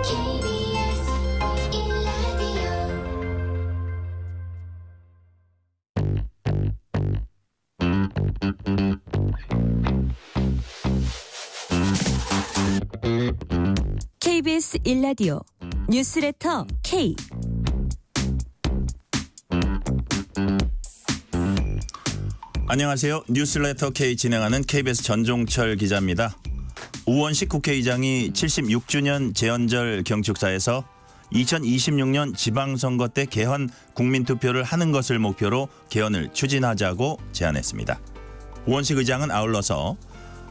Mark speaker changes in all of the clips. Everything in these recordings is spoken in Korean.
Speaker 1: KBS 1라디오
Speaker 2: KBS 1라디오 뉴스레터 K.
Speaker 3: 안녕하세요. 뉴스레터 K 진행하는 KBS 전종철 기자입니다. 우원식 국회의장이 76주년 재헌절 경축사에서 2026년 지방선거 때 개헌 국민투표를 하는 것을 목표로 개헌을 추진하자고 제안했습니다. 우원식 의장은 아울러서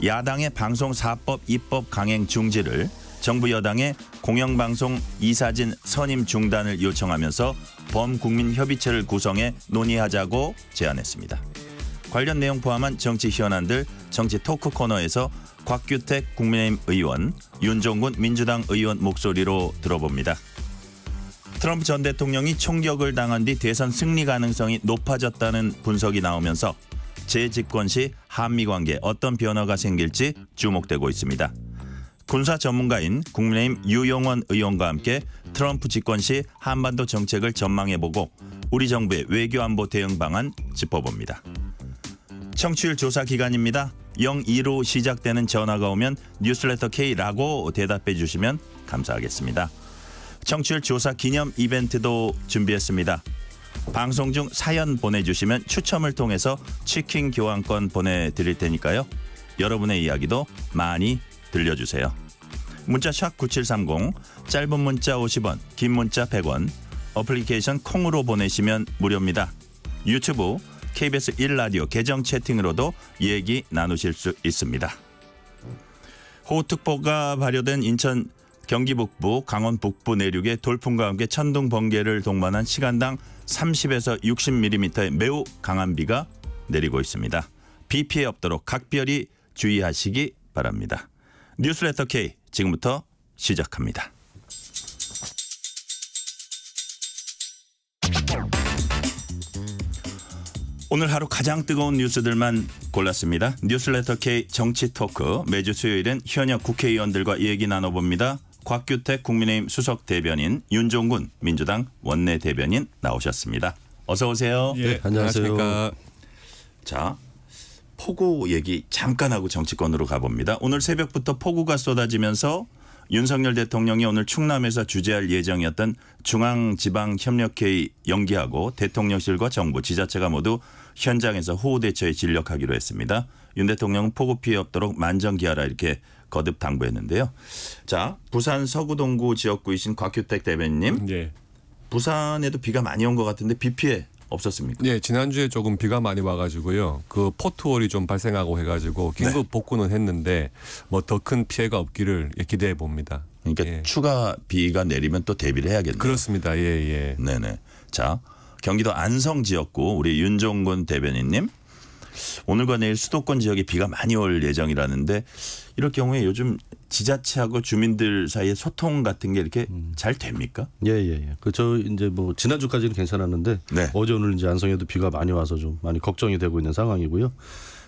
Speaker 3: 야당의 방송사법 입법 강행 중지를, 정부 여당의 공영방송 이사진 선임 중단을 요청하면서 범국민협의체를 구성해 논의하자고 제안했습니다. 관련 내용 포함한 정치 현안들 정치 토크 코너에서 곽규택 국민의힘 의원, 윤종군 민주당 의원 목소리로 들어봅니다. 트럼프 전 대통령이 총격을 당한 뒤 대선 승리 가능성이 높아졌다는 분석이 나오면서 재집권 시 한미 관계에 어떤 변화가 생길지 주목되고 있습니다. 군사 전문가인 국민의힘 유용원 의원과 함께 트럼프 집권 시 한반도 정책을 전망해보고 우리 정부의 외교안보 대응 방안 짚어봅니다. 청취율 조사 기간입니다. 02로 시작되는 전화가 오면 뉴스레터 K라고 대답해 주시면 감사하겠습니다. 청취율 조사 기념 이벤트도 준비했습니다. 방송 중 사연 보내주시면 추첨을 통해서 치킨 교환권 보내드릴 테니까요. 여러분의 이야기도 많이 들려주세요. 문자 샵 9730, 짧은 문자 50원, 긴 문자 100원, 어플리케이션 콩으로 보내시면 무료입니다. 유튜브 KBS 1라디오 계정 채팅으로도 얘기 나누실 수 있습니다. 호우특보가 발효된 인천 경기 북부, 강원 북부 내륙에 돌풍과 함께 천둥 번개를 동반한 시간당 30에서 60mm의 매우 강한 비가 내리고 있습니다. 비 피해 없도록 각별히 주의하시기 바랍니다. 뉴스레터 K 지금부터 시작합니다. 오늘 하루 가장 뜨거운 뉴스들만 골랐습니다. 뉴스레터 K 정치 토크, 매주 수요일엔 현역 국회의원들과 얘기 나눠봅니다. 곽규택 국민의힘 수석 대변인, 윤종군 민주당 원내 대변인 나오셨습니다. 어서 오세요.
Speaker 4: 예,
Speaker 5: 안녕하십니까.
Speaker 3: 자, 폭우 얘기 잠깐 하고 정치권으로 가봅니다. 오늘 새벽부터 폭우가 쏟아지면서 윤석열 대통령이 오늘 충남에서 주재할 예정이었던 중앙지방협력회의 연기하고 대통령실과 정부, 지자체가 모두 현장에서 호우 대처에 진력하기로 했습니다. 윤 대통령은 폭우 피해 없도록 만전기하라 이렇게 거듭 당부했는데요. 자, 부산 서구동구 지역구이신 곽규택 대변인님,
Speaker 4: 예.
Speaker 3: 부산에도 비가 많이 온 것 같은데 비 피해 없었습니까?
Speaker 4: 예, 지난주에 조금 비가 많이 와가지고요. 그 포트홀이 좀 발생하고 해가지고 긴급 복구는 했는데 뭐 더 큰 피해가 없기를 기대해 봅니다.
Speaker 3: 그러니까
Speaker 4: 예.
Speaker 3: 추가 비가 내리면 또 대비를 해야겠네요.
Speaker 4: 그렇습니다. 예, 예.
Speaker 3: 네네. 자, 경기도 안성 지역구 우리 윤종군 대변인님, 오늘과 내일 수도권 지역에 비가 많이 올 예정이라는데 이럴 경우에 요즘 지자체하고 주민들 사이에 소통 같은 게 이렇게 잘 됩니까?
Speaker 5: 예. 저 이제 뭐 지난주까지는 괜찮았는데
Speaker 3: 네.
Speaker 5: 어제 오늘 이제 안성에도 비가 많이 와서 좀 많이 걱정이 되고 있는 상황이고요.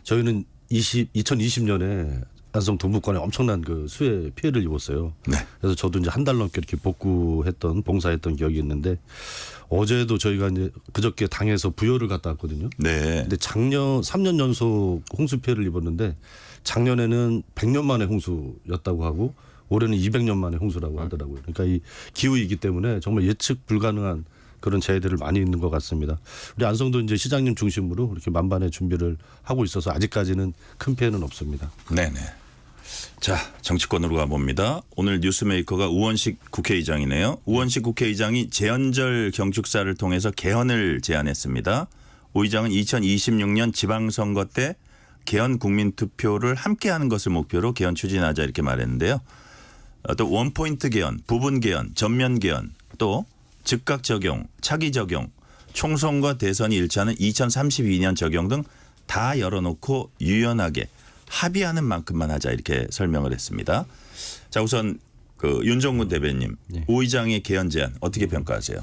Speaker 5: 저희는 2020년에 안성 동북권에 엄청난 그 수해 피해를 입었어요.
Speaker 3: 네.
Speaker 5: 그래서 저도 이제 한 달 넘게 이렇게 봉사했던 기억이 있는데 어제도 저희가 이제 그저께 당에서 부여를 갔다 왔거든요.
Speaker 3: 네.
Speaker 5: 근데 작년 3년 연속 홍수 피해를 입었는데 작년에는 100년 만에 홍수였다고 하고 올해는 200년 만에 홍수라고 하더라고요. 그러니까 이 기후이기 때문에 정말 예측 불가능한 그런 재해들을 많이 있는 것 같습니다. 우리 안성도 이제 시장님 중심으로 이렇게 만반의 준비를 하고 있어서 아직까지는 큰 피해는 없습니다.
Speaker 3: 네네. 자, 정치권으로 가봅니다. 오늘 뉴스메이커가 우원식 국회의장이네요. 우원식 국회의장이 재헌절 경축사를 통해서 개헌을 제안했습니다. 우 의장은 2026년 지방선거 때 개헌 국민투표를 함께하는 것을 목표로 개헌 추진하자 이렇게 말했는데요. 또 원포인트 개헌, 부분 개헌, 전면 개헌, 또 즉각 적용, 차기 적용, 총선과 대선이 일치하는 2032년 적용 등 다 열어놓고 유연하게 합의하는 만큼만 하자 이렇게 설명을 했습니다. 자, 우선 그 윤종군 대변님,
Speaker 5: 네.
Speaker 3: 오 의장의 개헌 제안 어떻게 평가하세요?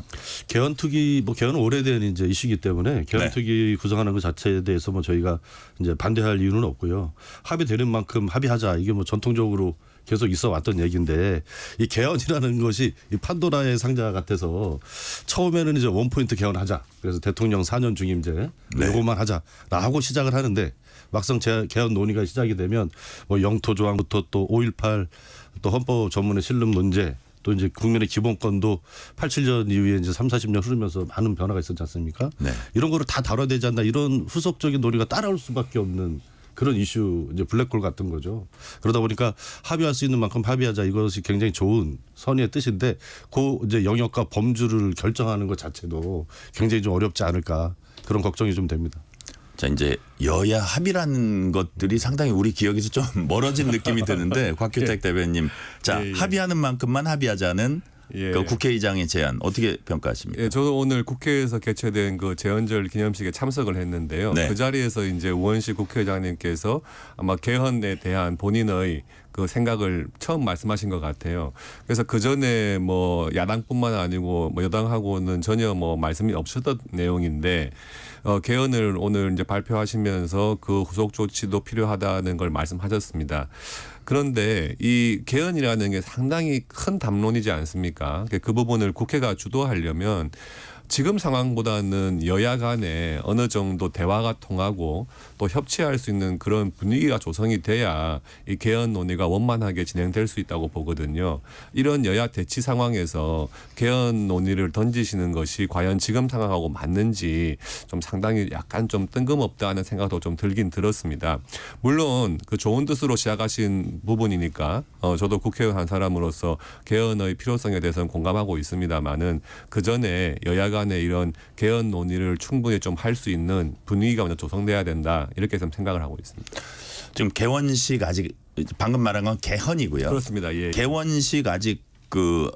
Speaker 5: 개헌특위 뭐 개헌은 오래된 이제 이슈이기 때문에 개헌특위 구성하는 것 자체에 대해서 뭐 저희가 이제 반대할 이유는 없고요. 합의되는 만큼 합의하자 이게 뭐 전통적으로 계속 있어 왔던 얘기인데 이 개헌이라는 것이 이 판도라의 상자 같아서 처음에는 이제 원포인트 개헌하자. 그래서 대통령 4년 중임제 이것만 하자라고 시작을 하는데 막상 개헌 논의가 시작이 되면 뭐 영토 조항부터 또 5.18 또 헌법 전문의 실름 문제 또 이제 국민의 기본권도 87년 이후에 이제 30-40년 흐르면서 많은 변화가 있었지 않습니까?
Speaker 3: 네.
Speaker 5: 이런 거를 다 다뤄야 되지 않나 이런 후속적인 논의가 따라올 수밖에 없는 그런 이슈 이제 블랙홀 같은 거죠. 그러다 보니까 합의할 수 있는 만큼 합의하자 이것이 굉장히 좋은 선의의 뜻인데 그 이제 영역과 범주를 결정하는 것 자체도 굉장히 좀 어렵지 않을까 그런 걱정이 좀 됩니다.
Speaker 3: 자 이제 여야 합의라는 것들이 상당히 우리 기억에서 좀 멀어진 느낌이 드는데 곽규택 대변님, 자
Speaker 4: 예.
Speaker 3: 합의하는 만큼만 합의하자는
Speaker 4: 예.
Speaker 3: 그 국회의장의 제안 어떻게 평가하십니까?
Speaker 4: 예, 저도 오늘 국회에서 개최된 그 재헌절 기념식에 참석을 했는데요.
Speaker 3: 네.
Speaker 4: 그 자리에서 이제 우원식 국회의장님께서 아마 개헌에 대한 본인의 그 생각을 처음 말씀하신 것 같아요. 그래서 그 전에 뭐 야당뿐만 아니고 뭐 여당하고는 전혀 뭐 말씀이 없었던 내용인데 개헌을 오늘 이제 발표하시면서 그 후속 조치도 필요하다는 걸 말씀하셨습니다. 그런데 이 개헌이라는 게 상당히 큰 담론이지 않습니까? 그 부분을 국회가 주도하려면 지금 상황보다는 여야 간에 어느 정도 대화가 통하고 또 협치할 수 있는 그런 분위기가 조성이 돼야 이 개헌 논의가 원만하게 진행될 수 있다고 보거든요. 이런 여야 대치 상황에서 개헌 논의를 던지시는 것이 과연 지금 상황하고 맞는지 좀 상당히 약간 좀 뜬금없다는 생각도 좀 들긴 들었습니다. 물론 그 좋은 뜻으로 시작하신 부분이니까 저도 국회의원 한 사람으로서 개헌의 필요성에 대해서는 공감하고 있습니다만은 그 전에 여야 간의 이런 개헌 논의를 충분히 좀 할 수 있는 분위기가 먼저 조성돼야 된다 이렇게 좀 생각을 하고 있습니다.
Speaker 3: 지금 개원식 아직 방금 말한 건 개헌이고요.
Speaker 4: 그렇습니다. 예.
Speaker 3: 개원식 아직 그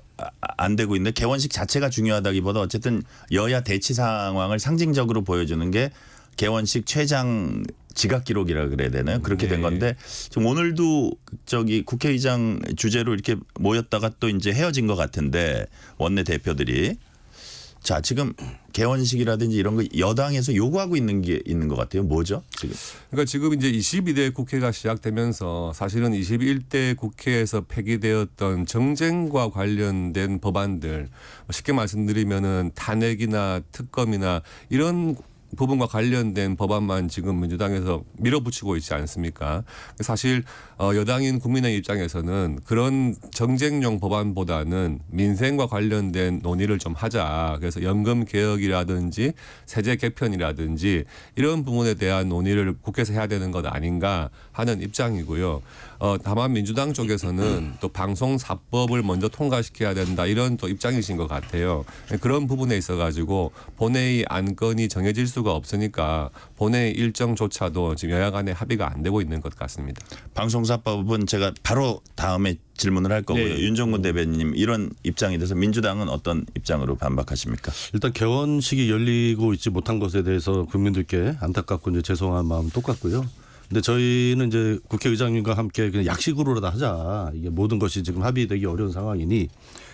Speaker 3: 안 되고 있는데 개원식 자체가 중요하다기보다 어쨌든 여야 대치 상황을 상징적으로 보여주는 게 개원식 최장 지각 기록이라 그래야 되나요? 그렇게 된
Speaker 4: 네.
Speaker 3: 건데 지금 오늘도 저기 국회의장 주재로 이렇게 모였다가 또 이제 헤어진 것 같은데 원내 대표들이 자 지금 개원식이라든지 이런 거 여당에서 요구하고 있는 게 있는 것 같아요. 뭐죠 지금?
Speaker 4: 그러니까 지금 이제 22대 국회가 시작되면서 사실은 21대 국회에서 폐기되었던 정쟁과 관련된 법안들 쉽게 말씀드리면은 탄핵이나 특검이나 이런 부분과 관련된 법안만 지금 민주당에서 밀어붙이고 있지 않습니까? 사실 여당인 국민의 입장에서는 그런 정쟁용 법안보다는 민생과 관련된 논의를 좀 하자. 그래서 연금 개혁이라든지 세제 개편이라든지 이런 부분에 대한 논의를 국회에서 해야 되는 것 아닌가 하는 입장이고요. 다만 민주당 쪽에서는 또 방송사법을 먼저 통과시켜야 된다 이런 또 입장이신 것 같아요. 그런 부분에 있어가지고 본회의 안건이 정해질 수가 없으니까 본회의 일정조차도 지금 여야 간에 합의가 안 되고 있는 것 같습니다.
Speaker 3: 방송사법은 제가 바로 다음에 질문을 할 거고요.
Speaker 4: 네.
Speaker 3: 윤종군 대변님 이런 입장에 대해서 민주당은 어떤 입장으로 반박하십니까?
Speaker 5: 일단 개원식이 열리고 있지 못한 것에 대해서 국민들께 안타깝고 이제 죄송한 마음 똑같고요. 근데 저희는 이제 국회의장님과 함께 그냥 약식으로라도 하자. 이게 모든 것이 지금 합의되기 어려운 상황이니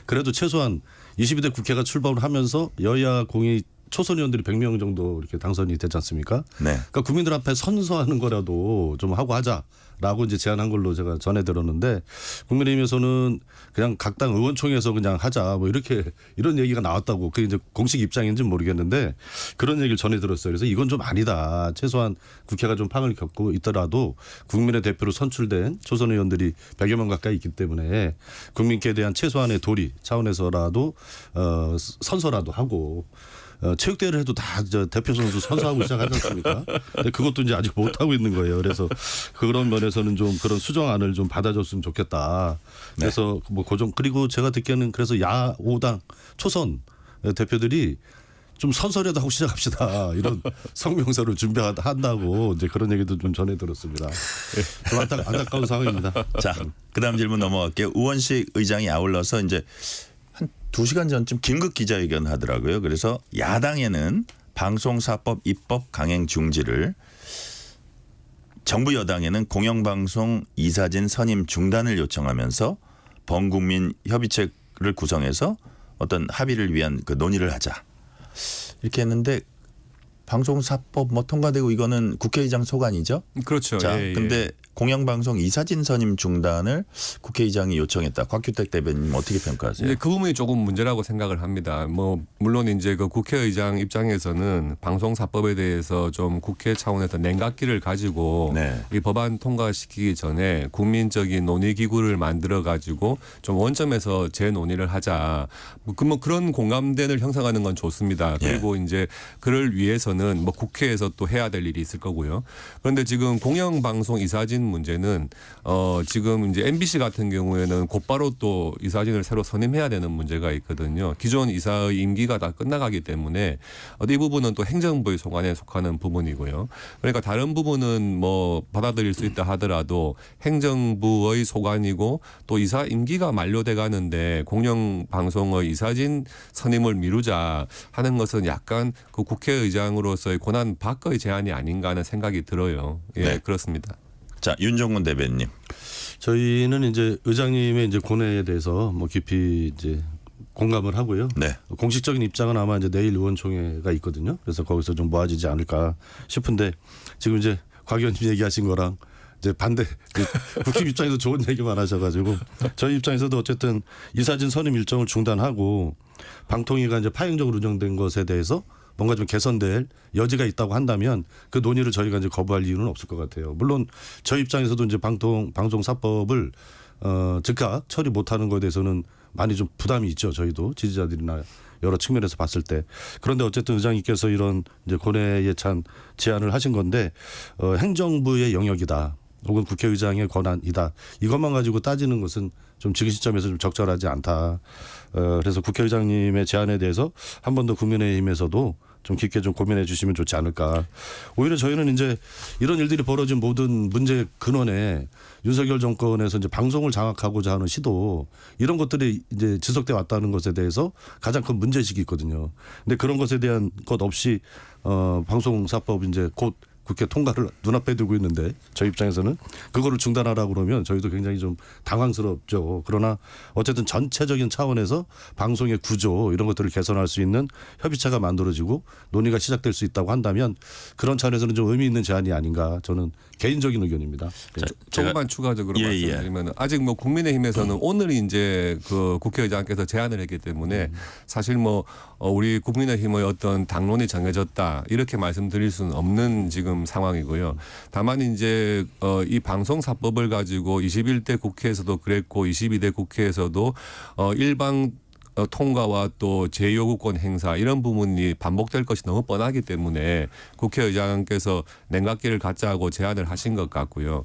Speaker 5: 그래도 최소한 22대 국회가 출범을 하면서 여야 공의 초선 의원들이 100명 정도 이렇게 당선이 되지 않습니까?
Speaker 3: 네.
Speaker 5: 그러니까 국민들 앞에 선서하는 거라도 좀 하고 하자라고 이제 제안한 걸로 제가 전해 들었는데 국민의힘에서는 그냥 각 당 의원총회에서 그냥 하자 뭐 이렇게 이런 얘기가 나왔다고 그게 이제 공식 입장인지는 모르겠는데 그런 얘기를 전해 들었어요. 그래서 이건 좀 아니다. 최소한 국회가 좀 팡을 겪고 있더라도 국민의 대표로 선출된 초선 의원들이 100여 명 가까이 있기 때문에 국민께 대한 최소한의 도리 차원에서라도 선서라도 하고 체육대회를 해도 다 대표 선수 선수하고 시작하지 않습니까? 근데 그것도 이제 아직 못 하고 있는 거예요. 그래서 그런 면에서는 좀 그런 수정안을 좀 받아줬으면 좋겠다. 그래서 뭐 고정 그리고 제가 듣기에는 그래서 야 5당 초선 대표들이 좀 선서라도 하고 시작합시다. 이런 성명서를 준비한다고 이제 그런 얘기도 좀 전해 들었습니다. 좀 안타까운 상황입니다.
Speaker 3: 자, 그다음 질문 넘어갈게요. 우원식 의장이 아울러서 이제 한 2시간 전쯤 긴급 기자회견 하더라고요. 그래서 야당에는 방송사법 입법 강행 중지를, 정부 여당에는 공영방송 이사진 선임 중단을 요청하면서 범국민 협의체를 구성해서 어떤 합의를 위한 그 논의를 하자 이렇게 했는데 방송사법 뭐 통과되고 이거는 국회의장 소관이죠.
Speaker 4: 그렇죠.
Speaker 3: 자,
Speaker 4: 예, 예.
Speaker 3: 근데 공영방송 이사진 선임 중단을 국회의장이 요청했다. 곽규택 대변인 어떻게 평가하세요?
Speaker 4: 이제 그 부분이 조금 문제라고 생각을 합니다. 뭐 물론 이제 그 국회의장 입장에서는 방송사법에 대해서 좀 국회 차원에서 냉각기를 가지고
Speaker 3: 네.
Speaker 4: 이 법안 통과시키기 전에 국민적인 논의 기구를 만들어 가지고 좀 원점에서 재논의를 하자. 뭐 그런 공감대를 형성하는 건 좋습니다. 그리고 이제 그를 위해서는 뭐 국회에서 또 해야 될 일이 있을 거고요. 그런데 지금 공영방송 이사진 문제는 지금 이제 MBC 같은 경우에는 곧바로 또 이사진을 새로 선임해야 되는 문제가 있거든요. 기존 이사의 임기가 다 끝나가기 때문에 이 부분은 또 행정부의 소관에 속하는 부분이고요. 그러니까 다른 부분은 뭐 받아들일 수 있다 하더라도 행정부의 소관이고 또 이사 임기가 만료돼 가는데 공영방송의 이사진 선임을 미루자 하는 것은 약간 그 국회의장으로서의 권한 밖의 제안이 아닌가 하는 생각이 들어요. 예,
Speaker 3: 네.
Speaker 4: 그렇습니다.
Speaker 3: 자, 윤종근 대변인.
Speaker 5: 저희는 이제 의장님의 이제 고뇌에 대해서 뭐 깊이 이제 공감을 하고요.
Speaker 3: 네.
Speaker 5: 공식적인 입장은 아마 이제 내일 의원총회가 있거든요. 그래서 거기서 좀 모아지지 않을까 싶은데 지금 이제 곽 의원님 얘기하신 거랑 이제 반대 국힘 입장에서 좋은 얘기만 하셔가지고 저희 입장에서도 어쨌든 이사진 선임 일정을 중단하고 방통위가 이제 파행적으로 운영된 것에 대해서 뭔가 좀 개선될 여지가 있다고 한다면 그 논의를 저희가 이제 거부할 이유는 없을 것 같아요. 물론 저희 입장에서도 이제 방송사법을 즉각 처리 못하는 것에 대해서는 많이 좀 부담이 있죠. 저희도 지지자들이나 여러 측면에서 봤을 때. 그런데 어쨌든 의장님께서 이런 이제 고뇌에 찬 제안을 하신 건데 행정부의 영역이다. 혹은 국회의장의 권한이다. 이것만 가지고 따지는 것은 좀 지금 시점에서 좀 적절하지 않다. 그래서 국회의장님의 제안에 대해서 한 번 더 국민의힘에서도 좀 깊게 좀 고민해 주시면 좋지 않을까. 오히려 저희는 이제 이런 일들이 벌어진 모든 문제 근원에 윤석열 정권에서 이제 방송을 장악하고자 하는 시도 이런 것들이 이제 지속돼 왔다는 것에 대해서 가장 큰 문제식이 있거든요. 근데 그런 것에 대한 것 없이 방송사법 이제 곧 국회 통과를 눈앞에 두고 있는데 저희 입장에서는 그거를 중단하라고 그러면 저희도 굉장히 좀 당황스럽죠. 그러나 어쨌든 전체적인 차원에서 방송의 구조 이런 것들을 개선할 수 있는 협의체가 만들어지고 논의가 시작될 수 있다고 한다면 그런 차원에서는 좀 의미 있는 제안이 아닌가 저는 개인적인 의견입니다.
Speaker 3: 자,
Speaker 4: 조금만 추가적으로
Speaker 3: 예,
Speaker 4: 말씀드리면 아직 뭐 국민의힘에서는 오늘 이제 그 국회의장께서 제안을 했기 때문에 사실 뭐 우리 국민의힘의 어떤 당론이 정해졌다 이렇게 말씀드릴 수는 없는 지금 상황이고요. 다만 이제 이 방송사법을 가지고 21대 국회에서도 그랬고 22대 국회에서도 일방 통과와 또 제 요구권 행사 이런 부분이 반복될 것이 너무 뻔하기 때문에 국회의장께서 냉각기를 갖자고 제안을 하신 것 같고요.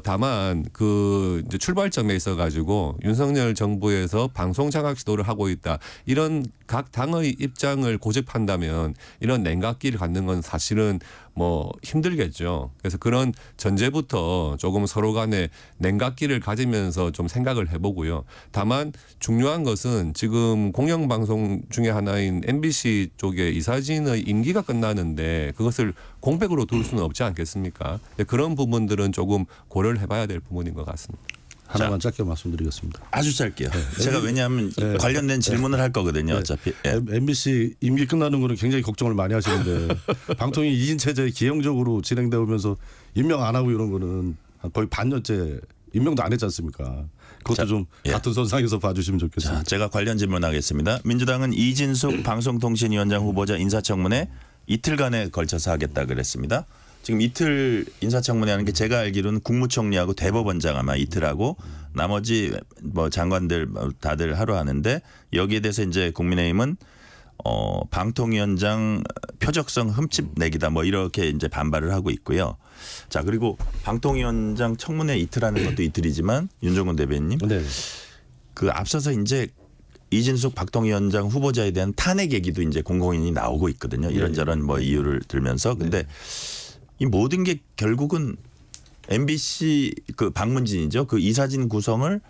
Speaker 4: 다만 그 이제 출발점에 있어 가지고 윤석열 정부에서 방송 장악 시도를 하고 있다. 이런 각 당의 입장을 고집한다면 이런 냉각기를 갖는 건 사실은 뭐 힘들겠죠. 그래서 그런 전제부터 조금 서로 간에 냉각기를 가지면서 좀 생각을 해보고요. 다만 중요한 것은 지금 공영방송 중에 하나인 MBC 쪽에 이사진의 임기가 끝나는데 그것을 공백으로 둘 수는 없지 않겠습니까? 그런 부분들은 조금 고려를 해봐야 될 부분인 것 같습니다.
Speaker 5: 하나만 짧게 말씀드리겠습니다.
Speaker 3: 아주 짧게요. 제가 왜냐하면 관련된 질문을 할 거거든요. 어차피. 예.
Speaker 5: MBC 임기 끝나는 거는 굉장히 걱정을 많이 하시는데 방통위 2인 체제 기형적으로 진행되어 오면서 임명 안 하고 이런 거는 거의 반년째 임명도 안 했지 않습니까? 그것도 좀 같은 선상에서 봐주시면 좋겠습니다.
Speaker 3: 자, 제가 관련 질문하겠습니다. 민주당은 이진숙 방송통신위원장 후보자 인사청문회 이틀간에 걸쳐서 하겠다 그랬습니다. 지금 이틀 인사청문회 하는 게 제가 알기로는 국무총리하고 대법원장 아마 이틀 하고 나머지 뭐 장관들 다들 하루 하는데 여기에 대해서 이제 국민의힘은 방통위원장 표적성 흠집 내기다 뭐 이렇게 이제 반발을 하고 있고요. 자, 그리고 방통위원장 청문회 이틀 하는 것도 이틀이지만 윤종근 대변인님
Speaker 5: 네.
Speaker 3: 그 앞서서 이제 이진숙 박통위원장 후보자에 대한 탄핵 얘기도 이제 공공연히 나오고 있거든요. 이런저런 뭐 이유를 들면서 근데 이 모든 게 결국은 MBC 그 방문진이죠. 그 이사진 구성을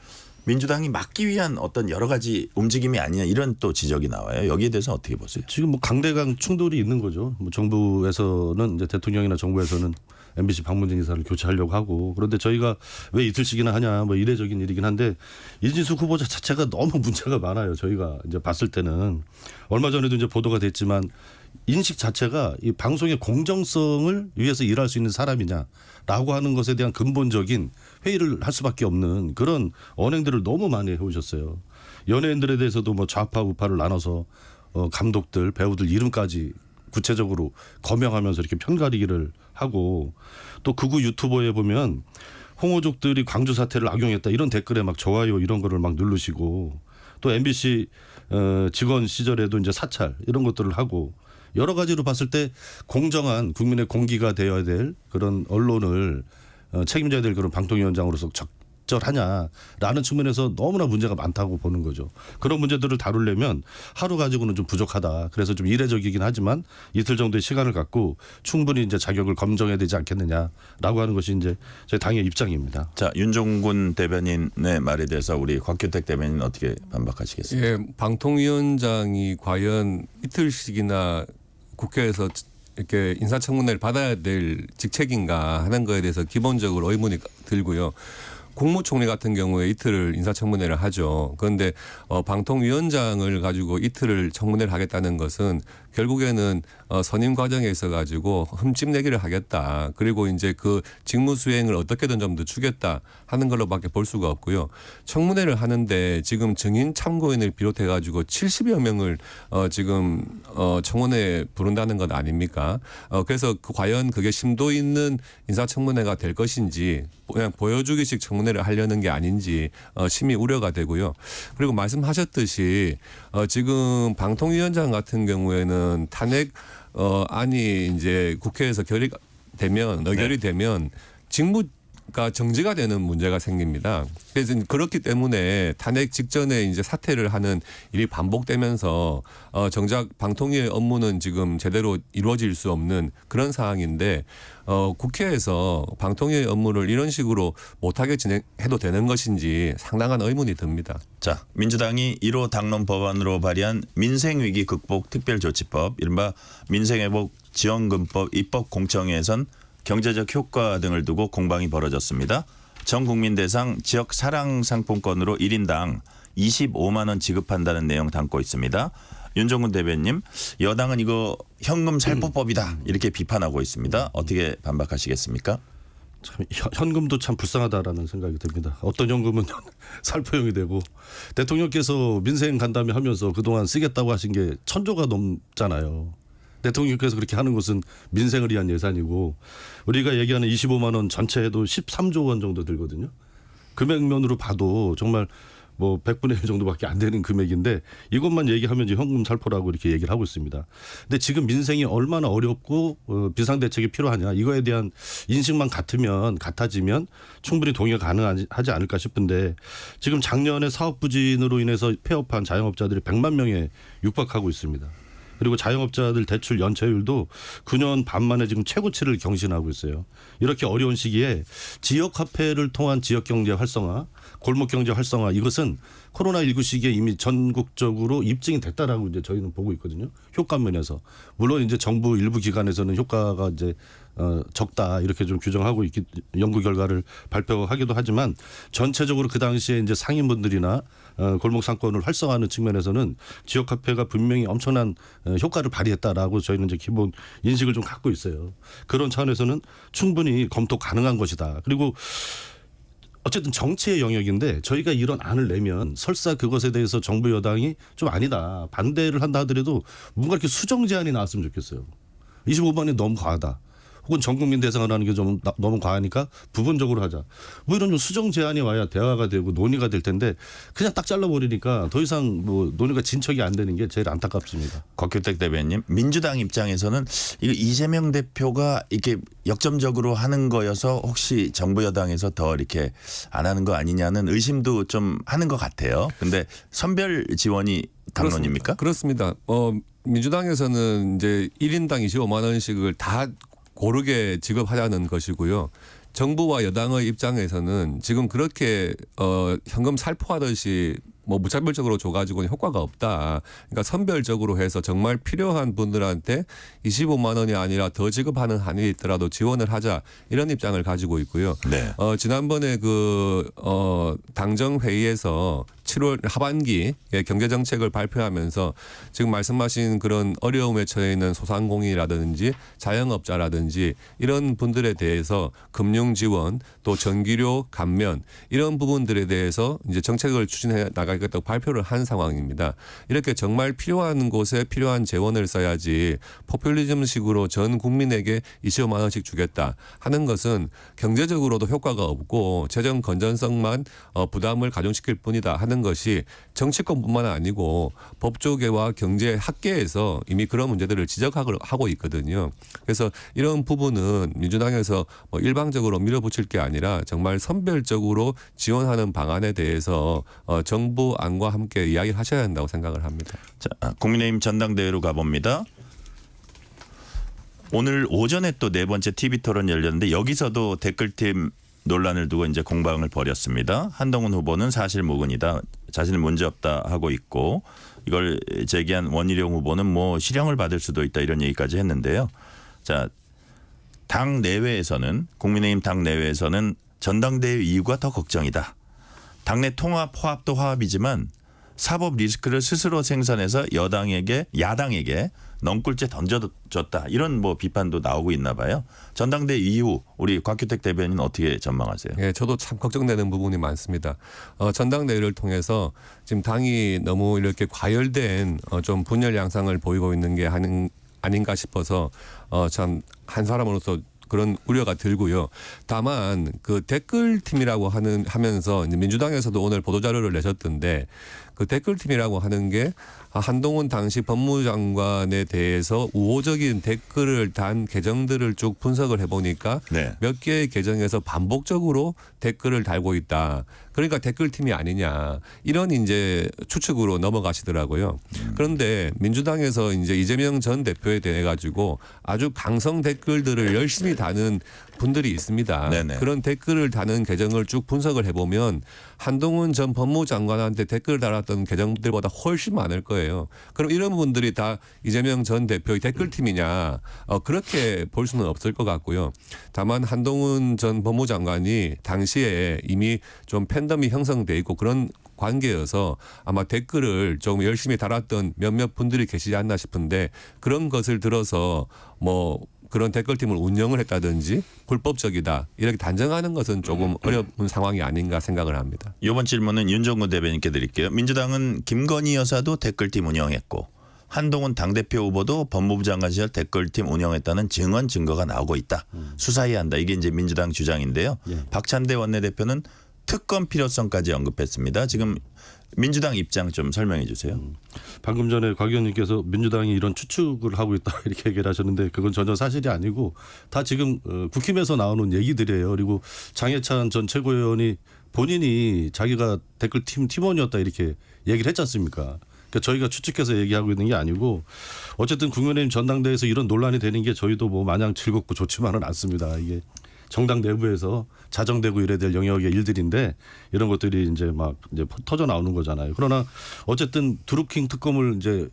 Speaker 3: 민주당이 막기 위한 어떤 여러 가지 움직임이 아니냐 이런 또 지적이 나와요. 여기에 대해서 어떻게 보세요?
Speaker 5: 지금 뭐 강대강 충돌이 있는 거죠. 뭐 정부에서는 이제 대통령이나 정부에서는 MBC 박문진 이사를 교체하려고 하고 그런데 저희가 왜 이틀씩이나 하냐 뭐 이례적인 일이긴 한데 이진숙 후보자 자체가 너무 문제가 많아요. 저희가 이제 봤을 때는 얼마 전에도 이제 보도가 됐지만 인식 자체가 이 방송의 공정성을 위해서 일할 수 있는 사람이냐라고 하는 것에 대한 근본적인 회의를 할 수밖에 없는 그런 언행들을 너무 많이 해오셨어요. 연예인들에 대해서도 뭐 좌파 우파를 나눠서 감독들 배우들 이름까지 구체적으로 거명하면서 이렇게 편가리기를 하고 또 극우 유튜버에 보면 홍어족들이 광주 사태를 악용했다 이런 댓글에 막 좋아요 이런 거를 막 누르시고 또 MBC 직원 시절에도 이제 사찰 이런 것들을 하고 여러 가지로 봤을 때 공정한 국민의 공기가 되어야 될 그런 언론을 책임져야 될 그런 방통위원장으로서 적절하냐라는 측면에서 너무나 문제가 많다고 보는 거죠. 그런 문제들을 다루려면 하루 가지고는 좀 부족하다. 그래서 좀 이례적이긴 하지만 이틀 정도의 시간을 갖고 충분히 이제 자격을 검증해야 되지 않겠느냐라고 하는 것이 이제 저희 당의 입장입니다.
Speaker 3: 자, 윤종군 대변인의 말에 대해서 우리 곽규택 대변인 어떻게 반박하시겠습니까?
Speaker 4: 예, 방통위원장이 과연 이틀씩이나 국회에서 이렇게 인사청문회를 받아야 될 직책인가 하는 거에 대해서 기본적으로 의문이 들고요. 국무총리 같은 경우에 이틀을 인사청문회를 하죠. 그런데 방통위원장을 가지고 이틀을 청문회를 하겠다는 것은 결국에는 선임 과정에 있어 가지고 흠집내기를 하겠다. 그리고 이제 그 직무 수행을 어떻게든 좀 늦추겠다 하는 걸로밖에 볼 수가 없고요. 청문회를 하는데 지금 증인 참고인을 비롯해 가지고 70여 명을 지금 청문회에 부른다는 것 아닙니까? 그래서 과연 그게 심도 있는 인사청문회가 될 것인지 그냥 보여주기식 청문회를 하려는 게 아닌지 심히 우려가 되고요. 그리고 말씀하셨듯이 지금 방통위원장 같은 경우에는 탄핵 안이 이제 국회에서 의결이 되면 직무가 정지가 되는 문제가 생깁니다. 그래서 그렇기 때문에 탄핵 직전에 이제 사퇴를 하는 일이 반복되면서 정작 방통위의 업무는 지금 제대로 이루어질 수 없는 그런 상황인데 국회에서 방통위의 업무를 이런 식으로 못하게 진행해도 되는 것인지 상당한 의문이 듭니다.
Speaker 3: 자, 민주당이 1호 당론 법안으로 발의한 민생위기 극복 특별조치법, 이른바 민생회복 지원금법 입법 공청회에선 경제적 효과 등을 두고 공방이 벌어졌습니다. 전 국민 대상 지역 사랑 상품권으로 1인당 25만 원 지급한다는 내용 담고 있습니다. 윤종군 대변님, 여당은 이거 현금 살포법이다 이렇게 비판하고 있습니다. 어떻게 반박하시겠습니까?
Speaker 5: 참 현금도 참 불쌍하다라는 생각이 듭니다. 어떤 현금은 살포형이 되고 대통령께서 민생 간담회 하면서 그동안 쓰겠다고 하신 게 1,000조가 넘잖아요. 대통령께서 그렇게 하는 것은 민생을 위한 예산이고 우리가 얘기하는 25만 원 전체에도 13조 원 정도 들거든요. 금액면으로 봐도 정말 뭐 100분의 1 정도밖에 안 되는 금액인데 이것만 얘기하면 이제 현금 살포라고 이렇게 얘기를 하고 있습니다. 근데 지금 민생이 얼마나 어렵고 비상대책이 필요하냐 이거에 대한 인식만 같아지면 충분히 동의가 가능하지 않을까 싶은데 지금 작년에 사업 부진으로 인해서 폐업한 자영업자들이 100만 명에 육박하고 있습니다. 그리고 자영업자들 대출 연체율도 9년 반 만에 지금 최고치를 경신하고 있어요. 이렇게 어려운 시기에 지역화폐를 통한 지역경제 활성화, 골목경제 활성화 이것은 코로나19 시기에 이미 전국적으로 입증이 됐다라고 이제 저희는 보고 있거든요. 효과 면에서. 물론 이제 정부 일부 기관에서는 효과가 이제 적다 이렇게 좀 규정하고 있기 연구 결과를 발표하기도 하지만 전체적으로 그 당시에 이제 상인분들이나 골목 상권을 활성화하는 측면에서는 지역화폐가 분명히 엄청난 효과를 발휘했다라고 저희는 이제 기본 인식을 좀 갖고 있어요. 그런 차원에서는 충분히 검토 가능한 것이다. 그리고 어쨌든 정치의 영역인데 저희가 이런 안을 내면 설사 그것에 대해서 정부 여당이 좀 아니다 반대를 한다 하더라도 뭔가 이렇게 수정 제안이 나왔으면 좋겠어요. 25만 원이 너무 과하다. 혹은 전 국민 대상을 하는 게 좀 너무 과하니까 부분적으로 하자. 뭐 이런 좀 수정 제안이 와야 대화가 되고 논의가 될 텐데 그냥 딱 잘라버리니까 더 이상 뭐 논의가 진척이 안 되는 게 제일 안타깝습니다.
Speaker 3: 곽규택 대변인, 민주당 입장에서는 이거 이재명 대표가 이렇게 역점적으로 하는 거여서 혹시 정부 여당에서 더 이렇게 안 하는 거 아니냐는 의심도 좀 하는 것 같아요. 근데 선별 지원이 당론입니까?
Speaker 4: 그렇습니다. 민주당에서는 이제 1인당 25만 원씩을 다 고르게 지급하자는 것이고요. 정부와 여당의 입장에서는 지금 그렇게 현금 살포하듯이 뭐 무차별적으로 줘가지고는 효과가 없다. 그러니까 선별적으로 해서 정말 필요한 분들한테 25만 원이 아니라 더 지급하는 한이 있더라도 지원을 하자 이런 입장을 가지고 있고요.
Speaker 3: 네.
Speaker 4: 지난번에 당정 회의에서 7월 하반기에 경제 정책을 발표하면서 지금 말씀하신 그런 어려움에 처해 있는 소상공인이라든지 자영업자라든지 이런 분들에 대해서 금융 지원 또 전기료 감면 이런 부분들에 대해서 이제 정책을 추진해 나가겠다고 발표를 한 상황입니다. 이렇게 정말 필요한 곳에 필요한 재원을 써야지 포퓰리즘식으로 전 국민에게 25만 원씩 주겠다 하는 것은 경제적으로도 효과가 없고 재정 건전성만 부담을 가중시킬 뿐이다 하는 것이 정치권뿐만 아니고 법조계와 경제 학계에서 이미 그런 문제들을 지적하고 있거든요. 그래서 이런 부분은 민주당에서 뭐 일방적으로 밀어붙일 게 아니라 정말 선별적으로 지원하는 방안에 대해서 정부 안과 함께 이야기를 하셔야 한다고 생각을 합니다.
Speaker 3: 자, 국민의힘 전당대회로 가봅니다. 오늘 오전에 또 네 번째 TV 토론 열렸는데 여기서도 댓글팀 논란을 두고 이제 공방을 벌였습니다. 한동훈 후보는 사실무근이다. 자신은 문제 없다 하고 있고 이걸 제기한 원희룡 후보는 뭐 실형을 받을 수도 있다 이런 얘기까지 했는데요. 자, 당 내외에서는 국민의힘 당 내외에서는 전당대회 이유가 더 걱정이다. 당내 통합 화합도 화합이지만 사법 리스크를 스스로 생산해서 야당에게 넝굴째 던져줬다. 이런 뭐 비판도 나오고 있나 봐요. 전당대회 이후 우리 곽규택 대변인 어떻게 전망하세요?
Speaker 4: 예, 저도 참 걱정되는 부분이 많습니다. 전당대회를 통해서 지금 당이 너무 이렇게 과열된 좀 분열 양상을 보이고 있는 게 아닌가 싶어서 참 한 사람으로서 그런 우려가 들고요. 다만 그 댓글팀이라고 하면서 이제 민주당에서도 오늘 보도자료를 내셨던데 그 댓글팀이라고 하는 게 한동훈 당시 법무장관에 대해서 우호적인 댓글을 단 계정들을 쭉 분석을 해보니까
Speaker 3: 네.
Speaker 4: 몇 개의 계정에서 반복적으로 댓글을 달고 있다. 그러니까 댓글팀이 아니냐 이런 이제 추측으로 넘어가시더라고요. 그런데 민주당에서 이제 이재명 전 대표에 대해 가지고 아주 강성 댓글들을 열심히 다는 분들이 있습니다.
Speaker 3: 네네.
Speaker 4: 그런 댓글을 다는 계정을 쭉 분석을 해보면 한동훈 전 법무장관한테 댓글을 달았던 계정들보다 훨씬 많을 거예요. 그럼 이런 분들이 다 이재명 전 대표의 댓글팀이냐 그렇게 볼 수는 없을 것 같고요. 다만 한동훈 전 법무장관이 당시에 이미 좀 팬덤이 형성돼 있고 그런 관계여서 아마 댓글을 좀 열심히 달았던 몇몇 분들이 계시지 않나 싶은데 그런 것을 들어서 뭐 그런 댓글팀을 운영을 했다든지 불법적이다 이렇게 단정하는 것은 조금 어려운 상황이 아닌가 생각을 합니다.
Speaker 3: 이번 질문은 윤정근 대변인께 드릴게요. 민주당은 김건희 여사도 댓글팀 운영했고 한동훈 당대표 후보도 법무부 장관 시절 댓글팀 운영했다는 증언 증거가 나오고 있다. 수사해야 한다. 이게 이제 민주당 주장인데요.
Speaker 5: 예.
Speaker 3: 박찬대 원내대표는 특검 필요성까지 언급했습니다. 지금 민주당 입장 좀 설명해 주세요.
Speaker 5: 방금 전에 곽 의원님께서 민주당이 이런 추측을 하고 있다 이렇게 얘기를 하셨는데 그건 전혀 사실이 아니고 다 지금 국힘에서 나오는 얘기들이에요. 그리고 장해찬 전 최고위원이 본인이 자기가 댓글팀 팀원이었다 이렇게 얘기를 했지 않습니까? 그러니까 저희가 추측해서 얘기하고 있는 게 아니고 어쨌든 국민의힘 전당대회에서 이런 논란이 되는 게 저희도 뭐 마냥 즐겁고 좋지만은 않습니다. 이게 정당 내부에서 자정되고 이래야 될 영역의 일들인데 이런 것들이 이제 막 이제 터져 나오는 거잖아요. 그러나 어쨌든 드루킹 특검을 이제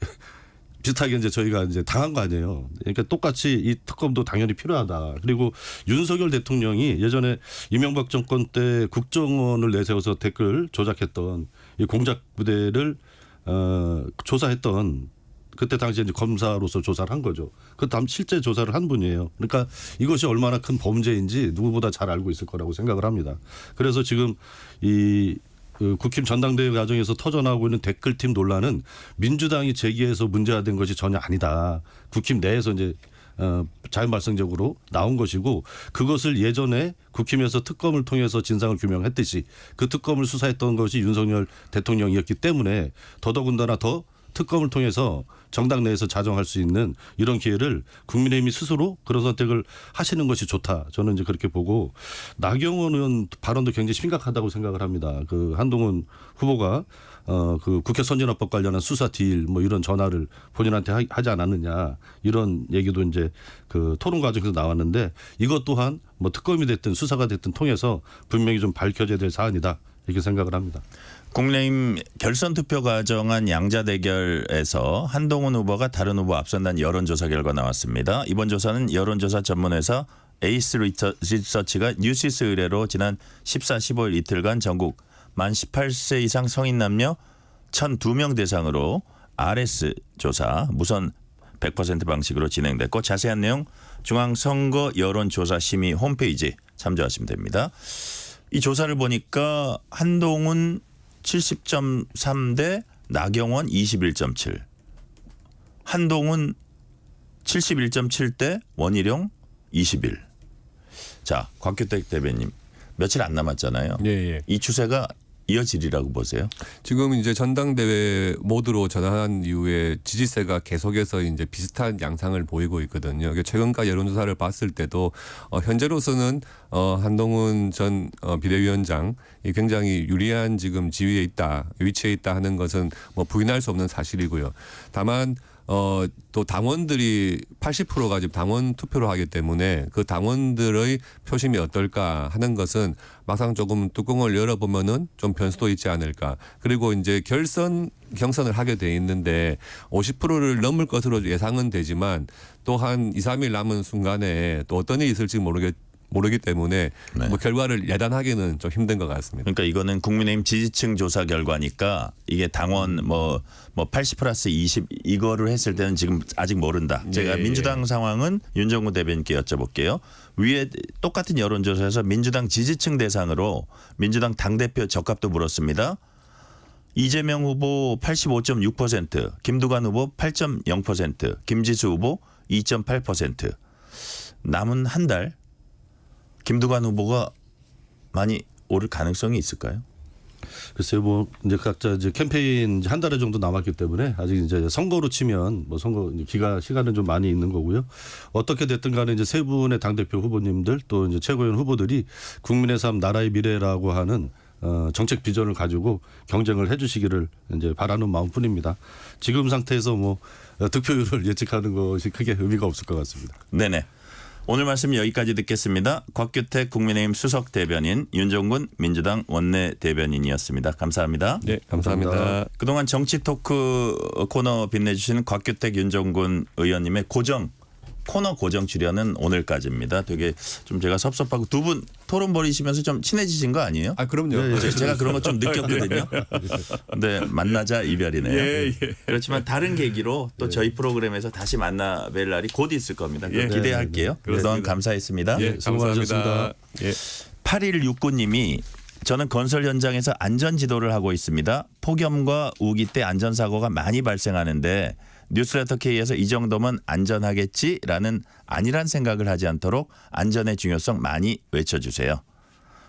Speaker 5: 비슷하게 이제 저희가 이제 당한 거 아니에요. 그러니까 똑같이 이 특검도 당연히 필요하다. 그리고 윤석열 대통령이 예전에 이명박 정권 때 국정원을 내세워서 댓글 조작했던 이 공작 부대를 조사했던 그때 당시에 이제 검사로서 조사를 한 거죠. 그 다음 실제 조사를 한 분이에요. 그러니까 이것이 얼마나 큰 범죄인지 누구보다 잘 알고 있을 거라고 생각을 합니다. 그래서 지금 이 국힘 전당대회 과정에서 터져나오고 있는 댓글팀 논란은 민주당이 제기해서 문제화된 것이 전혀 아니다. 국힘 내에서 이제 자연발생적으로 나온 것이고 그것을 예전에 국힘에서 특검을 통해서 진상을 규명했듯이 그 특검을 수사했던 것이 윤석열 대통령이었기 때문에 더더군다나 더 특검을 통해서 정당 내에서 자정할 수 있는 이런 기회를 국민의힘이 스스로 그런 선택을 하시는 것이 좋다. 저는 이제 그렇게 보고 나경원 의원 발언도 굉장히 심각하다고 생각을 합니다. 그 한동훈 후보가 그 국회 선진화법 관련한 수사 딜 뭐 이런 전화를 본인한테 하지 않았느냐 이런 얘기도 이제 그 토론 과정에서 나왔는데 이것 또한 뭐 특검이 됐든 수사가 됐든 통해서 분명히 좀 밝혀져야 될 사안이다. 이렇게 생각을 합니다.
Speaker 3: 국민의힘 결선 투표 과정한 양자 대결에서 한동훈 후보가 다른 후보 앞선다는 여론조사 결과 나왔습니다. 이번 조사는 여론조사 전문회사 에이스 리서치가 뉴시스 의뢰로 지난 14, 15일 이틀간 전국 만 18세 이상 성인 남녀 1,002명 대상으로 RS 조사 무선 100% 방식으로 진행됐고 자세한 내용 중앙선거 여론조사심의 홈페이지 참조하시면 됩니다. 이 조사를 보니까 한동훈 70.3대 나경원 21.7, 한동훈 71.7대 원희룡 21. 자, 곽규택 대변인 며칠 안 남았잖아요.
Speaker 4: 예.
Speaker 3: 이 추세가 이어지리라고 보세요.
Speaker 4: 지금 이제 전당대회 모드로 전환한 이후에 지지세가 계속해서 이제 비슷한 양상을 보이고 있거든요. 최근과 여론조사를 봤을 때도 현재로서는 한동훈 전 비대위원장이 굉장히 유리한 지금 지위에 있다, 위치에 있다 하는 것은 뭐 부인할 수 없는 사실이고요. 다만 또 당원들이 80%가 지금 당원 투표를 하기 때문에 그 당원들의 표심이 어떨까 하는 것은 막상 조금 뚜껑을 열어보면은 좀 변수도 있지 않을까. 그리고 이제 경선을 하게 돼 있는데 50%를 넘을 것으로 예상은 되지만 또 한 2, 3일 남은 순간에 또 어떤 일이 있을지 모르기 때문에
Speaker 3: 네.
Speaker 4: 뭐 결과를 예단하기는 좀 힘든 것 같습니다.
Speaker 3: 그러니까 이거는 국민의힘 지지층 조사 결과니까 이게 당원 뭐 80 플러스 20 이거를 했을 때는 지금 아직 모른다. 제가 민주당 상황은 윤정구 대변인께 여쭤볼게요. 위에 똑같은 여론조사에서 민주당 지지층 대상으로 민주당 당대표 적합도 물었습니다. 이재명 후보 85.6%, 김두관 후보 8.0%, 김지수 후보 2.8%. 남은 한 달 김두관 후보가 많이 오를 가능성이 있을까요?
Speaker 5: 글쎄요, 뭐 이제 각자 이제 캠페인 이제 한 달 정도 남았기 때문에 아직 이제 선거로 치면 뭐 선거 시간은 좀 많이 있는 거고요. 어떻게 됐든 간에 이제 세 분의 당대표 후보님들 또 이제 최고위원 후보들이 국민의 삶 나라의 미래라고 하는 정책 비전을 가지고 경쟁을 해주시기를 이제 바라는 마음뿐입니다. 지금 상태에서 뭐 득표율을 예측하는 것이 크게 의미가 없을 것 같습니다.
Speaker 3: 네네. 오늘 말씀 여기까지 듣겠습니다. 곽규택 국민의힘 수석 대변인, 윤종군 민주당 원내 대변인이었습니다. 감사합니다.
Speaker 4: 네, 감사합니다.
Speaker 3: 그동안 정치 토크 코너 빛내주시는 곽규택, 윤종군 의원님의 코너 고정 출연은 오늘까지입니다. 되게 좀 제가 섭섭하고 두 분 토론 벌이시면서 좀 친해지신 거 아니에요?
Speaker 4: 아, 그럼요.
Speaker 3: 제가 그런 거 좀 느꼈거든요. 근데 만나자 이별이네요.
Speaker 4: 예.
Speaker 3: 그렇지만 다른 계기로 또 저희 프로그램에서 다시 만나 뵐 날이 곧 있을 겁니다.
Speaker 4: 예.
Speaker 3: 기대할게요. 그동안 감사했습니다.
Speaker 4: 예, 감사합니다. 예.
Speaker 3: 8169님이 저는 건설 현장에서 안전 지도를 하고 있습니다. 폭염과 우기 때 안전사고가 많이 발생하는데 뉴스레터 K에서 이 정도면 안전하겠지라는 아니란 생각을 하지 않도록 안전의 중요성 많이 외쳐주세요.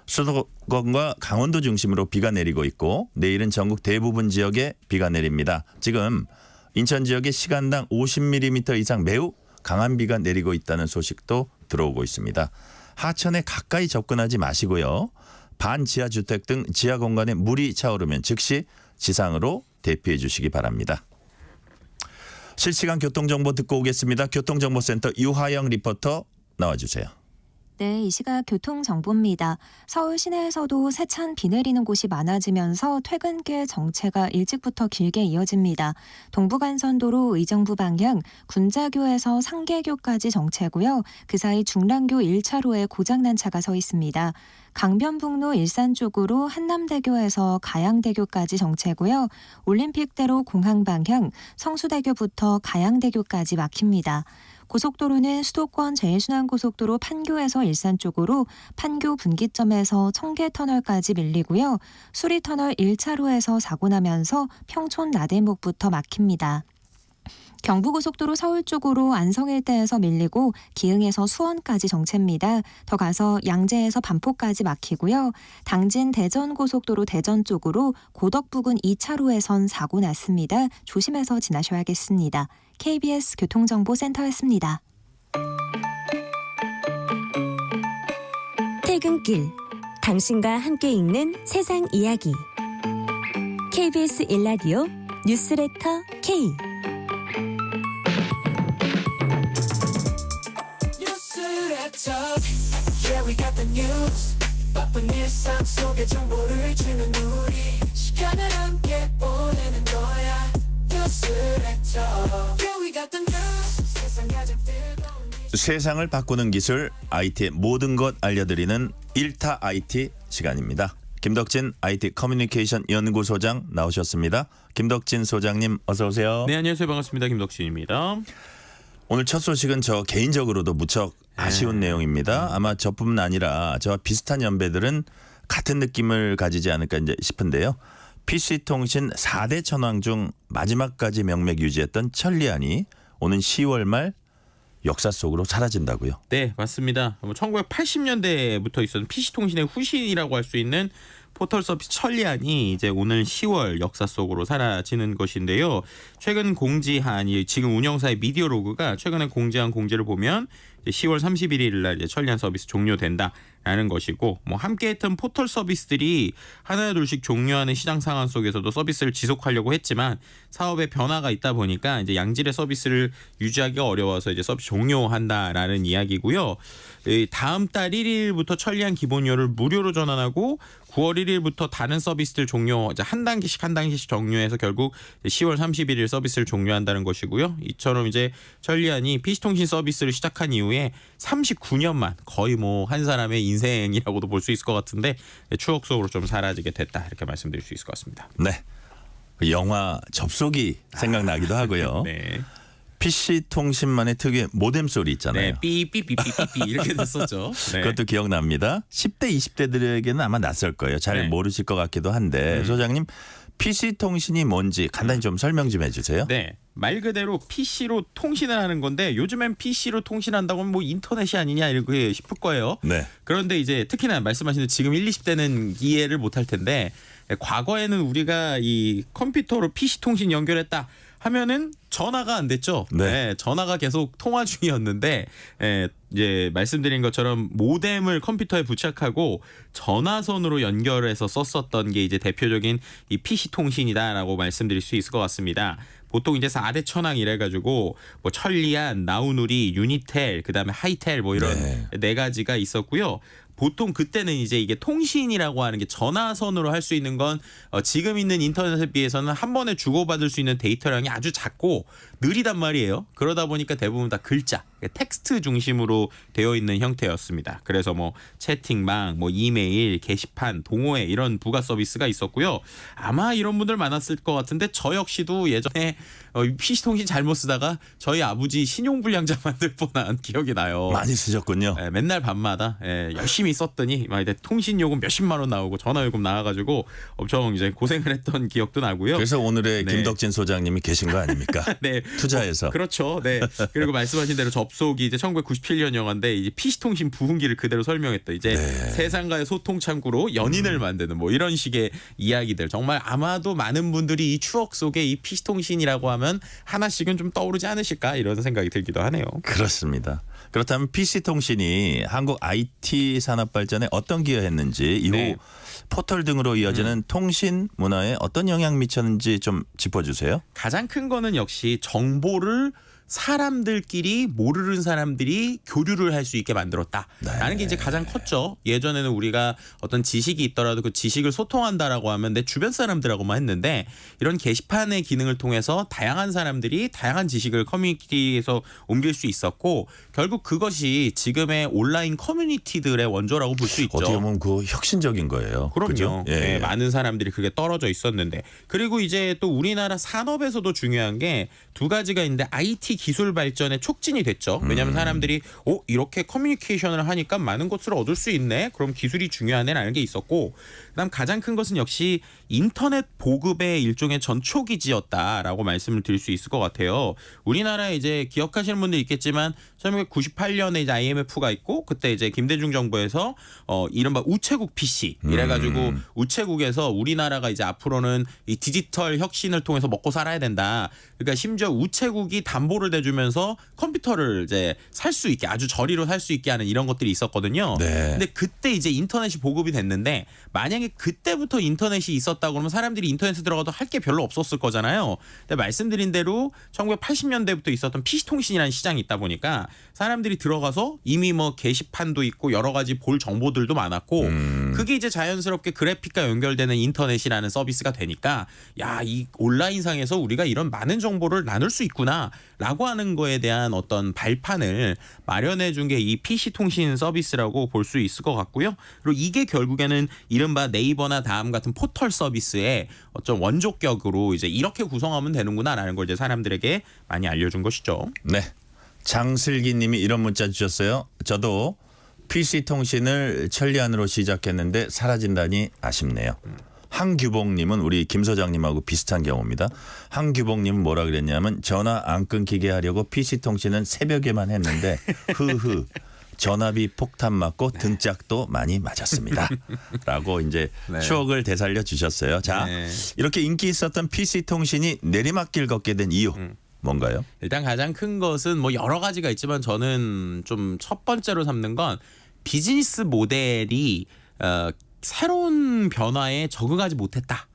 Speaker 3: 수도권과 강원도 중심으로 비가 내리고 있고 내일은 전국 대부분 지역에 비가 내립니다. 지금 인천 지역에 시간당 50mm 이상 매우 강한 비가 내리고 있다는 소식도 들어오고 있습니다. 하천에 가까이 접근하지 마시고요. 반지하 주택 등 지하 공간에 물이 차오르면 즉시 지상으로 대피해 주시기 바랍니다. 실시간 교통정보 듣고 오겠습니다. 교통정보센터 유하영 리포터 나와주세요.
Speaker 6: 네, 이 시각 교통정보입니다. 서울 시내에서도 세찬 비 내리는 곳이 많아지면서 퇴근길 정체가 일찍부터 길게 이어집니다. 동부간선도로 의정부 방향 군자교에서 상계교까지 정체고요. 그 사이 중랑교 1차로에 고장난 차가 서 있습니다. 강변북로 일산 쪽으로 한남대교에서 가양대교까지 정체고요. 올림픽대로 공항 방향 성수대교부터 가양대교까지 막힙니다. 고속도로는 수도권 제일순환고속도로 판교에서 일산 쪽으로 판교 분기점에서 청계터널까지 밀리고요. 수리터널 1차로에서 사고 나면서 평촌 나대목부터 막힙니다. 경부고속도로 서울 쪽으로 안성 일대에서 밀리고 기흥에서 수원까지 정체입니다. 더 가서 양재에서 반포까지 막히고요. 당진 대전고속도로 대전 쪽으로 고덕 부근 2차로에선 사고 났습니다. 조심해서 지나셔야겠습니다. KBS 교통정보센터였습니다.
Speaker 2: 퇴근길 당신과 함께 읽는 세상 이야기 KBS 1라디오 뉴스레터 K
Speaker 7: Yeah, we got the news. 바쁜 일상 속에 정보를 주는
Speaker 3: 세상을 바꾸는 기술 IT의 모든 것 알려드리는 1타 IT 시간입니다. 김덕진 IT 커뮤니케이션 연구소장 나오셨습니다. 김덕진 소장님 어서 오세요.
Speaker 7: 네, 안녕하세요. 반갑습니다. 김덕진입니다.
Speaker 3: 오늘 첫 소식은 저 개인적으로도 무척 아쉬운 내용입니다. 아마 저뿐만 아니라 저와 비슷한 연배들은 같은 느낌을 가지지 않을까 이제 싶은데요. PC통신 4대 천왕 중 마지막까지 명맥 유지했던 천리안이 오는 10월 말 역사 속으로 사라진다고요.
Speaker 7: 네, 맞습니다. 1980년대부터 있었던 PC통신의 후신이라고 할 수 있는 포털 서비스 천리안이 이제 오늘 10월 역사 속으로 사라지는 것인데요. 최근 공지한 지금 운영사의 미디어로그가 최근에 공지한 공지를 보면 10월 31일 날 이제 천리안 서비스 종료된다라는 것이고, 뭐 함께했던 포털 서비스들이 하나둘씩 종료하는 시장 상황 속에서도 서비스를 지속하려고 했지만 사업에 변화가 있다 보니까 이제 양질의 서비스를 유지하기가 어려워서 이제 서비스 종료한다라는 이야기고요. 다음 달 1일부터 천리안 기본료를 무료로 전환하고 9월 1일부터 다른 서비스들 종료, 이제 한 단계씩 종료해서 결국 10월 31일 서비스를 종료한다는 것이고요. 이처럼 이제 천리안이 PC통신 서비스를 시작한 이후에 39년만 거의 뭐 한 사람의 인생이라고도 볼 수 있을 것 같은데 추억 속으로 좀 사라지게 됐다, 이렇게 말씀드릴 수 있을 것 같습니다.
Speaker 3: 네, 영화 접속이 생각나기도 하고요.
Speaker 7: 네.
Speaker 3: PC통신만의 특유의 모뎀 소리 있잖아요.
Speaker 7: 네, 삐삐삐삐삐삐 이렇게 됐었죠. 네.
Speaker 3: 그것도 기억납니다. 10대, 20대들에게는 아마 낯설 거예요. 잘
Speaker 7: 네.
Speaker 3: 모르실 것 같기도 한데 소장님 PC통신이 뭔지 간단히 좀 설명 좀 해주세요.
Speaker 7: 네, 말 그대로 PC로 통신을 하는 건데 요즘엔 PC로 통신한다고 하면 뭐 인터넷이 아니냐 이렇게 싶을 거예요.
Speaker 3: 네.
Speaker 7: 그런데 이제 특히나 말씀하신 지금 1, 20대는 이해를 못할 텐데 과거에는 우리가 이 컴퓨터로 PC 통신 연결했다 하면은 전화가 안 됐죠.
Speaker 3: 네.
Speaker 7: 네, 전화가 계속 통화 중이었는데 이제 말씀드린 것처럼 모뎀을 컴퓨터에 부착하고 전화선으로 연결해서 썼었던 게 이제 대표적인 이 PC 통신이다라고 말씀드릴 수 있을 것 같습니다. 보통 이제 4대 천왕 이래가지고 뭐 천리안, 나우누리, 유니텔, 그다음에 하이텔 뭐 이런 네 가지가 있었고요. 보통 그때는 이제 이게 통신이라고 하는 게 전화선으로 할 수 있는 건 지금 있는 인터넷에 비해서는 한 번에 주고받을 수 있는 데이터량이 아주 작고 느리단 말이에요. 그러다 보니까 대부분 다 글자, 텍스트 중심으로 되어 있는 형태였습니다. 그래서 뭐 채팅방, 뭐 이메일, 게시판, 동호회 이런 부가 서비스가 있었고요. 아마 이런 분들 많았을 것 같은데 저 역시도 예전에 PC통신 잘못 쓰다가 저희 아버지 신용불량자 만들 뻔한 기억이 나요.
Speaker 3: 많이 쓰셨군요.
Speaker 7: 맨날 밤마다 열심히 썼더니 막 이제 통신 요금 몇십만 원 나오고 전화 요금 나와가지고 엄청 이제 고생을 했던 기억도 나고요.
Speaker 3: 그래서 오늘의
Speaker 7: 네.
Speaker 3: 김덕진 소장님이 계신 거 아닙니까?
Speaker 7: 네,
Speaker 3: 투자해서.
Speaker 7: 그렇죠. 네. 그리고 말씀하신 대로 접속이 이제 1997년 영화인데 이제 PC통신 부흥기를 그대로 설명했다. 이제 세상과의 소통 창구로 연인을 만드는 뭐 이런 식의 이야기들. 정말 아마도 많은 분들이 이 추억 속에 이 PC통신이라고 하면 하나씩은 좀 떠오르지 않으실까 이런 생각이 들기도 하네요.
Speaker 3: 그렇습니다. 그렇다면 PC통신이 한국 IT 산업 발전에 어떤 기여했는지 이후
Speaker 7: 네.
Speaker 3: 포털 등으로 이어지는 통신 문화에 어떤 영향 미쳤는지 좀 짚어주세요.
Speaker 7: 가장 큰 거는 역시 정보를 사람들끼리 모르는 사람들이 교류를 할 수 있게 만들었다라는 게 이제 가장 컸죠. 예전에는 우리가 어떤 지식이 있더라도 그 지식을 소통한다라고 하면 내 주변 사람들하고만 했는데 이런 게시판의 기능을 통해서 다양한 사람들이 다양한 지식을 커뮤니티에서 옮길 수 있었고 결국 그것이 지금의 온라인 커뮤니티들의 원조라고 볼 수 있죠.
Speaker 3: 어떻게 보면 그 혁신적인 거예요.
Speaker 7: 그럼요.
Speaker 3: 그죠? 예.
Speaker 7: 네, 많은 사람들이 그게 떨어져 있었는데 그리고 이제 또 우리나라 산업에서도 중요한 게 두 가지가 있는데 IT 기술 발전에 촉진이 됐죠. 왜냐하면 사람들이 이렇게 커뮤니케이션을 하니까 많은 것을 얻을 수 있네. 그럼 기술이 중요하네라는 게 있었고 그다음 가장 큰 것은 역시 인터넷 보급의 일종의 전초기지였다라고 말씀을 드릴 수 있을 것 같아요. 우리나라에 이제 기억하시는 분들 있겠지만 1998년에 이제 IMF가 있고 그때 이제 김대중 정부에서 이른바 우체국 PC 이래가지고 우체국에서 우리나라가 이제 앞으로는 이 디지털 혁신을 통해서 먹고 살아야 된다. 그러니까 심지어 우체국이 담보를 대주면서 컴퓨터를 이제 살 수 있게 아주 저리로 살 수 있게 하는 이런 것들이 있었거든요.
Speaker 3: 네.
Speaker 7: 근데 그때 이제 인터넷이 보급이 됐는데 만약에 그때부터 인터넷이 있었다고 그러면 사람들이 인터넷에 들어가도 할 게 별로 없었을 거잖아요. 근데 말씀드린 대로 1980년대부터 있었던 PC통신이라는 시장이 있다 보니까 사람들이 들어가서 이미 뭐 게시판도 있고 여러 가지 볼 정보들도 많았고 그게 이제 자연스럽게 그래픽과 연결되는 인터넷이라는 서비스가 되니까 야, 이 온라인상에서 우리가 이런 많은 정보를 나눌 수 있구나라고 라고 하는 거에 대한 어떤 발판을 마련해 준 게 이 PC통신 서비스라고 볼 수 있을 것 같고요. 그리고 이게 결국에는 이른바 네이버나 다음 같은 포털 서비스의 어떤 원조격으로 이제 이렇게 구성하면 되는구나라는 걸 이제 사람들에게 많이 알려준 것이죠.
Speaker 3: 네. 장슬기 님이 이런 문자 주셨어요. 저도 PC통신을 천리안으로 시작했는데 사라진다니 아쉽네요. 한규봉님은 우리 김 소장님하고 비슷한 경우입니다. 한규봉님은 뭐라 그랬냐면 전화 안 끊기게 하려고 PC통신은 새벽에만 했는데 흐흐 전화비 폭탄 맞고 등짝도 많이 맞았습니다. 라고 이제
Speaker 7: 네.
Speaker 3: 추억을 되살려 주셨어요. 자,
Speaker 7: 네.
Speaker 3: 이렇게 인기 있었던 PC통신이 내리막길 걷게 된 이유 뭔가요?
Speaker 7: 일단 가장 큰 것은 뭐 여러 가지가 있지만 저는 좀 첫 번째로 삼는 건 비즈니스 모델이 새로운 변화에 적응하지 못했다.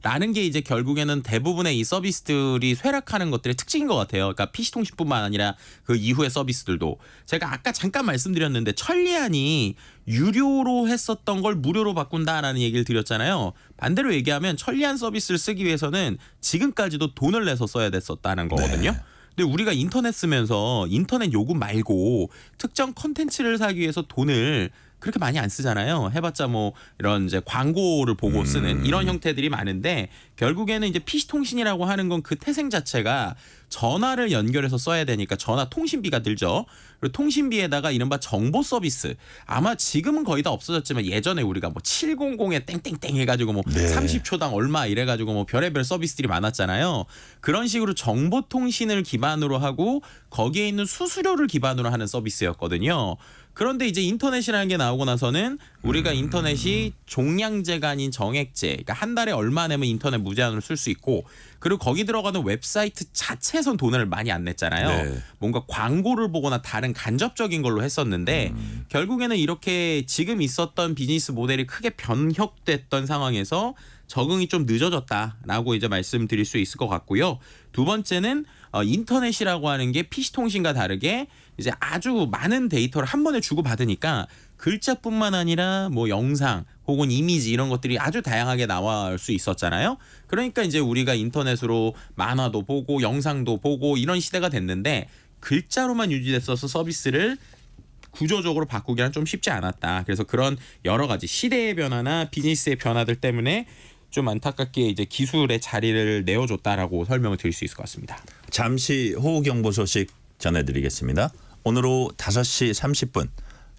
Speaker 7: 라는 게 이제 결국에는 대부분의 이 서비스들이 쇠락하는 것들의 특징인 것 같아요. 그러니까 PC통신뿐만 아니라 그 이후의 서비스들도 제가 아까 잠깐 말씀드렸는데 천리안이 유료로 했었던 걸 무료로 바꾼다라는 얘기를 드렸잖아요. 반대로 얘기하면 천리안 서비스를 쓰기 위해서는 지금까지도 돈을 내서 써야 됐었다는 거거든요.
Speaker 3: 네.
Speaker 7: 근데 우리가 인터넷 쓰면서 인터넷 요금 말고 특정 컨텐츠를 사기 위해서 돈을 그렇게 많이 안 쓰잖아요. 해봤자 뭐 이런 이제 광고를 보고 쓰는 이런 형태들이 많은데 결국에는 이제 PC통신이라고 하는 건 그 태생 자체가 전화를 연결해서 써야 되니까 전화 통신비가 들죠. 그리고 통신비에다가 이른바 정보 서비스. 아마 지금은 거의 다 없어졌지만 예전에 우리가 뭐 700에 땡땡땡 해가지고 뭐
Speaker 3: 네.
Speaker 7: 30초당 얼마 이래가지고 뭐 별의별 서비스들이 많았잖아요. 그런 식으로 정보 통신을 기반으로 하고 거기에 있는 수수료를 기반으로 하는 서비스였거든요. 그런데 이제 인터넷이라는 게 나오고 나서는 우리가 인터넷이 종량제가 아닌 정액제, 그러니까 한 달에 얼마 내면 인터넷 무제한으로 쓸 수 있고, 그리고 거기 들어가는 웹사이트 자체에선 돈을 많이 안 냈잖아요.
Speaker 3: 네.
Speaker 7: 뭔가 광고를 보거나 다른 간접적인 걸로 했었는데 결국에는 이렇게 지금 있었던 비즈니스 모델이 크게 변혁됐던 상황에서 적응이 좀 늦어졌다라고 이제 말씀드릴 수 있을 것 같고요. 두 번째는 인터넷이라고 하는 게 PC통신과 다르게 이제 아주 많은 데이터를 한 번에 주고 받으니까 글자뿐만 아니라 뭐 영상 혹은 이미지 이런 것들이 아주 다양하게 나올 수 있었잖아요. 그러니까 이제 우리가 인터넷으로 만화도 보고 영상도 보고 이런 시대가 됐는데 글자로만 유지됐어서 서비스를 구조적으로 바꾸기는 좀 쉽지 않았다. 그래서 그런 여러 가지 시대의 변화나 비즈니스의 변화들 때문에 좀 안타깝게 이제 기술의 자리를 내어줬다라고 설명을 드릴 수 있을 것 같습니다.
Speaker 3: 잠시 호우경보 소식 전해드리겠습니다. 오늘 오후 5시 30분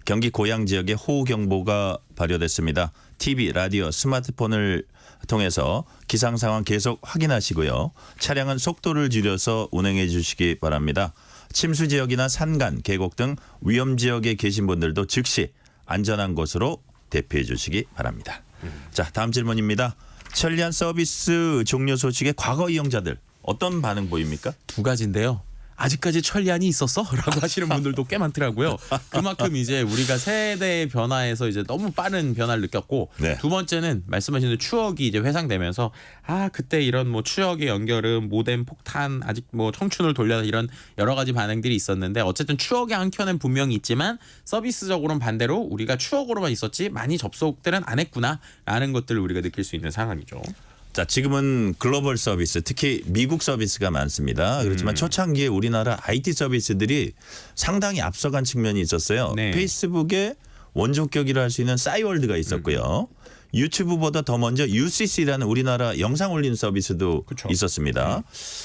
Speaker 3: 경기 고양 지역에 호우경보가 발효됐습니다. TV, 라디오, 스마트폰을 통해서 기상 상황 계속 확인하시고요. 차량은 속도를 줄여서 운행해 주시기 바랍니다. 침수 지역이나 산간, 계곡 등 위험 지역에 계신 분들도 즉시 안전한 곳으로 대피해 주시기 바랍니다. 자, 다음 질문입니다. 천리안 서비스 종료 소식에 과거 이용자들 어떤 반응 보입니까?
Speaker 7: 두 가지인데요. 아직까지 천리안이 있었어? 라고 하시는 분들도 꽤 많더라고요. 그만큼 이제 우리가 세대의 변화에서 이제 너무 빠른 변화를 느꼈고
Speaker 3: 네.
Speaker 7: 두 번째는 말씀하신 대로 추억이 이제 회상되면서 그때 이런 뭐 추억의 연결음, 모뎀 폭탄, 아직 뭐 청춘을 돌려서 이런 여러 가지 반응들이 있었는데 어쨌든 추억의 한 켠은 분명히 있지만 서비스적으로는 반대로 우리가 추억으로만 있었지 많이 접속들은 안 했구나라는 것들을 우리가 느낄 수 있는 상황이죠.
Speaker 3: 자, 지금은 글로벌 서비스, 특히 미국 서비스가 많습니다. 그렇지만 초창기에 우리나라 IT 서비스들이 상당히 앞서간 측면이 있었어요.
Speaker 7: 네.
Speaker 3: 페이스북에 원조격이라 할 수 있는 싸이월드가 있었고요. 유튜브보다 더 먼저 UCC라는 우리나라 영상 올리는 서비스도
Speaker 7: 그쵸.
Speaker 3: 있었습니다.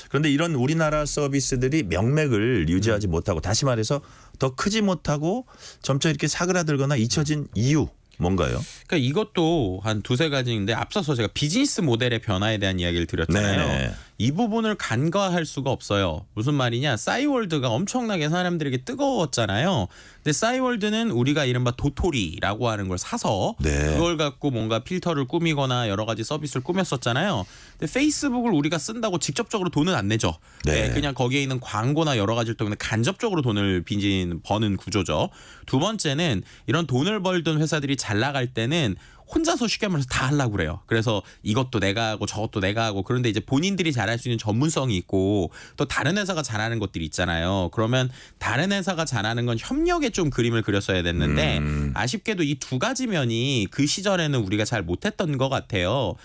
Speaker 3: 그런데 이런 우리나라 서비스들이 명맥을 유지하지 못하고 다시 말해서 더 크지 못하고 점차 이렇게 사그라들거나 잊혀진 이유 뭔가요?
Speaker 7: 그러니까 이것도 한 두세 가지인데 앞서서 제가 비즈니스 모델의 변화에 대한 이야기를 드렸잖아요.
Speaker 3: 네네.
Speaker 7: 이 부분을 간과할 수가 없어요. 무슨 말이냐? 싸이월드가 엄청나게 사람들에게 뜨거웠잖아요. 근데 싸이월드는 우리가 이른바 도토리라고 하는 걸 사서
Speaker 3: 네.
Speaker 7: 그걸 갖고 뭔가 필터를 꾸미거나 여러 가지 서비스를 꾸몄었잖아요. 근데 페이스북을 우리가 쓴다고 직접적으로 돈은 안 내죠.
Speaker 3: 네.
Speaker 7: 그냥 거기에 있는 광고나 여러 가지를 통해 간접적으로 돈을 버는 구조죠. 두 번째는 이런 돈을 벌던 회사들이 잘 나갈 때는 혼자서 쉽게 말해서 다 하려고 그래요. 그래서 이것도 내가 하고 저것도 내가 하고 그런데 이제 본인들이 잘할 수 있는 전문성이 있고 또 다른 회사가 잘하는 것들이 있잖아요. 그러면 다른 회사가 잘하는 건 협력의 좀 그림을 그렸어야 됐는데 아쉽게도 이 두 가지 면이 그 시절에는 우리가 잘 못했던 것 같아요.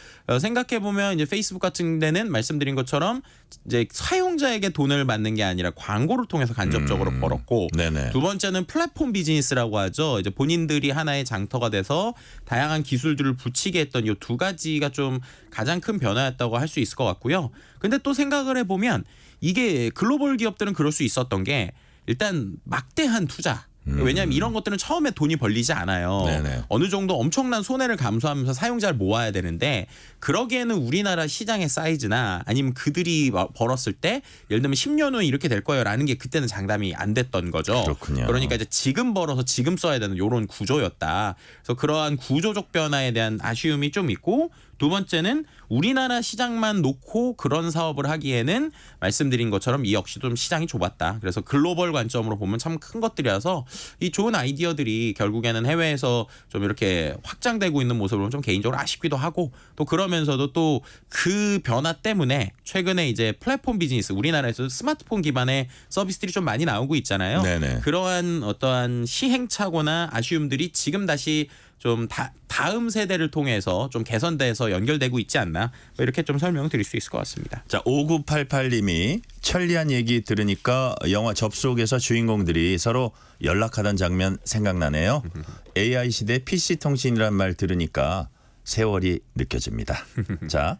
Speaker 7: 생각해 보면 이제 페이스북 같은 데는 말씀드린 것처럼 이제 사용자에게 돈을 받는 게 아니라 광고를 통해서 간접적으로 벌었고
Speaker 3: 네네.
Speaker 7: 두 번째는 플랫폼 비즈니스라고 하죠. 이제 본인들이 하나의 장터가 돼서 다양한 기술들을 붙이게 했던 이 두 가지가 좀 가장 큰 변화였다고 할 수 있을 것 같고요. 근데 또 생각을 해보면 이게 글로벌 기업들은 그럴 수 있었던 게 일단 막대한 투자. 왜냐하면 이런 것들은 처음에 돈이 벌리지 않아요.
Speaker 3: 네네.
Speaker 7: 어느 정도 엄청난 손해를 감수하면서 사용자를 모아야 되는데 그러기에는 우리나라 시장의 사이즈나 아니면 그들이 벌었을 때 예를 들면 10년 후에 이렇게 될 거예요라는 게 그때는 장담이 안 됐던 거죠.
Speaker 3: 그렇군요.
Speaker 7: 그러니까 이제 지금 벌어서 지금 써야 되는 이런 구조였다. 그래서 그러한 구조적 변화에 대한 아쉬움이 좀 있고 두 번째는 우리나라 시장만 놓고 그런 사업을 하기에는 말씀드린 것처럼 이 역시 좀 시장이 좁았다. 그래서 글로벌 관점으로 보면 참 큰 것들이라서 이 좋은 아이디어들이 결국에는 해외에서 좀 이렇게 확장되고 있는 모습을 보면 좀 개인적으로 아쉽기도 하고 또 그러면서도 또 그 변화 때문에 최근에 이제 플랫폼 비즈니스 우리나라에서 스마트폰 기반의 서비스들이 좀 많이 나오고 있잖아요.
Speaker 3: 네네.
Speaker 7: 그러한 어떠한 시행착오나 아쉬움들이 지금 다시 좀 다음 세대를 통해서 좀 개선돼서 연결되고 있지 않나 뭐 이렇게 좀 설명드릴 수 있을 것 같습니다.
Speaker 3: 자, 5988님이 천리안 얘기 들으니까 영화 접속에서 주인공들이 서로 연락하던 장면 생각나네요. AI 시대 PC 통신이란 말 들으니까 세월이 느껴집니다. 자,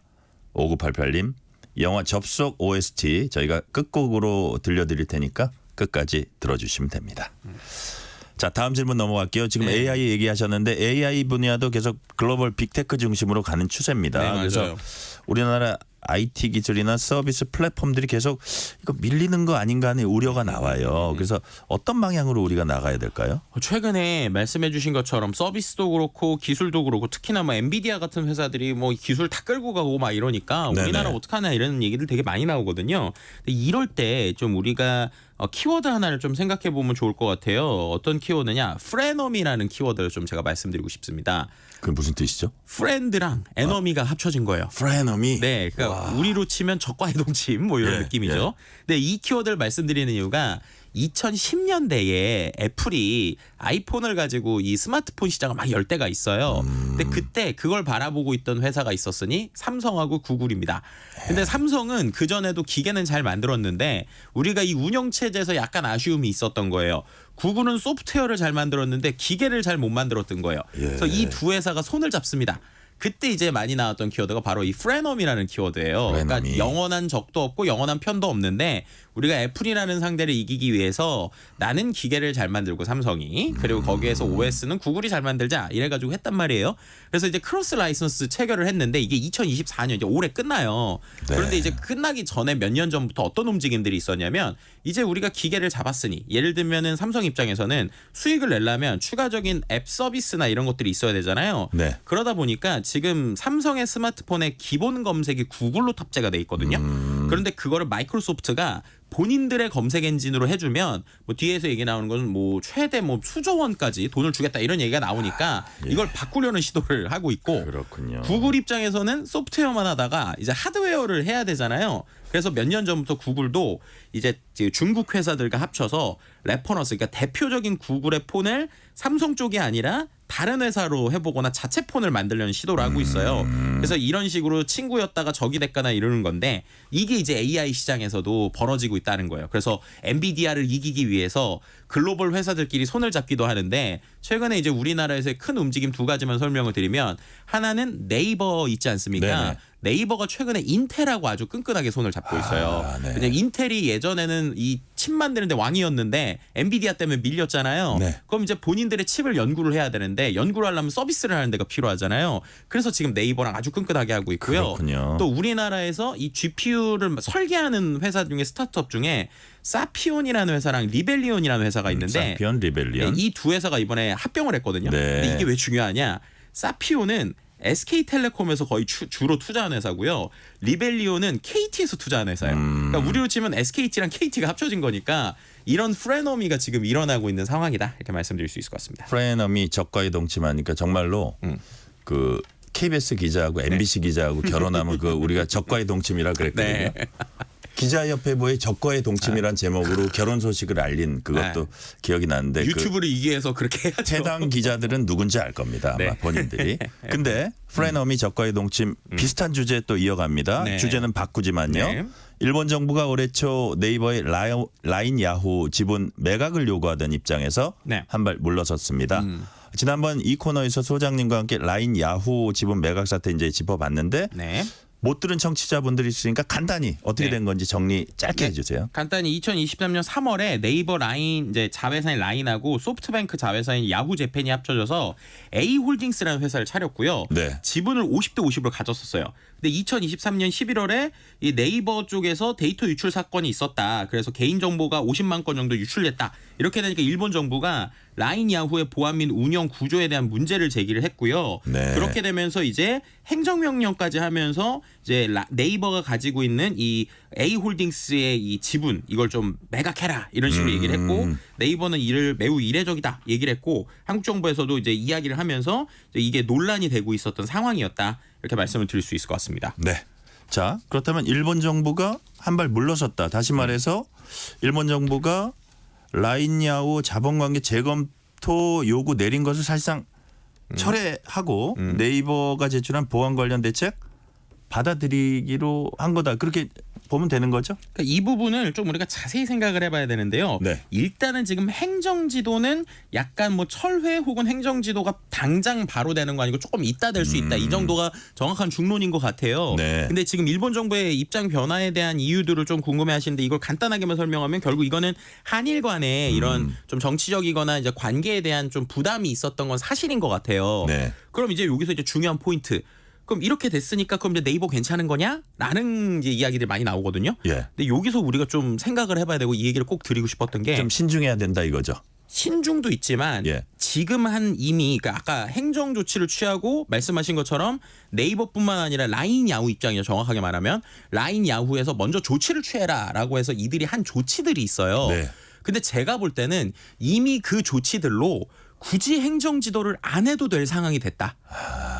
Speaker 3: 5988님 영화 접속 OST 저희가 끝곡으로 들려드릴 테니까 끝까지 들어주시면 됩니다. 자, 다음 질문 넘어갈게요. 지금
Speaker 7: 네.
Speaker 3: AI 얘기하셨는데 AI 분야도 계속 글로벌 빅테크 중심으로 가는 추세입니다.
Speaker 7: 네,
Speaker 3: 그래서
Speaker 7: 맞아요.
Speaker 3: 우리나라 IT 기술이나 서비스 플랫폼들이 계속 이거 밀리는 거 아닌가 하는 우려가 나와요. 그래서 어떤 방향으로 우리가 나가야 될까요?
Speaker 7: 최근에 말씀해 주신 것처럼 서비스도 그렇고 기술도 그렇고 특히나 뭐 엔비디아 같은 회사들이 뭐 기술 다 끌고 가고 막 이러니까
Speaker 3: 네네.
Speaker 7: 우리나라 어떡하나 이런 얘기들 되게 많이 나오거든요. 근데 이럴 때 좀 우리가 키워드 하나를 좀 생각해 보면 좋을 것 같아요. 어떤 키워드냐? 프레너미라는 키워드를 좀 제가 말씀드리고 싶습니다.
Speaker 3: 그게 무슨 뜻이죠?
Speaker 7: 프렌드랑 에너미가 합쳐진 거예요.
Speaker 3: 프레너미.
Speaker 7: 네, 그러니까 우리로 치면 적과 해동침 뭐 이런
Speaker 3: 예,
Speaker 7: 느낌이죠. 근데 이 키워드를 말씀드리는 이유가 2010년대에 애플이 아이폰을 가지고 이 스마트폰 시장을 막 열 때가 있어요. 근데 그때 그걸 바라보고 있던 회사가 있었으니 삼성하고 구글입니다. 근데 삼성은 그전에도 기계는 잘 만들었는데 우리가 이 운영 체제에서 약간 아쉬움이 있었던 거예요. 구글은 소프트웨어를 잘 만들었는데 기계를 잘 못 만들었던 거예요. 그래서 이 두 회사가 손을 잡습니다. 그때 이제 많이 나왔던 키워드가 바로 이 프레너미라는 키워드예요. 그러니까
Speaker 3: 프레너미.
Speaker 7: 영원한 적도 없고 영원한 편도 없는데 우리가 애플이라는 상대를 이기기 위해서 나는 기계를 잘 만들고 삼성이 그리고 거기에서 OS는 구글이 잘 만들자 이래가지고 했단 말이에요. 그래서 이제 크로스 라이선스 체결을 했는데 이게 2024년 이제 올해 끝나요.
Speaker 3: 네.
Speaker 7: 그런데 이제 끝나기 전에 몇 년 전부터 어떤 움직임들이 있었냐면 이제 우리가 기계를 잡았으니 예를 들면은 삼성 입장에서는 수익을 내려면 추가적인 앱 서비스나 이런 것들이 있어야 되잖아요.
Speaker 3: 네.
Speaker 7: 그러다 보니까 지금 삼성의 스마트폰의 기본 검색이 구글로 탑재가 돼 있거든요. 그런데 그거를 마이크로소프트가 본인들의 검색 엔진으로 해주면 뭐 뒤에서 얘기 나오는 것은 뭐 최대 뭐 수조 원까지 돈을 주겠다 이런 얘기가 나오니까 이걸 바꾸려는 시도를 하고 있고
Speaker 3: 그렇군요.
Speaker 7: 구글 입장에서는 소프트웨어만 하다가 이제 하드웨어를 해야 되잖아요. 그래서 몇 년 전부터 구글도 이제 중국 회사들과 합쳐서 레퍼런스 그러니까 대표적인 구글의 폰을 삼성 쪽이 아니라 다른 회사로 해보거나 자체 폰을 만들려는 시도를 하고 있어요. 그래서 이런 식으로 친구였다가 적이 됐거나 이러는 건데 이게 이제 AI 시장에서도 벌어지고 있다는 거예요. 그래서 엔비디아를 이기기 위해서 글로벌 회사들끼리 손을 잡기도 하는데 최근에 이제 우리나라에서의 큰 움직임 두 가지만 설명을 드리면 하나는 네이버 있지 않습니까?
Speaker 3: 네네.
Speaker 7: 네이버가 최근에 인텔하고 아주 끈끈하게 손을 잡고 있어요.
Speaker 3: 네.
Speaker 7: 그냥 인텔이 예전에는 이 칩 만드는데 왕이었는데 엔비디아 때문에 밀렸잖아요.
Speaker 3: 네.
Speaker 7: 그럼 이제 본인들의 칩을 연구를 해야 되는데 연구를 하려면 서비스를 하는 데가 필요하잖아요. 그래서 지금 네이버랑 아주 끈끈하게 하고 있고요.
Speaker 3: 그렇군요.
Speaker 7: 또 우리나라에서 이 GPU를 설계하는 회사 중에 스타트업 중에 사피온이라는 회사랑 리벨리온이라는 회사가 있는데
Speaker 3: 사피온 리벨리온.
Speaker 7: 이 두 회사가 이번에 합병을 했거든요.
Speaker 3: 네.
Speaker 7: 근데 이게 왜 중요하냐? 사피온은 SK텔레콤에서 거의 주로 투자한 회사고요. 리벨리온은 KT에서 투자한 회사예요. 그러니까 우리로 치면 SKT랑 KT가 합쳐진 거니까 이런 프레너미가 지금 일어나고 있는 상황이다. 이렇게 말씀드릴 수 있을 것 같습니다.
Speaker 3: 프레너미 적과의 동침하니까 정말로 그 KBS 기자하고 MBC 기자하고 결혼하면 그 우리가 적과의 동침이라 그랬거든요.
Speaker 7: 네.
Speaker 3: 기자협회보의 적과의 동침이란 제목으로 결혼 소식을 알린 그것도 기억이 나는데
Speaker 7: 유튜브를 이기해서 그렇게 해야죠.
Speaker 3: 해당 기자들은 누군지 알 겁니다. 아마
Speaker 7: 네.
Speaker 3: 본인들이. 근데 프레너미 적과의 동침 비슷한 주제 또 이어갑니다.
Speaker 7: 네.
Speaker 3: 주제는 바꾸지만요.
Speaker 7: 네.
Speaker 3: 일본 정부가 올해 초 네이버의 라인 야후 지분 매각을 요구하던 입장에서
Speaker 7: 네.
Speaker 3: 한 발 물러섰습니다. 지난번 이 코너에서 소장님과 함께 라인 야후 지분 매각 사태 이제 짚어봤는데
Speaker 7: 네.
Speaker 3: 못 들은 청취자분들이 있으니까 간단히 어떻게
Speaker 7: 네.
Speaker 3: 된 건지 정리 짧게 해주세요.
Speaker 7: 간단히 2023년 3월에 네이버 라인 이제 자회사인 라인하고 소프트뱅크 자회사인 야후재팬이 합쳐져서 A홀딩스라는 회사를 차렸고요.
Speaker 3: 네.
Speaker 7: 지분을 50대 50으로 가졌었어요. 근데 2023년 11월에 이 네이버 쪽에서 데이터 유출 사건이 있었다. 그래서 개인 정보가 50만 건 정도 유출됐다. 이렇게 되니까 일본 정부가 라인 야후의 보안 및 운영 구조에 대한 문제를 제기를 했고요.
Speaker 3: 네.
Speaker 7: 그렇게 되면서 이제 행정명령까지 하면서 이제 네이버가 가지고 있는 이 A홀딩스의 이 지분 이걸 좀 매각해라 이런 식으로 얘기를 했고 네이버는 이를 매우 이례적이다 얘기를 했고 한국 정부에서도 이제 이야기를 하면서 이제 이게 논란이 되고 있었던 상황이었다 이렇게 말씀을 드릴 수 있을 것 같습니다.
Speaker 3: 네. 자, 그렇다면 일본 정부가 한 발 물러섰다. 다시 말해서 일본 정부가 라인야후 자본관계 재검토 요구 내린 것을 사실상 철회하고 네이버가 제출한 보안 관련 대책 받아들이기로 한 거다. 그렇게 보면 되는 거죠?
Speaker 7: 그러니까 이 부분을 좀 우리가 자세히 생각을 해봐야 되는데요.
Speaker 3: 네.
Speaker 7: 일단은 지금 행정지도는 약간 뭐 철회 혹은 행정지도가 당장 바로 되는 거 아니고 조금 있다 될 수 있다. 이 정도가 정확한 중론인 것 같아요.
Speaker 3: 네.
Speaker 7: 근데 지금 일본 정부의 입장 변화에 대한 이유들을 좀 궁금해하시는데 이걸 간단하게만 설명하면 결국 이거는 한일 간의 이런 좀 정치적이거나 이제 관계에 대한 좀 부담이 있었던 건 사실인 것 같아요.
Speaker 3: 네.
Speaker 7: 그럼 이제 여기서 이제 중요한 포인트. 그럼 이렇게 됐으니까 그럼 이제 네이버 괜찮은 거냐? 라는 이제 이야기들이 많이 나오거든요.
Speaker 3: 예.
Speaker 7: 근데 여기서 우리가 좀 생각을 해봐야 되고 이 얘기를 꼭 드리고 싶었던 게
Speaker 3: 좀 신중해야 된다 이거죠.
Speaker 7: 신중도 있지만
Speaker 3: 예.
Speaker 7: 지금 한 이미 그러니까 아까 행정 조치를 취하고 말씀하신 것처럼 네이버뿐만 아니라 라인 야후 입장이죠. 정확하게 말하면 라인 야후에서 먼저 조치를 취해라라고 해서 이들이 한 조치들이 있어요.
Speaker 3: 네.
Speaker 7: 근데 제가 볼 때는 이미 그 조치들로 굳이 행정 지도를 안 해도 될 상황이 됐다.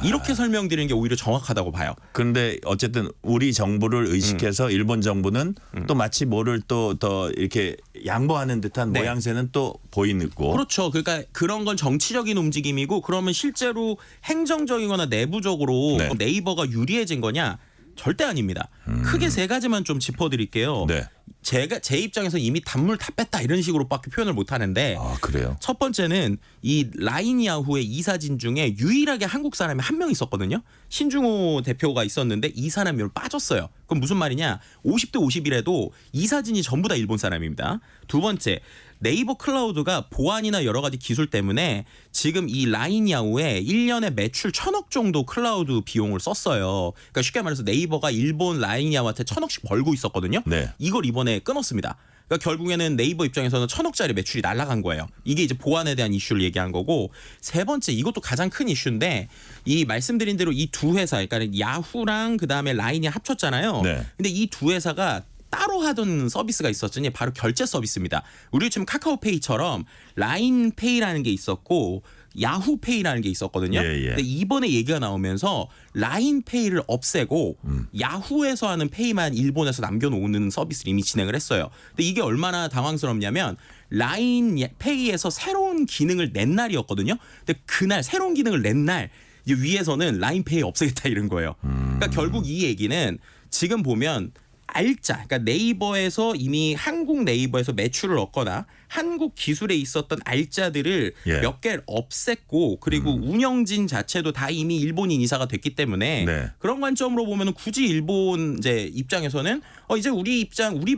Speaker 7: 이렇게 설명드리는 게 오히려 정확하다고 봐요.
Speaker 3: 근데 어쨌든 우리 정부를 의식해서 일본 정부는 또 마치 뭐를 또 더 이렇게 양보하는 듯한
Speaker 7: 네.
Speaker 3: 모양새는 또 보이고.
Speaker 7: 그렇죠. 그러니까 그런 건 정치적인 움직임이고 그러면 실제로 행정적이거나 내부적으로
Speaker 3: 네.
Speaker 7: 네이버가 유리해진 거냐? 절대 아닙니다. 크게 세 가지만 좀 짚어드릴게요.
Speaker 3: 네.
Speaker 7: 제 입장에서 이미 단물 다 뺐다 이런 식으로밖에 표현을 못 하는데
Speaker 3: 아, 그래요?
Speaker 7: 첫 번째는 이 라인 야후의 이사진 중에 유일하게 한국 사람이 한 명 있었거든요. 신중호 대표가 있었는데 이 사람이 빠졌어요. 그럼 무슨 말이냐? 50대 50이라도 이사진이 전부 다 일본 사람입니다. 두 번째, 네이버 클라우드가 보안이나 여러 가지 기술 때문에 지금 이 라인 야후에 1년에 매출 1,000억 정도 클라우드 비용을 썼어요. 그러니까 쉽게 말해서 네이버가 일본 라인 야후한테 1,000억씩 벌고 있었거든요.
Speaker 3: 네.
Speaker 7: 이걸 이번에 끊었습니다. 그러니까 결국에는 네이버 입장에서는 1,000억짜리 매출이 날아간 거예요. 이게 이제 보안에 대한 이슈를 얘기한 거고 세 번째 이것도 가장 큰 이슈인데 이 말씀드린 대로 이 두 회사 그러니까 야후랑 그다음에 라인이 합쳤잖아요.
Speaker 3: 네.
Speaker 7: 근데 이 두 회사가 따로 하던 서비스가 있었으니 바로 결제 서비스입니다. 우리 지금 카카오페이처럼 라인페이라는 게 있었고 야후페이라는 게 있었거든요.
Speaker 3: 예, 예.
Speaker 7: 근데 이번에 얘기가 나오면서 라인페이를 없애고 야후에서 하는 페이만 일본에서 남겨놓는 서비스를 이미 진행을 했어요. 근데 이게 얼마나 당황스럽냐면 라인페이에서 새로운 기능을 낸 날이었거든요. 근데 그날 새로운 기능을 낸 날 이제 위에서는 라인페이 없애겠다 이런 거예요. 그러니까 결국 이 얘기는 지금 보면 알짜, 그러니까 네이버에서 이미 한국 네이버에서 매출을 얻거나 한국 기술에 있었던 알짜들을
Speaker 3: 예.
Speaker 7: 몇 개를 없앴고 그리고 운영진 자체도 다 이미 일본인 이사가 됐기 때문에
Speaker 3: 네.
Speaker 7: 그런 관점으로 보면은 굳이 일본 이제 입장에서는 이제 우리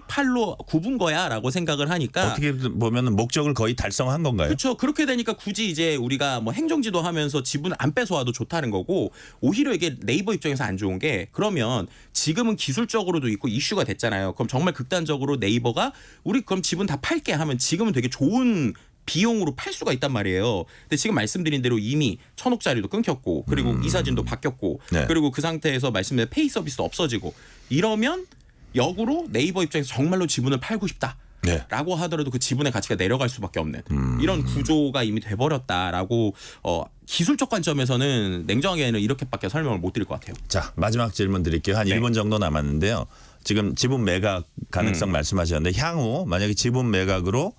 Speaker 7: 팔로 굽은 거야라고 생각을 하니까
Speaker 3: 어떻게 보면 목적을 거의 달성한 건가요?
Speaker 7: 그렇죠. 그렇게 되니까 굳이 이제 우리가 뭐 행정지도 하면서 지분 안 뺏어와도 좋다는 거고 오히려 이게 네이버 입장에서 안 좋은 게 그러면 지금은 기술적으로도 있고 이슈가 됐잖아요. 그럼 정말 극단적으로 네이버가 우리 그럼 지분 다 팔게 하면 지금은 되게 좋은 비용으로 팔 수가 있단 말이에요. 근데 지금 말씀드린 대로 이미 1,000억짜리도 끊겼고 그리고 이사진도 바뀌었고
Speaker 3: 네.
Speaker 7: 그리고 그 상태에서 말씀드린 페이 서비스도 없어지고 이러면 역으로 네이버 입장에서 정말로 지분을 팔고 싶다.
Speaker 3: 네.
Speaker 7: 라고 하더라도 그 지분의 가치가 내려갈 수밖에 없는 이런 구조가 이미 돼버렸다라고 기술적 관점에서는 냉정하게는 이렇게밖에 설명을 못 드릴 것 같아요.
Speaker 3: 자, 마지막 질문 드릴게요. 한
Speaker 7: 네.
Speaker 3: 1분 정도 남았는데요. 지금 지분 매각 가능성 말씀하셨는데 향후 만약에 지분 매각으로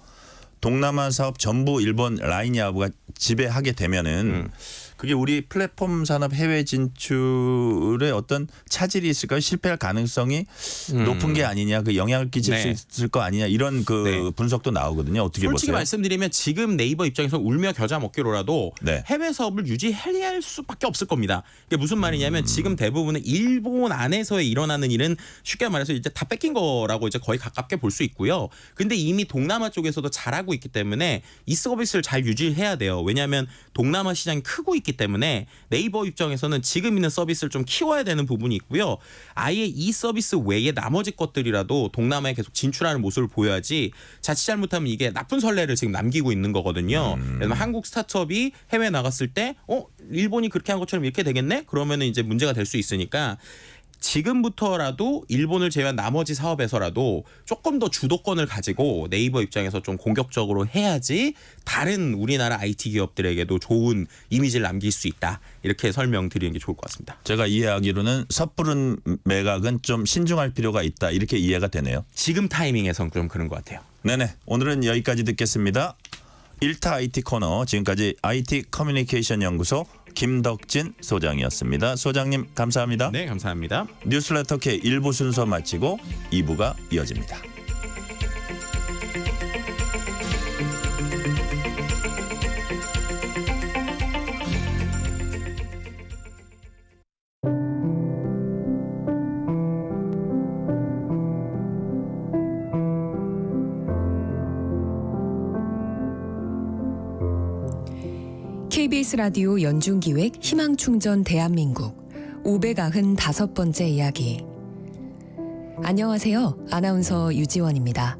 Speaker 3: 동남아 사업 전부 일본 라인야부가 지배하게 되면은 그게 우리 플랫폼 산업 해외 진출에 어떤 차질이 있을까요? 실패할 가능성이 높은 게 아니냐, 그 영향을 끼칠
Speaker 7: 네.
Speaker 3: 수 있을 거 아니냐 이런 그
Speaker 7: 네.
Speaker 3: 분석도 나오거든요. 어떻게
Speaker 7: 솔직히
Speaker 3: 보세요?
Speaker 7: 말씀드리면 지금 네이버 입장에서 울며 겨자 먹기로라도
Speaker 3: 네.
Speaker 7: 해외 사업을 유지해야 할 수밖에 없을 겁니다. 이게 무슨 말이냐면 지금 대부분은 일본 안에서 일어나는 일은 쉽게 말해서 이제 다 뺏긴 거라고 이제 거의 가깝게 볼 수 있고요. 근데 이미 동남아 쪽에서도 잘하고 있기 때문에 이 서비스를 잘 유지해야 돼요. 왜냐하면 동남아 시장이 크고 있기 때문에 네이버 입장에서는 지금 있는 서비스를 좀 키워야 되는 부분이 있고요. 아예 이 서비스 외에 나머지 것들이라도 동남아에 계속 진출하는 모습을 보여야지 자칫 잘못하면 이게 나쁜 선례를 지금 남기고 있는 거거든요. 왜냐면 한국 스타트업이 해외 나갔을 때 일본이 그렇게 한 것처럼 이렇게 되겠네? 그러면은 이제 문제가 될 수 있으니까 지금부터라도 일본을 제외한 나머지 사업에서라도 조금 더 주도권을 가지고 네이버 입장에서 좀 공격적으로 해야지 다른 우리나라 IT 기업들에게도 좋은 이미지를 남길 수 있다. 이렇게 설명드리는 게 좋을 것 같습니다.
Speaker 3: 제가 이해하기로는 섣부른 매각은 좀 신중할 필요가 있다. 이렇게 이해가 되네요.
Speaker 7: 지금 타이밍에선 좀 그런 것 같아요.
Speaker 3: 네네. 오늘은 여기까지 듣겠습니다. 1타 IT 코너 지금까지 IT 커뮤니케이션 연구소 김덕진 소장이었습니다. 소장님 감사합니다.
Speaker 7: 네, 감사합니다.
Speaker 3: 뉴스레터 K 1부 순서 마치고 2부가 이어집니다.
Speaker 8: KBS 라디오 연중기획 희망충전 대한민국 595번째 이야기. 안녕하세요. 아나운서 유지원입니다.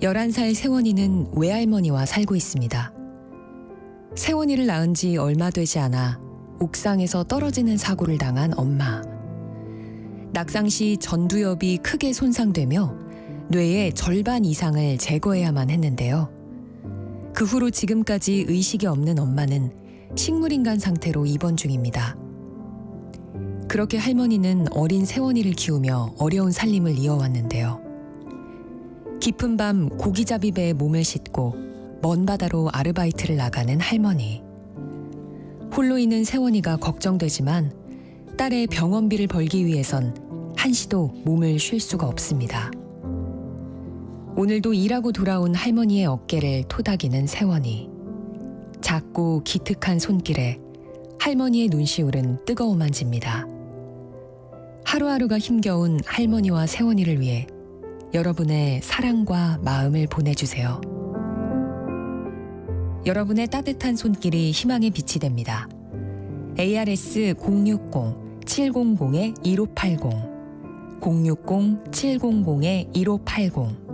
Speaker 8: 11살 세원이는 외할머니와 살고 있습니다. 세원이를 낳은 지 얼마 되지 않아 옥상에서 떨어지는 사고를 당한 엄마. 낙상 시 전두엽이 크게 손상되며 뇌의 절반 이상을 제거해야만 했는데요. 그 후로 지금까지 의식이 없는 엄마는 식물인간 상태로 입원 중입니다. 그렇게 할머니는 어린 세원이를 키우며 어려운 살림을 이어왔는데요. 깊은 밤 고기잡이 배에 몸을 싣고 먼 바다로 아르바이트를 나가는 할머니. 홀로 있는 세원이가 걱정되지만 딸의 병원비를 벌기 위해선 한시도 몸을 쉴 수가 없습니다. 오늘도 일하고 돌아온 할머니의 어깨를 토닥이는 세원이. 작고 기특한 손길에 할머니의 눈시울은 뜨거움만 집니다. 하루하루가 힘겨운 할머니와 세원이를 위해 여러분의 사랑과 마음을 보내주세요. 여러분의 따뜻한 손길이 희망의 빛이 됩니다. ARS 060-700-1580 060-700-1580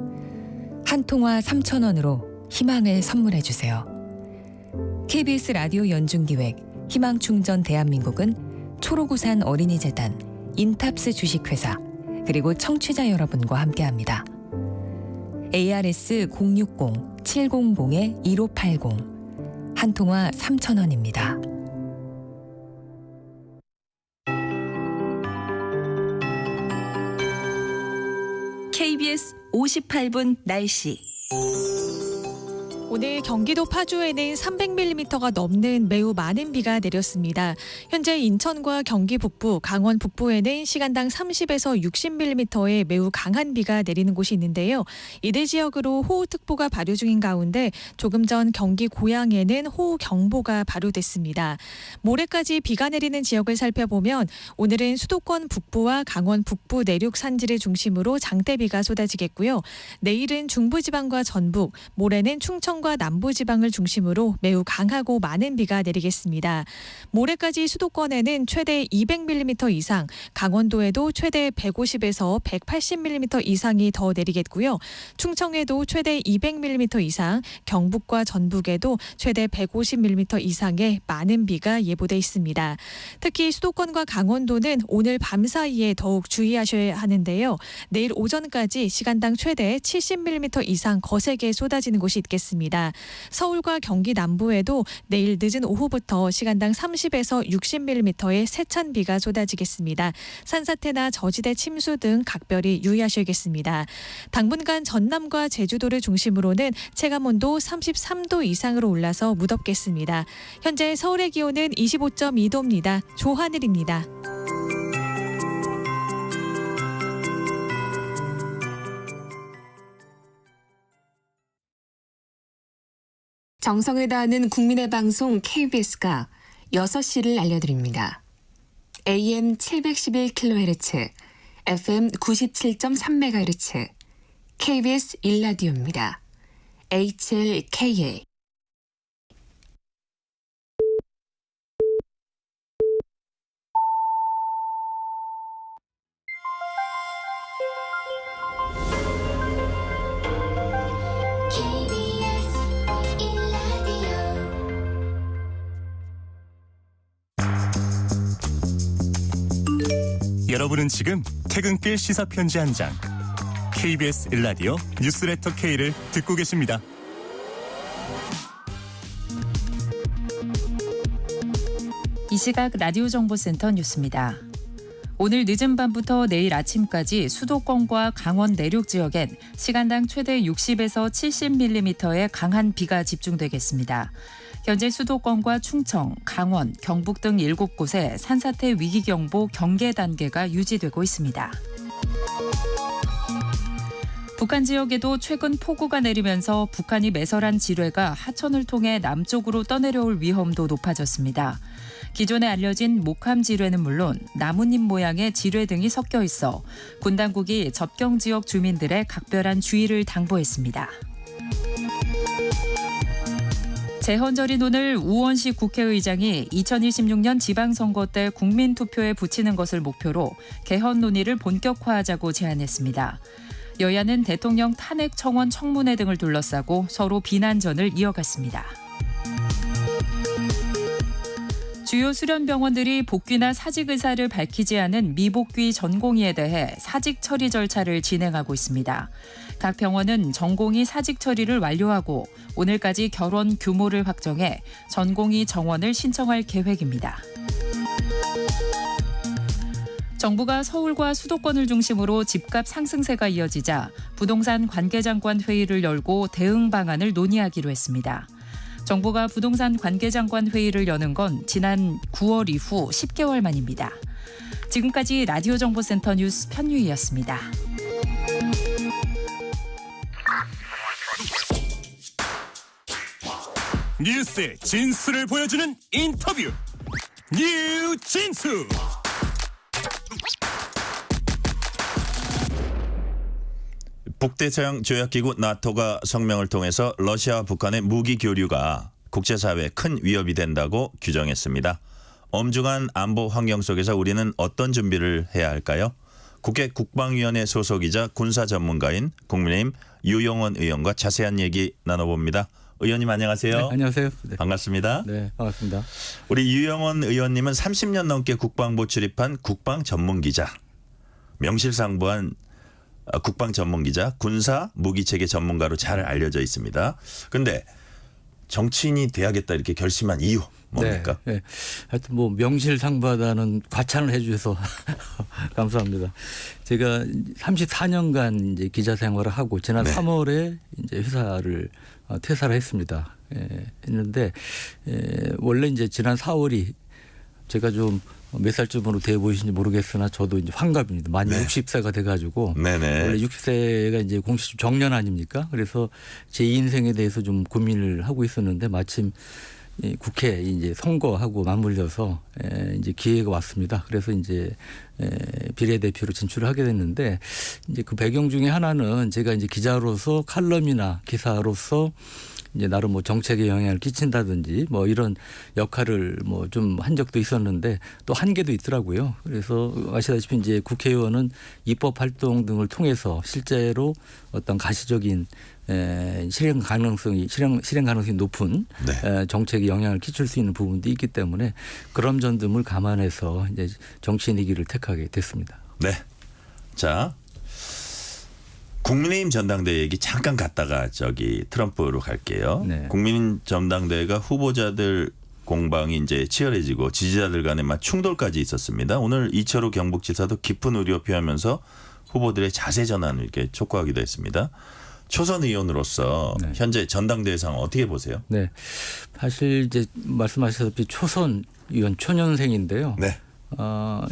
Speaker 8: 한 통화 3,000원으로 희망을 선물해 주세요. KBS 라디오 연중기획 희망충전 대한민국은 초록우산 어린이재단, 인탑스 주식회사, 그리고 청취자 여러분과 함께합니다. ARS 060-700-1580 한 통화 3,000원입니다.
Speaker 2: KBS 58분 날씨.
Speaker 9: 오늘 경기도 파주에는 300mm가 넘는 매우 많은 비가 내렸습니다. 현재 인천과 경기 북부, 강원 북부에는 시간당 30에서 60mm의 매우 강한 비가 내리는 곳이 있는데요. 이들 지역으로 호우특보가 발효 중인 가운데 조금 전 경기 고양에는 호우경보가 발효됐습니다. 모레까지 비가 내리는 지역을 살펴보면 오늘은 수도권 북부와 강원 북부 내륙 산지를 중심으로 장대비가 쏟아지겠고요. 내일은 중부지방과 전북, 모레는 충청과 남부지방을 중심으로 매우 강하고 많은 비가 내리겠습니다. 모레까지 수도권에는 최대 200mm 이상, 강원도에도 최대 150에서 180mm 이상이 더 내리겠고요. 충청에도 최대 200mm 이상, 경북과 전북에도 최대 150mm 이상의 많은 비가 예보돼 있습니다. 특히 수도권과 강원도는 오늘 밤 사이에 더욱 주의하셔야 하는데요. 내일 오전까지 시간당 최대 70mm 이상 거세게 쏟아지는 곳이 있겠습니다. 내리겠습니다. 서울과 경기 남부에도 내일 늦은 오후부터 시간당 30에서 60mm의 세찬 비가 쏟아지겠습니다. 산사태나 저지대 침수 등 각별히 유의하셔야겠습니다. 당분간 전남과 제주도를 중심으로는 체감온도 33도 이상으로 올라서 무덥겠습니다. 현재 서울의 기온은 25.2도입니다. 조하늘입니다.
Speaker 10: 정성을 다하는 국민의 방송 KBS가 6시를 알려드립니다. AM 711kHz, FM 97.3MHz, KBS 1라디오입니다. HLKA.
Speaker 1: KBS 1라디오
Speaker 11: 여러분은 지금 퇴근길 시사편지 한 장 KBS 1라디오 뉴스레터 K를 듣고 계십니다.
Speaker 12: 이 시각 라디오 정보센터 뉴스입니다. 오늘 늦은 밤부터 내일 아침까지 수도권과 강원 내륙 지역엔 시간당 최대 60에서 70mm의 강한 비가 집중되겠습니다. 현재 수도권과 충청, 강원, 경북 등 7곳에 산사태 위기경보 경계 단계가 유지되고 있습니다. 북한 지역에도 최근 폭우가 내리면서 북한이 매설한 지뢰가 하천을 통해 남쪽으로 떠내려올 위험도 높아졌습니다. 기존에 알려진 목함 지뢰는 물론 나뭇잎 모양의 지뢰 등이 섞여 있어 군 당국이 접경 지역 주민들의 각별한 주의를 당부했습니다. 재헌절인 오늘 우원식 국회의장이 2026년 지방선거 때 국민투표에 붙이는 것을 목표로 개헌 논의를 본격화하자고 제안했습니다. 여야는 대통령 탄핵 청원 청문회 등을 둘러싸고 서로 비난전을 이어갔습니다. 주요 수련병원들이 복귀나 사직 의사를 밝히지 않은 미복귀 전공의에 대해 사직 처리 절차를 진행하고 있습니다. 각 병원은 전공의 사직 처리를 완료하고 오늘까지 결원 규모를 확정해 전공의 정원을 신청할 계획입니다. 정부가 서울과 수도권을 중심으로 집값 상승세가 이어지자 부동산 관계장관 회의를 열고 대응 방안을 논의하기로 했습니다. 정부가 부동산 관계장관 회의를 여는 건 지난 9월 이후 10개월 만입니다. 지금까지 라디오 정보센터 뉴스 편유희였습니다.
Speaker 11: 뉴스의 진수를 보여주는 인터뷰 뉴진수.
Speaker 3: 북대서양 조약기구 나토가 성명을 통해서 러시아와 북한의 무기 교류가 국제사회에 큰 위협이 된다고 규정했습니다. 엄중한 안보 환경 속에서 우리는 어떤 준비를 해야 할까요? 국회 국방위원회 소속이자 군사 전문가인 국민의힘 유영원 의원과 자세한 얘기 나눠봅니다. 의원님 안녕하세요.
Speaker 13: 네, 안녕하세요. 네.
Speaker 3: 반갑습니다.
Speaker 13: 네, 반갑습니다.
Speaker 3: 우리 유영원 의원님은 30년 넘게 국방부 출입한 국방 전문기자, 명실상부한 국방 전문기자, 군사 무기체계 전문가로 잘 알려져 있습니다. 그런데 정치인이 돼야겠다 이렇게 결심한 이유 뭡니까?
Speaker 13: 네, 네. 하여튼 뭐 명실상부하다는 과찬을 해주셔서 감사합니다. 제가 34년간 이제 기자 생활을 하고 지난 3월에 이제 회사를 퇴사를 했습니다. 했는데 원래 이제 지난 4월이 제가 좀 몇 살쯤으로 돼 보이신지 모르겠으나 저도 이제 환갑입니다. 만 60세가 돼가지고 원래 60세가 이제 공식 정년 아닙니까? 그래서 제 인생에 대해서 좀 고민을 하고 있었는데 마침 국회 이제 선거하고 맞물려서 이제 기회가 왔습니다. 그래서 이제 비례대표로 진출을 하게 됐는데 이제 그 배경 중에 하나는 제가 이제 기자로서 칼럼이나 기사로서 이제 나름 뭐 정책에 영향을 끼친다든지 뭐 이런 역할을 뭐 좀 한 적도 있었는데 또 한계도 있더라고요. 그래서 아시다시피 이제 국회의원은 입법 활동 등을 통해서 실제로 어떤 가시적인 실행 가능성이 높은 정책에 영향을 끼칠 수 있는 부분도 있기 때문에 그런 점들을 감안해서 이제 정치인의 길을 택하게 됐습니다.
Speaker 3: 네. 자, 국민의힘 전당대회 얘기 잠깐 갔다가 저기 트럼프로 갈게요.
Speaker 13: 네.
Speaker 3: 국민의힘 전당대회가 후보자들 공방이 이제 치열해지고 지지자들 간에 막 충돌까지 있었습니다. 오늘 이철우 경북지사도 깊은 우려 표하면서 후보들의 자세 전환을 이렇게 촉구하기도 했습니다. 초선 의원으로서
Speaker 13: 네.
Speaker 3: 현재 전당대회 상황 어떻게 보세요?
Speaker 13: 네, 사실 이제 말씀하셨다시피 초선 의원 초년생인데요.
Speaker 3: 네.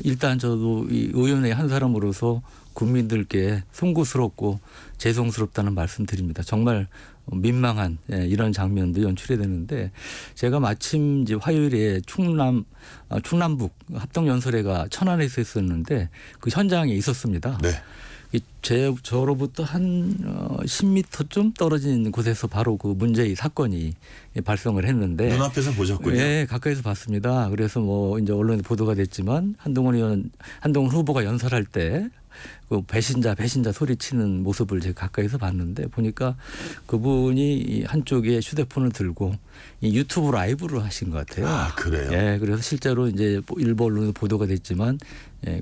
Speaker 13: 일단 저도 이 의원의 한 사람으로서 국민들께 송구스럽고 죄송스럽다는 말씀드립니다. 정말 민망한 이런 장면도 연출이 되는데 제가 마침 이제 화요일에 충남북 합동연설회가 천안에서 있었는데 그 현장에 있었습니다.
Speaker 3: 네.
Speaker 13: 저로부터 한 10m 좀 떨어진 곳에서 바로 그 문제의 사건이 발생을 했는데
Speaker 3: 눈앞에서 보셨군요.
Speaker 13: 네, 가까이서 봤습니다. 그래서 뭐 이제 언론에 보도가 됐지만 한동훈 후보가 연설할 때 그 배신자 소리치는 모습을 제가 가까이서 봤는데 보니까 그분이 한쪽에 휴대폰을 들고 이 유튜브 라이브를 하신 것 같아요.
Speaker 3: 아, 그래요?
Speaker 13: 예, 그래서 실제로 이제 일부 언론에 보도가 됐지만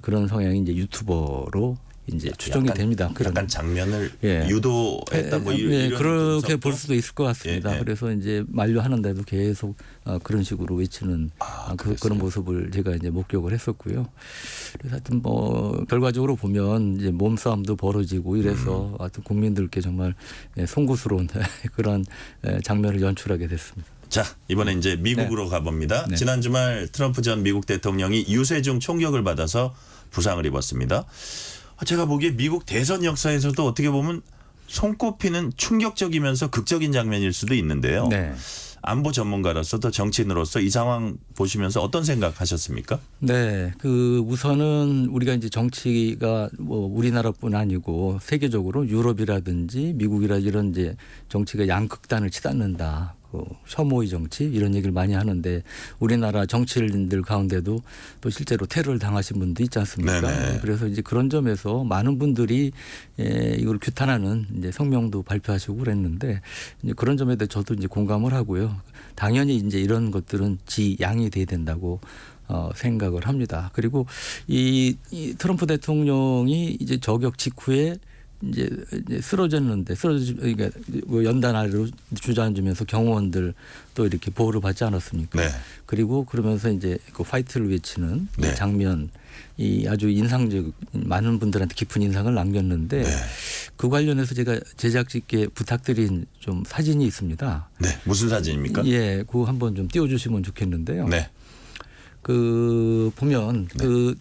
Speaker 13: 그런 성향이 이제 유튜버로 이제 추정이 됩니다.
Speaker 3: 약간 장면을
Speaker 13: 예.
Speaker 3: 유도했다 뭐 이런
Speaker 13: 그렇게
Speaker 3: 분석도?
Speaker 13: 볼 수도 있을 것 같습니다.
Speaker 3: 예, 예.
Speaker 13: 그래서 이제 만류하는데도 계속 그런 식으로 외치는 그런 모습을 제가 이제 목격을 했었고요. 그래서 하여튼 뭐 결과적으로 보면 이제 몸싸움도 벌어지고 이래서 하여튼 국민들께 정말 송구스러운 그런 장면을 연출하게 됐습니다.
Speaker 3: 자, 이번에 이제 미국으로 가봅니다.
Speaker 13: 네.
Speaker 3: 지난 주말 트럼프 전 미국 대통령이 유세중 총격을 받아서 부상을 입었습니다. 제가 보기에 미국 대선 역사에서도 어떻게 보면 손꼽히는 충격적이면서 극적인 장면일 수도 있는데요.
Speaker 13: 네.
Speaker 3: 안보 전문가로서 또 정치인으로서 이 상황 보시면서 어떤 생각하셨습니까?
Speaker 13: 네, 그 우선은 우리가 이제 정치가 뭐 우리나라뿐 아니고 세계적으로 유럽이라든지 미국이라든지 이런 이제 정치가 양극단을 치닫는다. 그 혐오의 정치 이런 얘기를 많이 하는데 우리나라 정치인들 가운데도 또 실제로 테러를 당하신 분도 있지 않습니까?
Speaker 3: 네네.
Speaker 13: 그래서 이제 그런 점에서 많은 분들이 이걸 규탄하는 이제 성명도 발표하시고 그랬는데 이제 그런 점에 대해 저도 이제 공감을 하고요. 당연히 이제 이런 것들은 지양이 돼야 된다고 생각을 합니다. 그리고 이 트럼프 대통령이 이제 저격 직후에 이제 쓰러졌는데 그러니까 연단 아래로 주저앉으면서 경호원들 또 이렇게 보호를 받지 않았습니까?
Speaker 3: 네.
Speaker 13: 그리고 그러면서 이제 그 파이트를 외치는
Speaker 3: 네.
Speaker 13: 이 장면이 아주 인상적 많은 분들한테 깊은 인상을 남겼는데
Speaker 3: 네.
Speaker 13: 그 관련해서 제가 제작진께 부탁드린 좀 사진이 있습니다.
Speaker 3: 네. 무슨 사진입니까?
Speaker 13: 예, 그거 한번 좀 띄워주시면 좋겠는데요.
Speaker 3: 네.
Speaker 13: 그 보면 그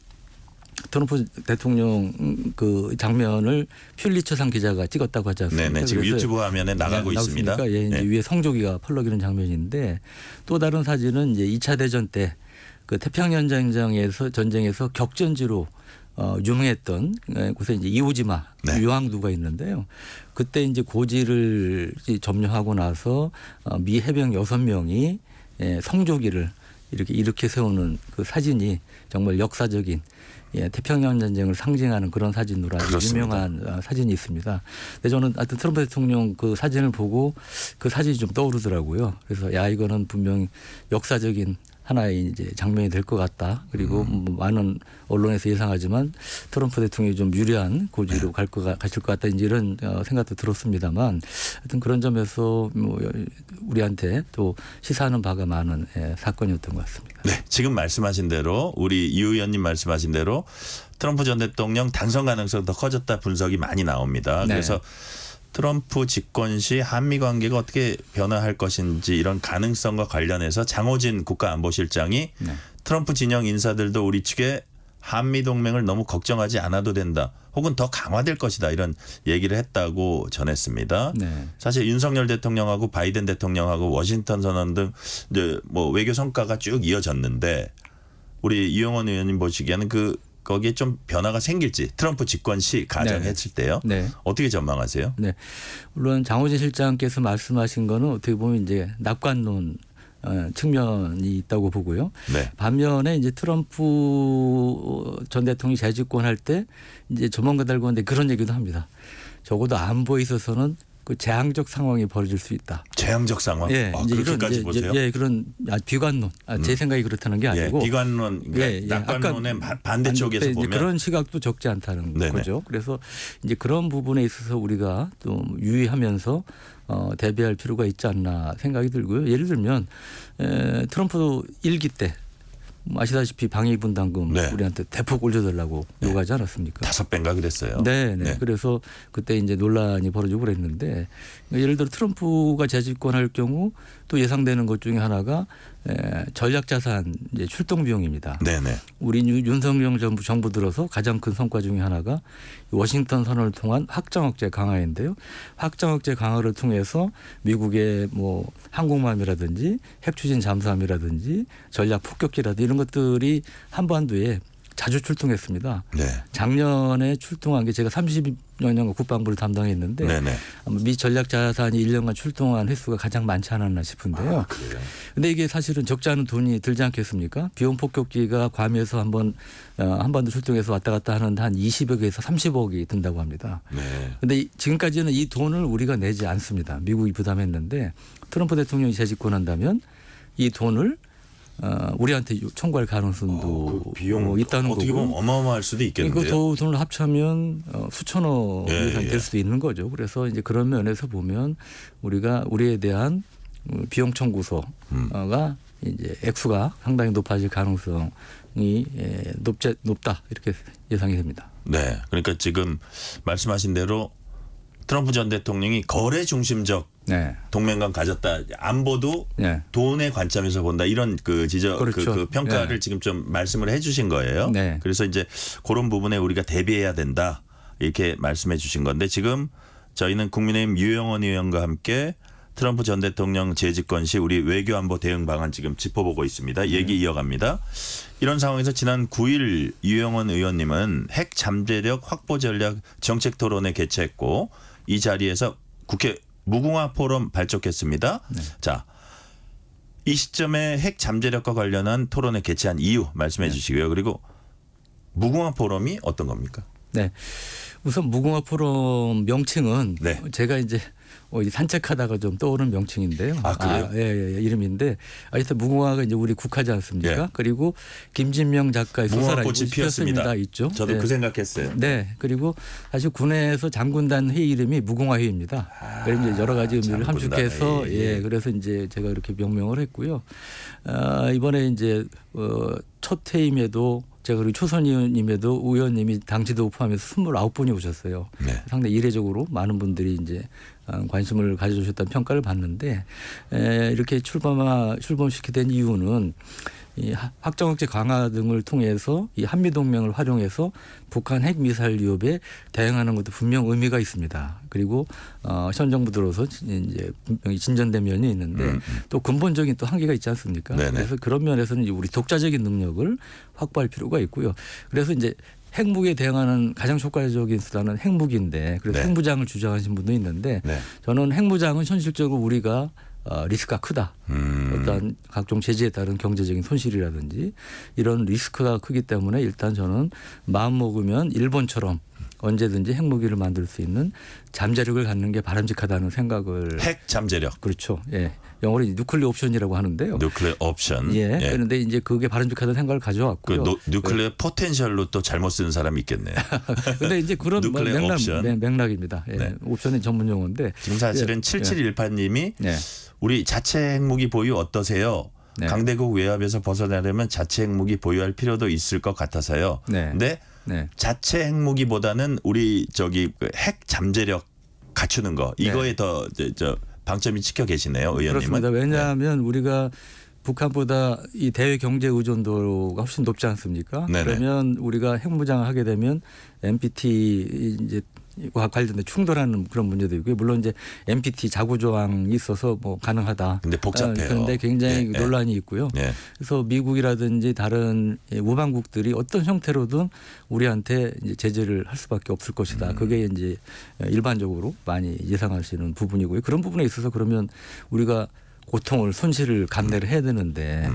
Speaker 13: 트럼프 대통령 그 장면을 퓰리처상 기자가 찍었다고 하지 않습니까?
Speaker 3: 네네. 지금
Speaker 13: 그래서
Speaker 3: 유튜브 화면에 나가고 있습니다.
Speaker 13: 예, 이제
Speaker 3: 네.
Speaker 13: 위에 성조기가 펄럭이는 장면인데 또 다른 사진은 이제 2차 대전 때 그 태평양 전쟁에서 격전지로 유명했던 곳에 이제 이오지마
Speaker 3: 네.
Speaker 13: 유황도가 있는데요. 그때 이제 고지를 점령하고 나서 미 해병 6명이 성조기를 이렇게 세우는 그 사진이 정말 역사적인 태평양 전쟁을 상징하는 그런 사진으로 아주
Speaker 3: 그렇습니다.
Speaker 13: 유명한 사진이 있습니다. 근데 저는 하여튼 트럼프 대통령 그 사진을 보고 그 사진이 좀 떠오르더라고요. 그래서 야 이거는 분명 역사적인 하나의 이제 장면이 될 것 같다. 그리고 뭐 많은 언론에서 예상하지만 트럼프 대통령이 좀 유리한 고지로 가실 것 같다. 이제 이런 생각도 들었습니다만 하여튼 그런 점에서 뭐 우리한테 또 시사하는 바가 많은 사건이었던 것 같습니다.
Speaker 3: 네, 지금 말씀하신 대로 우리 이 의원님 말씀하신 대로 트럼프 전 대통령 당선 가능성이 더 커졌다 분석이 많이 나옵니다.
Speaker 13: 네.
Speaker 3: 그래서 트럼프 집권 시 한미 관계가 어떻게 변화할 것인지 이런 가능성과 관련해서 장호진 국가안보실장이
Speaker 13: 네.
Speaker 3: 트럼프 진영 인사들도 우리 측에 한미 동맹을 너무 걱정하지 않아도 된다. 혹은 더 강화될 것이다. 이런 얘기를 했다고 전했습니다.
Speaker 13: 네.
Speaker 3: 사실 윤석열 대통령하고 바이든 대통령하고 워싱턴 선언 등 이제 뭐 외교 성과가 쭉 이어졌는데 우리 이용원 의원님 보시기에는 거기에 좀 변화가 생길지 트럼프 집권 시 가정했을 때요.
Speaker 13: 네.
Speaker 3: 어떻게 전망하세요?
Speaker 13: 네. 물론 장호진 실장께서 말씀하신 거는 어떻게 보면 이제 낙관론 측면이 있다고 보고요.
Speaker 3: 네.
Speaker 13: 반면에 이제 트럼프 전 대통령이 재집권할 때 이제 전문가들 가운데 그런 얘기도 합니다. 적어도 안보에 있어서는 그 재앙적 상황이 벌어질 수 있다.
Speaker 3: 재앙적 상황.
Speaker 13: 예, 이제
Speaker 3: 그렇게까지
Speaker 13: 이런
Speaker 3: 보세요.
Speaker 13: 예, 그런 비관론. 제 생각이 그렇다는 게 아니고
Speaker 3: 비관론, 그러니까 낙관론의 반대쪽에서 보면
Speaker 13: 그런 시각도 적지 않다는
Speaker 3: 네네.
Speaker 13: 거죠. 그래서 이제 그런 부분에 있어서 우리가 좀 유의하면서 대비할 필요가 있지 않나 생각이 들고요. 예를 들면 트럼프 일기 때 아시다시피 방위분담금
Speaker 3: 네.
Speaker 13: 우리한테 대폭 올려달라고 요구하지 않았습니까?
Speaker 3: 5배인가 그랬어요.
Speaker 13: 네. 그래서 그때 이제 논란이 벌어지고 그랬는데 예를 들어 트럼프가 재집권할 경우 또 예상되는 것 중에 하나가 전략자산 이제 출동 비용입니다.
Speaker 3: 네네.
Speaker 13: 우리 윤석열 정부 들어서 가장 큰 성과 중에 하나가 워싱턴 선언을 통한 확장 억제 강화인데요. 확장 억제 강화를 통해서 미국의 뭐 항공모함이라든지 핵추진 잠수함이라든지 전략 폭격기라든지 이런 것들이 한반도에 자주 출동했습니다.
Speaker 3: 네.
Speaker 13: 작년에 출동한 게 제가 30여 년간 국방부를 담당했는데
Speaker 3: 네네.
Speaker 13: 미 전략 자산이 1년간 출동한 횟수가 가장 많지 않았나 싶은데요. 그런데 이게 사실은 적지 않은 돈이 들지 않겠습니까? 비용 폭격기가 괌에서 한반도 출동해서 왔다 갔다 하는데 한 20억에서 30억이 든다고 합니다. 그런데
Speaker 3: 네.
Speaker 13: 지금까지는 이 돈을 우리가 내지 않습니다. 미국이 부담했는데 트럼프 대통령이 재집권한다면 이 돈을 우리한테 청구할 가능성도
Speaker 3: 그 비용
Speaker 13: 있다는
Speaker 3: 어떻게
Speaker 13: 거고.
Speaker 3: 보면 어마어마할 수도 있겠는데요.
Speaker 13: 이거 돈을 합치면 수천억 이상이 될 수도 있는 거죠. 그래서 이제 그런 면에서 보면 우리가 우리에 대한 비용 청구서가 이제 액수가 상당히 높아질 가능성이 높다 이렇게 예상이 됩니다.
Speaker 3: 네, 그러니까 지금 말씀하신 대로 트럼프 전 대통령이 거래 중심적 동맹관 가졌다. 안보도 돈의 관점에서 본다. 이런 그
Speaker 13: 그렇죠.
Speaker 3: 그 평가를 지금 좀 말씀을 해주신 거예요. 그래서 이제 그런 부분에 우리가 대비해야 된다. 이렇게 말씀해 주신 건데 지금 저희는 국민의힘 유영원 의원과 함께 트럼프 전 대통령 재집권 시 우리 외교안보 대응 방안 지금 짚어보고 있습니다. 얘기 이어갑니다. 이런 상황에서 지난 9일 유영원 의원님은 핵 잠재력 확보 전략 정책 토론회 개최했고 이 자리에서 국회 무궁화 포럼 발족했습니다. 자, 이 시점에 핵 잠재력과 관련한 토론회 개최한 이유 말씀해 주시고요. 그리고 무궁화 포럼이 어떤 겁니까?
Speaker 13: 네. 우선 무궁화 포럼 명칭은 제가 이제 산책하다가 좀 떠오른 명칭인데요.
Speaker 3: 그래요?
Speaker 13: 예, 이름인데 하여튼 무궁화가 이제 우리 국화지 않습니까? 그리고 김진명 작가의 소설이
Speaker 3: 무궁화꽃이 피었습니다.
Speaker 13: 있죠.
Speaker 3: 저도 그 생각했어요.
Speaker 13: 네. 그리고 사실 군에서 장군단 회의 이름이 무궁화 회의입니다. 그래서 이제 여러 가지 의미를 함축해서 그래서 이제 제가 이렇게 명명을 했고요. 이번에 이제 첫 회임에도 제가 그리고 초선 의원님에도 의원님이 당 지도 포함해서 29분이 오셨어요. 상당히 이례적으로 많은 분들이 이제 관심을 가져주셨다는 평가를 받는데 이렇게 출범시키게 된 이유는 이 확장 억제 강화 등을 통해서 이 한미 동맹을 활용해서 북한 핵 미사일 위협에 대응하는 것도 분명 의미가 있습니다. 그리고 현 정부 들어서 이제 분명히 진전된 면이 있는데 또 근본적인 또 한계가 있지 않습니까? 그래서 그런 면에서는 우리 독자적인 능력을 확보할 필요가 있고요. 그래서 이제 핵무기에 대응하는 가장 효과적인 수단은 핵무기인데 그래서 핵무장을 주장하신 분도 있는데 저는 핵무장은 현실적으로 우리가 리스크가 크다. 어떤 각종 제재에 따른 경제적인 손실이라든지 이런 리스크가 크기 때문에 일단 저는 마음 먹으면 일본처럼 언제든지 핵무기를 만들 수 있는 잠재력을 갖는 게 바람직하다는 생각을.
Speaker 3: 핵 잠재력.
Speaker 13: 그렇죠. 예. 영어로 누클리어 옵션이라고 하는데요.
Speaker 3: 누클리어 옵션.
Speaker 13: 그런데 이제 그게 바람직하다는 생각을 가져왔고요.
Speaker 3: 그 누클리어 포텐셜로 또 잘못 쓰는 사람이 있겠네요.
Speaker 13: 그런데 이제 그런 맥락입니다. 옵션의 전문 용어인데
Speaker 3: 지금 사실은 7718님이 우리 자체 핵무기 보유 어떠세요? 강대국 외압에서 벗어나려면 자체 핵무기 보유할 필요도 있을 것 같아서요. 근데 자체 핵무기보다는 우리 핵 잠재력 갖추는 거 이거에 더 방점이 찍혀 계시네요, 의원님은.
Speaker 13: 그렇습니다. 왜냐하면 우리가 북한보다 이 대외 경제 의존도가 훨씬 높지 않습니까? 그러면 우리가 핵무장을 하게 되면 NPT 이제 관련된 충돌하는 그런 문제도 있고요. 물론 이제 NPT 자구조항이 있어서 뭐 가능하다.
Speaker 3: 근데 복잡해요.
Speaker 13: 그런데 굉장히 논란이 있고요. 그래서 미국이라든지 다른 우방국들이 어떤 형태로든 우리한테 이제 제재를 할 수밖에 없을 것이다. 그게 이제 일반적으로 많이 예상하시는 부분이고요. 그런 부분에 있어서 그러면 우리가 고통을 손실을 감내를 해야 되는데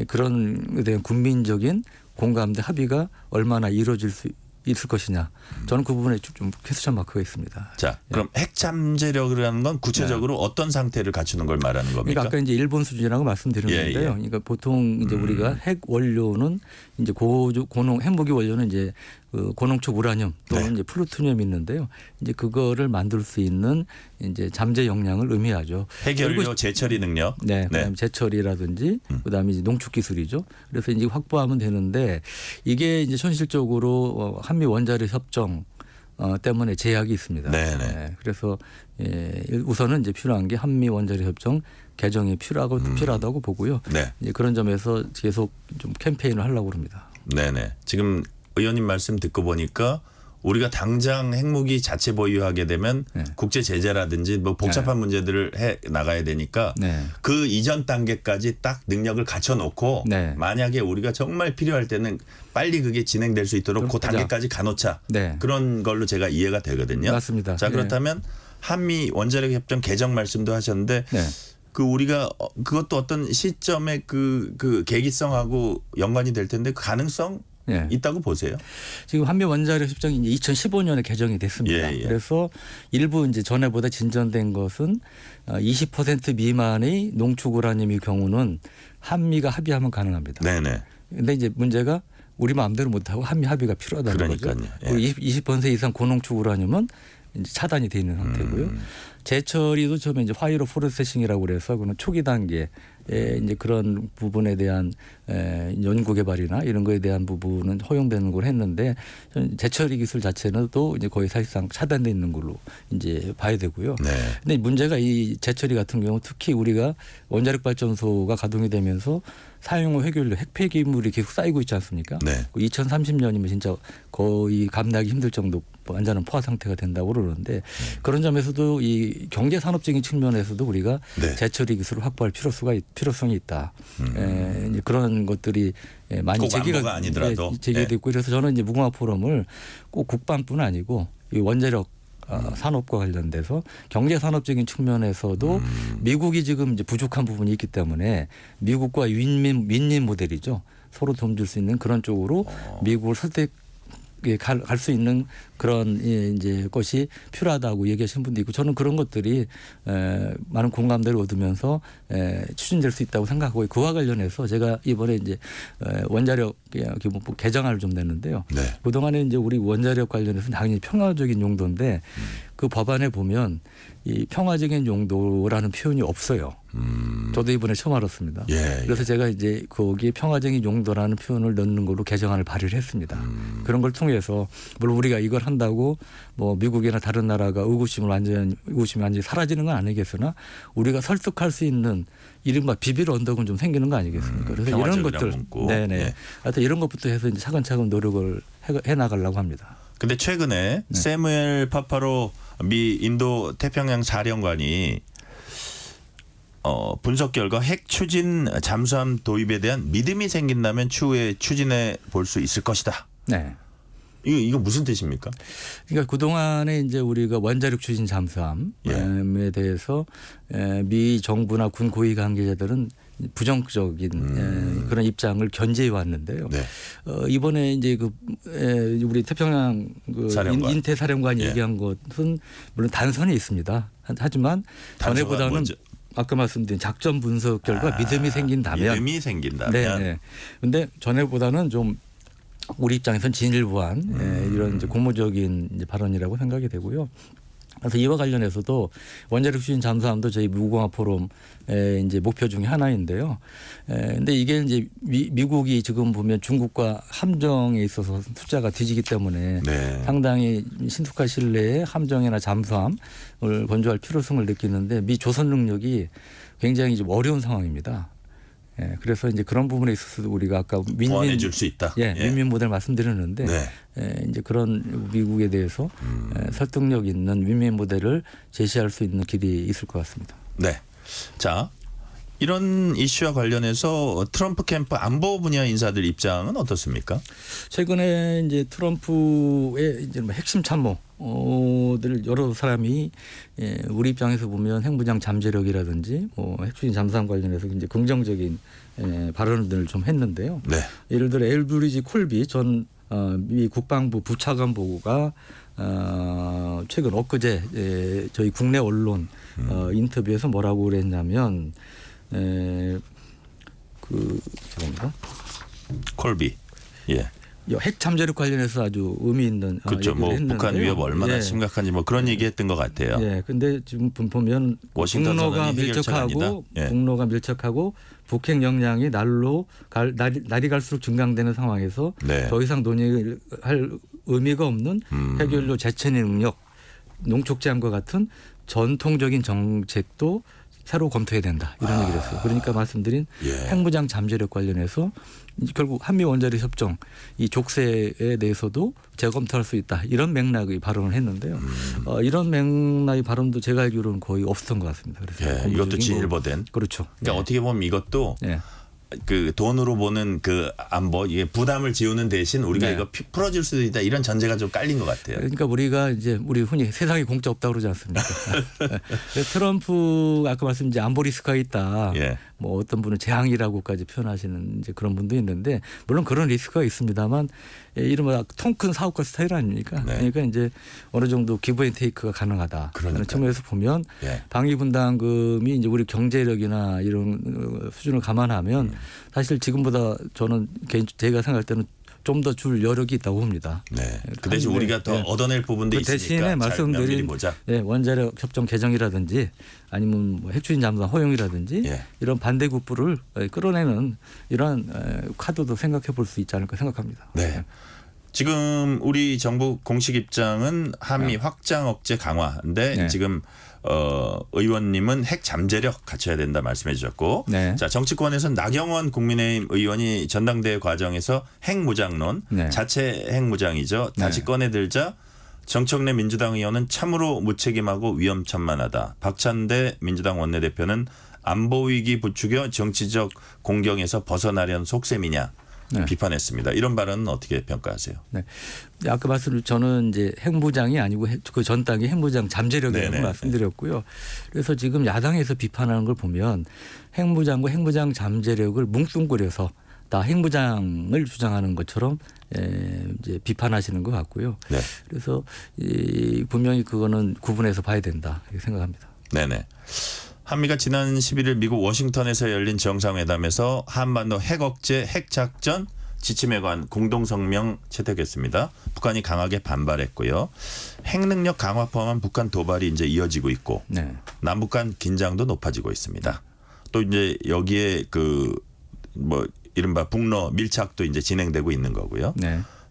Speaker 13: 그런 데 대한 국민적인 공감대 합의가 얼마나 이루어질 수 있을 것이냐. 저는 그 부분에 좀 퀘스천 마크가 있습니다.
Speaker 3: 자, 그럼 핵 잠재력이라는 건 구체적으로 어떤 상태를 갖추는 걸 말하는 겁니까?
Speaker 13: 그러니까 아까 이제 일본 수준이라고 말씀드렸는데요. 그러니까 보통 이제 우리가 핵 원료는 이제 고농 핵무기 원료는 이제 그 고농축 우라늄 또는 이제 플루토늄이 있는데요. 이제 그거를 만들 수 있는 이제 잠재 역량을 의미하죠.
Speaker 3: 핵연료 재처리 능력.
Speaker 13: 네, 그다음에 재처리라든지 그다음에 이제 농축 기술이죠. 그래서 이제 확보하면 되는데 이게 이제 현실적으로 한미 원자력 협정 때문에 제약이 있습니다.
Speaker 3: 네네.
Speaker 13: 그래서 우선은 이제 필요한 게 한미 원자력 협정 개정이 필요하다고 보고요.
Speaker 3: 네.
Speaker 13: 이제 그런 점에서 계속 좀 캠페인을 하려고 합니다.
Speaker 3: 네네. 지금 의원님 말씀 듣고 보니까 우리가 당장 핵무기 자체 보유하게 되면 국제 제재라든지 뭐 복잡한 문제들을 해 나가야 되니까 그 이전 단계까지 딱 능력을 갖춰놓고 만약에 우리가 정말 필요할 때는 빨리 그게 진행될 수 있도록 그 단계까지 가놓자. 그런 걸로 제가 이해가 되거든요.
Speaker 13: 맞습니다.
Speaker 3: 자, 그렇다면 한미 원자력 협정 개정 말씀도 하셨는데 그 우리가 그것도 어떤 시점의 그 계기성하고 연관이 될 텐데 그 가능성 있다고 보세요?
Speaker 13: 지금 한미 원자력 협정이 이제 2015년에 개정이 됐습니다. 그래서 일부 이제 전에보다 진전된 것은 20% 미만의 농축 우라늄의 경우는 한미가 합의하면 가능합니다.
Speaker 3: 네네.
Speaker 13: 근데 이제 문제가 우리 마음대로 못하고 한미 합의가 필요하다는 거죠. 20% 이상 고농축 우라늄은 이제 차단이 돼 있는 상태고요. 재처리도 처음에 이제 화이로 프로세싱이라고 그래서 그는 초기 단계에 이제 그런 부분에 대한 연구 개발이나 이런 거에 대한 부분은 허용되는 걸 했는데 재처리 기술 자체는 또 이제 거의 사실상 차단돼 있는 걸로 이제 봐야 되고요. 근데 문제가 이 재처리 같은 경우 특히 우리가 원자력 발전소가 가동이 되면서 사용후 핵연료, 핵 폐기물이 계속 쌓이고 있지 않습니까? 2030년이면 진짜 거의 감당하기 힘들 정도 완전한 포화 상태가 된다고 그러는데 그런 점에서도 이 경제 산업적인 측면에서도 우리가 재처리 기술을 확보할 필요성이 있다. 이제 그런 것들이 많이 제기가 아니더라도 제기됐고 그래서 저는 이제 무궁화 포럼을 꼭 국방뿐 아니고 이 원자력 산업과 관련돼서 경제 산업적인 측면에서도 미국이 지금 이제 부족한 부분이 있기 때문에 미국과 윈윈 모델이죠. 서로 도움 줄 수 있는 그런 쪽으로 미국을 설득 갈 수 있는 그런 이제 것이 필요하다고 얘기하시는 분도 있고 저는 그런 것들이 많은 공감대를 얻으면서 추진될 수 있다고 생각하고 그와 관련해서 제가 이번에 이제 원자력 기본법 개정안을 좀 냈는데요. 그동안에 이제 우리 원자력 관련해서 당연히 평화적인 용도인데 그 법안에 보면 이 평화적인 용도라는 표현이 없어요. 저도 이번에 처음 알았습니다. 그래서 제가 이제 거기에 평화적인 용도라는 표현을 넣는 걸로 개정안을 발의를 했습니다. 그런 걸 통해서 물론 우리가 이걸 한다고 뭐 미국이나 다른 나라가 의구심이 완전히 사라지는 건 아니겠으나 우리가 설득할 수 있는 이른바 비빌 언덕은 좀 생기는 거 아니겠습니까? 그래서 이런 것들, 하여튼 이런 것부터 해서 이제 차근차근 노력을 해 나가려고 합니다.
Speaker 3: 근데 최근에 세무엘 파파로 미 인도 태평양 사령관이 분석 결과 핵 추진 잠수함 도입에 대한 믿음이 생긴다면 추후에 추진해 볼 수 있을 것이다. 이거 무슨 뜻입니까?
Speaker 13: 그러니까 그동안에 이제 우리가 원자력 추진 잠수함에 대해서 미 정부나 군 고위 관계자들은 부정적인 그런 입장을 견제해 왔는데요. 이번에 이제 우리 태평양 인태 사령관이 얘기한 것은 물론 단선이 있습니다. 하지만 전에보다는 아까 말씀드린 작전 분석 결과 믿음이 생긴다면. 그런데 전에보다는 좀 우리 입장에서는 진일보한 이런 이제 고무적인 이제 발언이라고 생각이 되고요. 그래서 이와 관련해서도 원자력 추진 잠수함도 저희 무궁화 포럼의 이제 목표 중에 하나인데요. 근데 이게 이제 미국이 지금 보면 중국과 함정에 있어서 숫자가 뒤지기 때문에 상당히 신속한 시일 함정이나 잠수함을 건조할 필요성을 느끼는데 미 조선 능력이 굉장히 좀 어려운 상황입니다. 그래서 이제 그런 부분에 있어서도 우리가 아까
Speaker 3: 보완해 줄 수 있다.
Speaker 13: 윈윈 모델 말씀드렸는데 이제 그런 미국에 대해서 설득력 있는 윈윈 모델을 제시할 수 있는 길이 있을 것 같습니다.
Speaker 3: 자, 이런 이슈와 관련해서 트럼프 캠프 안보 분야 인사들 입장은 어떻습니까?
Speaker 13: 최근에 이제 트럼프의 이제 핵심 참모들 여러 사람이 우리 입장에서 보면 핵무장 잠재력이라든지 핵추진 잠수함 관련해서 이제 긍정적인 발언들을 좀 했는데요. 예를 들어 엘브리지 콜비 전 미 국방부 부차관보가 최근 엊그제 저희 국내 언론 인터뷰에서 뭐라고 그랬냐면 죄송합니다.
Speaker 3: 콜비. 예.
Speaker 13: 핵 잠재력 관련해서 아주 의미 있는
Speaker 3: 그렇죠. 뭐 북한 위협 얼마나 심각한지 뭐 그런 얘기했던 것 같아요.
Speaker 13: 예. 근데 지금 보면 북로가 밀접하고 북로가 밀접하고 북핵 역량이 날이 갈수록 증강되는 상황에서 더 이상 논의할 의미가 없는 핵연료 재천의 능력, 농축 제한과 같은 전통적인 정책도 새로 검토해야 된다 이런 얘기를 했어요. 그러니까 말씀드린 핵무장 잠재력 관련해서 결국 한미 원자력 협정 이 족쇄에 대해서도 재검토할 수 있다 이런 맥락의 발언을 했는데요. 이런 맥락의 발언도 제가 알기로는 거의 없었던 것 같습니다. 그래서
Speaker 3: 이것도 진일보된.
Speaker 13: 그렇죠.
Speaker 3: 그러니까 어떻게 보면 이것도 그 돈으로 보는 그 안보 이게 부담을 지우는 대신 우리가 이거 풀어줄 수도 있다 이런 전제가 좀 깔린 것 같아요.
Speaker 13: 그러니까 우리가 이제 우리 흔히 세상에 공짜 없다고 그러지 않습니까? 트럼프 아까 말씀 이제 안보 리스크가 있다. 뭐 어떤 분은 재앙이라고까지 표현하시는 이제 그런 분도 있는데 물론 그런 리스크가 있습니다만 이른바 통큰 사업가 스타일 아닙니까? 그러니까 이제 어느 정도 기브 앤 테이크가 가능하다. 그런 측면에서 보면 방위 분담금이 이제 우리 경제력이나 이런 수준을 감안하면 사실 지금보다 저는 제가 생각할 때는 좀 더 줄 여력이 있다고 봅니다.
Speaker 3: 그 대신 우리가 더 얻어낼 부분도 있으니까
Speaker 13: 대신에 말씀드린 원자력 협정 개정이라든지 아니면 뭐 핵추진 잠수함 허용이라든지 이런 반대국부를 끌어내는 이러한 카드도 생각해 볼 수 있지 않을까 생각합니다.
Speaker 3: 지금 우리 정부 공식 입장은 한미 확장 억제 강화인데 지금 의원님은 핵 잠재력 갖춰야 된다 말씀해 주셨고 자 정치권에서는 나경원 국민의힘 의원이 전당대회 과정에서 핵무장론 자체 핵무장이죠. 다시 꺼내들자 정청래 민주당 의원은 참으로 무책임하고 위험천만하다. 박찬대 민주당 원내대표는 안보위기 부추겨 정치적 공경에서 벗어나려는 속셈이냐. 비판했습니다. 이런 발언은 어떻게 평가하세요?
Speaker 13: 아까 말씀 저는 이제 핵무장이 아니고 그 전 땅이 핵무장 잠재력이라고 말씀드렸고요. 그래서 지금 야당에서 비판하는 걸 보면 핵무장과 핵무장 잠재력을 뭉뚱그려서 다 핵무장을 주장하는 것처럼 이제 비판하시는 것 같고요. 그래서 분명히 그거는 구분해서 봐야 된다 이렇게 생각합니다.
Speaker 3: 한미가 지난 11일 미국 워싱턴에서 열린 정상회담에서 한반도 핵 억제 핵 작전 지침에 관한 공동 성명 채택했습니다. 북한이 강하게 반발했고요. 핵 능력 강화 포함한 북한 도발이 이제 이어지고 있고 남북 간 긴장도 높아지고 있습니다. 또 이제 여기에 그 뭐 이른바 북러 밀착도 이제 진행되고 있는 거고요.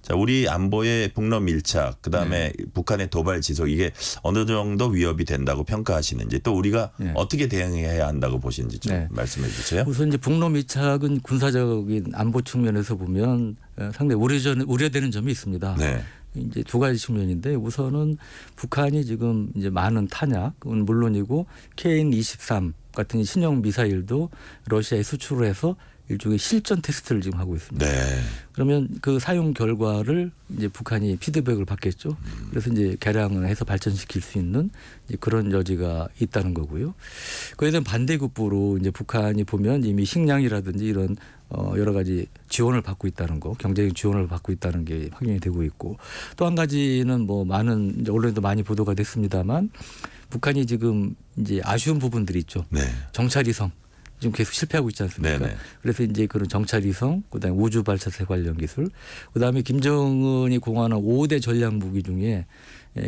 Speaker 3: 자, 우리 안보의 북러 밀착, 그다음에 북한의 도발 지속 이게 어느 정도 위협이 된다고 평가하시는지 또 우리가 어떻게 대응해야 한다고 보시는지 좀 말씀해 주세요.
Speaker 13: 우선 이제 북러 밀착은 군사적인 안보 측면에서 보면 상당히 우려되는 점이 있습니다. 이제 두 가지 측면인데 우선은 북한이 지금 이제 많은 탄약은 물론이고 KN-23 같은 신형 미사일도 러시아에 수출을 해서 일종의 실전 테스트를 지금 하고 있습니다. 그러면 그 사용 결과를 이제 북한이 피드백을 받겠죠. 그래서 이제 개량을 해서 발전시킬 수 있는 이제 그런 여지가 있다는 거고요. 그에 대한 반대급부로 이제 북한이 보면 이미 식량이라든지 이런 여러 가지 지원을 받고 있다는 거, 경제적 지원을 받고 있다는 게 확인이 되고 있고 또 한 가지는 뭐 많은 이제 언론에도 많이 보도가 됐습니다만 북한이 지금 이제 아쉬운 부분들이 있죠. 정찰위성. 지금 계속 실패하고 있지 않습니까? 그래서 이제 그런 정찰위성, 그다음에 우주 발사체 관련 기술, 그다음에 김정은이 공헌한 5대 전략 무기 중에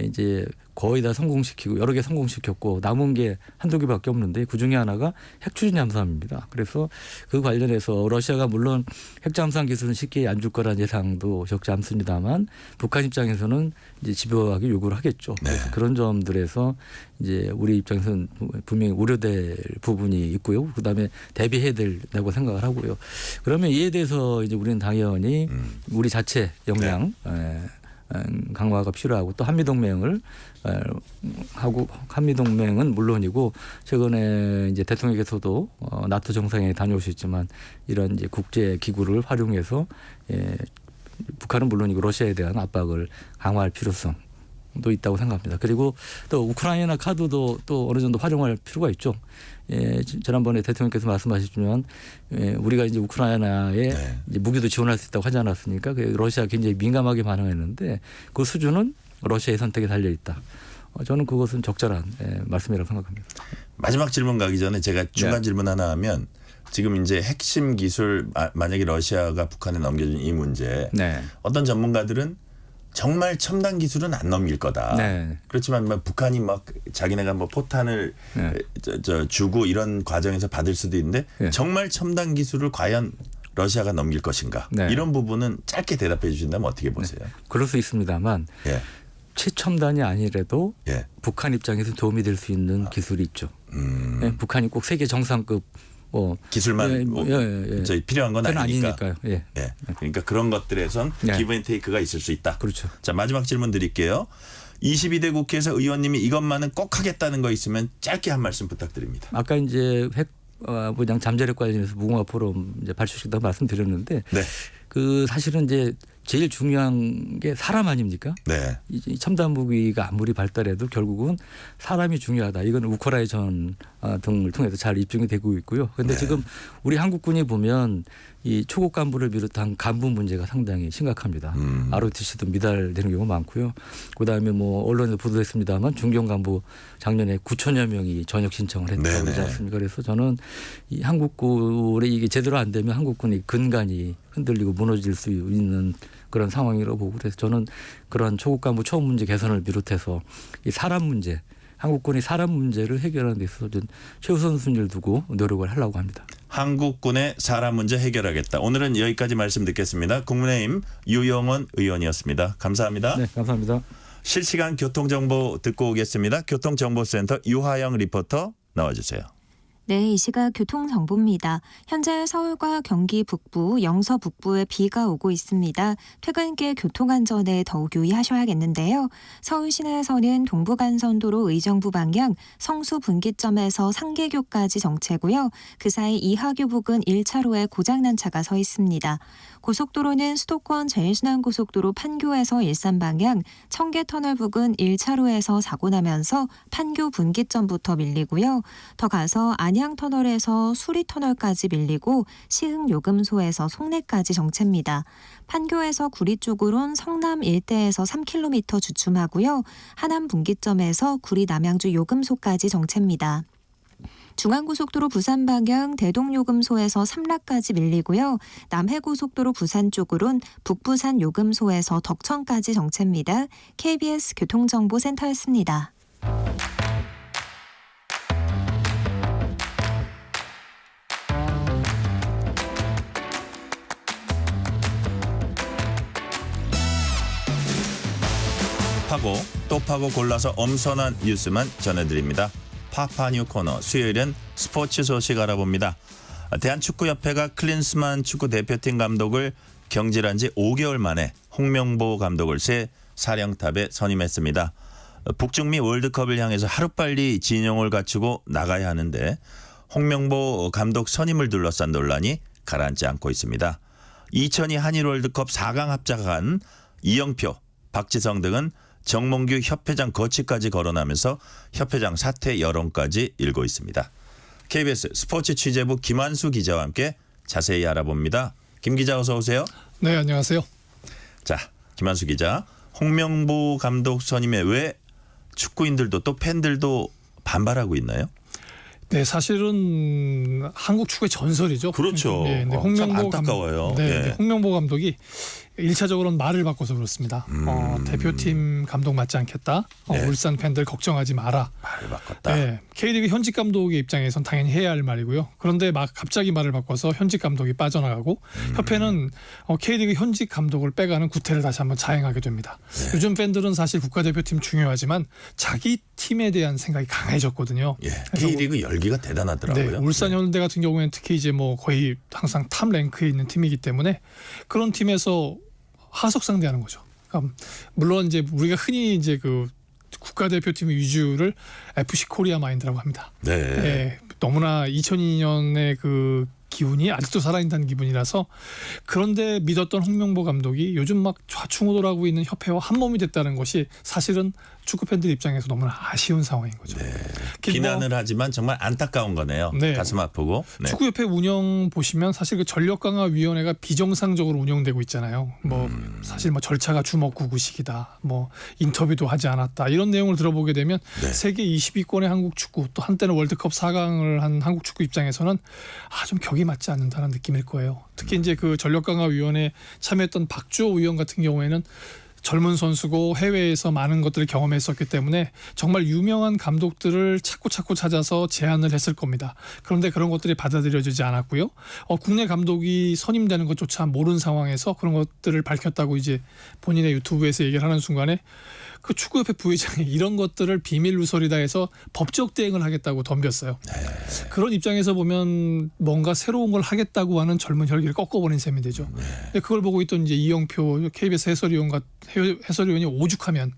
Speaker 13: 이제 거의 다 성공시키고 여러 개 성공시켰고 남은 게 한두 개밖에 없는데 그중에 하나가 핵추진 잠수함입니다. 그래서 그 관련해서 러시아가 물론 핵잠수함 기술은 쉽게 안 줄 거라는 예상도 적지 않습니다만 북한 입장에서는 이제 집요하게 요구를 하겠죠. 그래서 그런 점들에서 이제 우리 입장에서는 분명히 우려될 부분이 있고요. 그다음에 대비해야 된다고 생각을 하고요. 그러면 이에 대해서 이제 우리는 당연히 우리 자체 역량 강화가 필요하고 또 한미동맹을 하고 한미동맹은 물론이고 최근에 이제 대통령께서도 나토 정상회의 다녀오셨지만 이런 이제 국제 기구를 활용해서 북한은 물론이고 러시아에 대한 압박을 강화할 필요성 도 있다고 생각합니다. 그리고 또 우크라이나 카드도 또 어느 정도 활용할 필요가 있죠. 예, 지난번에 대통령께서 말씀하셨지만 우리가 이제 우크라이나에 이제 무기도 지원할 수 있다고 하지 않았습니까? 러시아가 굉장히 민감하게 반응했는데 그 수준은 러시아의 선택에 달려 있다. 저는 그것은 적절한 말씀이라고 생각합니다.
Speaker 3: 마지막 질문 가기 전에 제가 중간 질문 하나 하면 지금 이제 핵심 기술 만약에 러시아가 북한에 넘겨준 이 문제 어떤 전문가들은 정말 첨단 기술은 안 넘길 거다. 그렇지만 뭐 북한이 막 자기네가 뭐 포탄을 주고 이런 과정에서 받을 수도 있는데 정말 첨단 기술을 과연 러시아가 넘길 것인가? 이런 부분은 짧게 대답해 주신다면 어떻게 보세요?
Speaker 13: 그럴 수 있습니다만 최첨단이 아니라도 북한 입장에서 도움이 될 수 있는 기술이 있죠. 북한이 꼭 세계 정상급
Speaker 3: 기술만 저희 필요한 건 아니니까요. 그러니까 그런 것들에선 기브 앤 테이크가 있을 수 있다.
Speaker 13: 그렇죠.
Speaker 3: 자, 마지막 질문 드릴게요. 22대 국회에서 의원님이 이것만은 꼭 하겠다는 거 있으면 짧게 한 말씀 부탁드립니다.
Speaker 13: 아까 이제 핵 분양 잠재력 관련해서 무궁화 포럼 이제 발표식도 말씀드렸는데 그 사실은 이제 제일 중요한 게 사람 아닙니까? 이 첨단 무기가 아무리 발달해도 결국은 사람이 중요하다. 이건 우크라이나 전 등을 통해서 잘 입증이 되고 있고요. 그런데 지금 우리 한국군이 보면 이 초급 간부를 비롯한 간부 문제가 상당히 심각합니다. ROTC도 미달되는 경우가 많고요. 그다음에 뭐 언론에 보도됐습니다만 중견 간부 작년에 9천여 명이 전역 신청을 했다고 그러지 않습니까? 그래서 저는 이 한국군이 이게 제대로 안 되면 한국군이 근간이 흔들리고 무너질 수 있는 그런 상황이라고 보고 그래서 저는 그러한 초급 간부 초급 문제 개선을 비롯해서 이 사람 문제 한국군이 사람 문제를 해결하는 데 있어서 최우선 순위를 두고 노력을 하려고 합니다.
Speaker 3: 한국군의 사람 문제 해결하겠다. 오늘은 여기까지 말씀 듣겠습니다. 국민의힘 유영원 의원이었습니다. 감사합니다.
Speaker 13: 네, 감사합니다.
Speaker 3: 실시간 교통정보 듣고 오겠습니다. 교통정보센터 유하영 리포터 나와주세요.
Speaker 6: 네, 이 시각 교통정보입니다. 현재 서울과 경기 북부, 영서 북부에 비가 오고 있습니다. 퇴근길 교통안전에 더욱 유의하셔야겠는데요. 서울 시내에서는 동부간선도로 의정부 방향 성수 분기점에서 상계교까지 정체고요. 그 사이 이하교 부근 1차로에 고장난 차가 서 있습니다. 고속도로는 수도권 제일순환고속도로 판교에서 일산 방향 청계터널 부근 1차로에서 사고 나면서 판교 분기점부터 밀리고요. 더 가서 안양터널에서 수리터널까지 밀리고 시흥요금소에서 송내까지 정체입니다. 판교에서 구리 쪽으론 성남 일대에서 3km 주춤하고요. 하남 분기점에서 구리 남양주 요금소까지 정체입니다. 중앙고속도로 부산 방향 대동요금소에서 삼락까지 밀리고요. 남해고속도로 부산 쪽으론 북부산 요금소에서 덕천까지 정체입니다. KBS 교통정보센터였습니다.
Speaker 3: 파고 또 파고 골라서 엄선한 뉴스만 전해드립니다. 파파뉴 코너 수요일엔 스포츠 소식 알아봅니다. 대한축구협회가 클린스만 축구 대표팀 감독을 경질한 지 5개월 만에 홍명보 감독을 새 사령탑에 선임했습니다. 북중미 월드컵을 향해서 하루빨리 진영을 갖추고 나가야 하는데 홍명보 감독 선임을 둘러싼 논란이 가라앉지 않고 있습니다. 2002 한일 월드컵 4강 합작한 이영표, 박지성 등은 정몽규 협회장 거취까지 거론하면서 협회장 사퇴 여론까지 일고 있습니다. KBS 스포츠 취재부 김한수 기자와 함께 자세히 알아봅니다. 김 기자 어서 오세요.
Speaker 14: 네, 안녕하세요.
Speaker 3: 자, 김한수 기자. 홍명보 감독 선임에 왜 축구인들도 또 팬들도 반발하고 있나요?
Speaker 14: 네, 사실은 한국 축구의 전설이죠.
Speaker 3: 그렇죠.
Speaker 14: 네, 홍명보
Speaker 3: 참 안타까워요.
Speaker 14: 네, 홍명보 감독이 1차적으로는 말을 바꿔서 그렇습니다. 대표팀 감독 맞지 않겠다. 울산 팬들 걱정하지 마라.
Speaker 3: 말을 바꿨다.
Speaker 14: 네, K리그 현직 감독의 입장에선 당연히 해야 할 말이고요. 그런데 막 갑자기 말을 바꿔서 현직 감독이 빠져나가고 협회는 K리그 현직 감독을 빼가는 구태를 다시 한번 자행하게 됩니다. 요즘 팬들은 사실 국가대표팀 중요하지만 자기 팀에 대한 생각이 강해졌거든요.
Speaker 3: K리그 열기가 대단하더라고요.
Speaker 14: 네, 울산 현대 같은 경우에는 특히 이제 뭐 거의 항상 탑 랭크에 있는 팀이기 때문에 그런 팀에서 하석 상대하는 거죠. 물론 이제 우리가 흔히 이제 그 국가대표팀의 위주를 FC 코리아 마인드라고 합니다.
Speaker 3: 네.
Speaker 14: 너무나 2002년에 그 기운이 아직도 살아있다는 기분이라서 그런데 믿었던 홍명보 감독이 요즘 막 좌충우돌하고 있는 협회와 한 몸이 됐다는 것이 사실은 축구 팬들 입장에서 너무나 아쉬운 상황인 거죠.
Speaker 3: 비난을 하지만 정말 안타까운 거네요.
Speaker 14: 네.
Speaker 3: 가슴 아프고. 네.
Speaker 14: 축구협회 운영 보시면 사실 그 전력강화위원회가 비정상적으로 운영되고 있잖아요. 뭐 사실 뭐 절차가 주먹구구식이다. 뭐 인터뷰도 하지 않았다. 이런 내용을 들어보게 되면 세계 20위권의 한국 축구 또 한때는 월드컵 4강을 한 한국 축구 입장에서는 좀 격이 맞지 않는다는 느낌일 거예요. 특히 이제 그 전력강화위원회 참여했던 박주호 의원 같은 경우에는 젊은 선수고 해외에서 많은 것들을 경험했었기 때문에 정말 유명한 감독들을 찾고 찾아서 제안을 했을 겁니다. 그런데 그런 것들이 받아들여지지 않았고요. 국내 감독이 선임되는 것조차 모르는 상황에서 그런 것들을 밝혔다고 이제 본인의 유튜브에서 얘기를 하는 순간에 그 축구협회 부회장이 이런 것들을 비밀 누설이다 해서 법적 대응을 하겠다고 덤볐어요. 그런 입장에서 보면 뭔가 새로운 걸 하겠다고 하는 젊은 혈기를 꺾어버린 셈이 되죠. 그걸 보고 있던 이제 이영표 KBS 해설위원이 오죽하면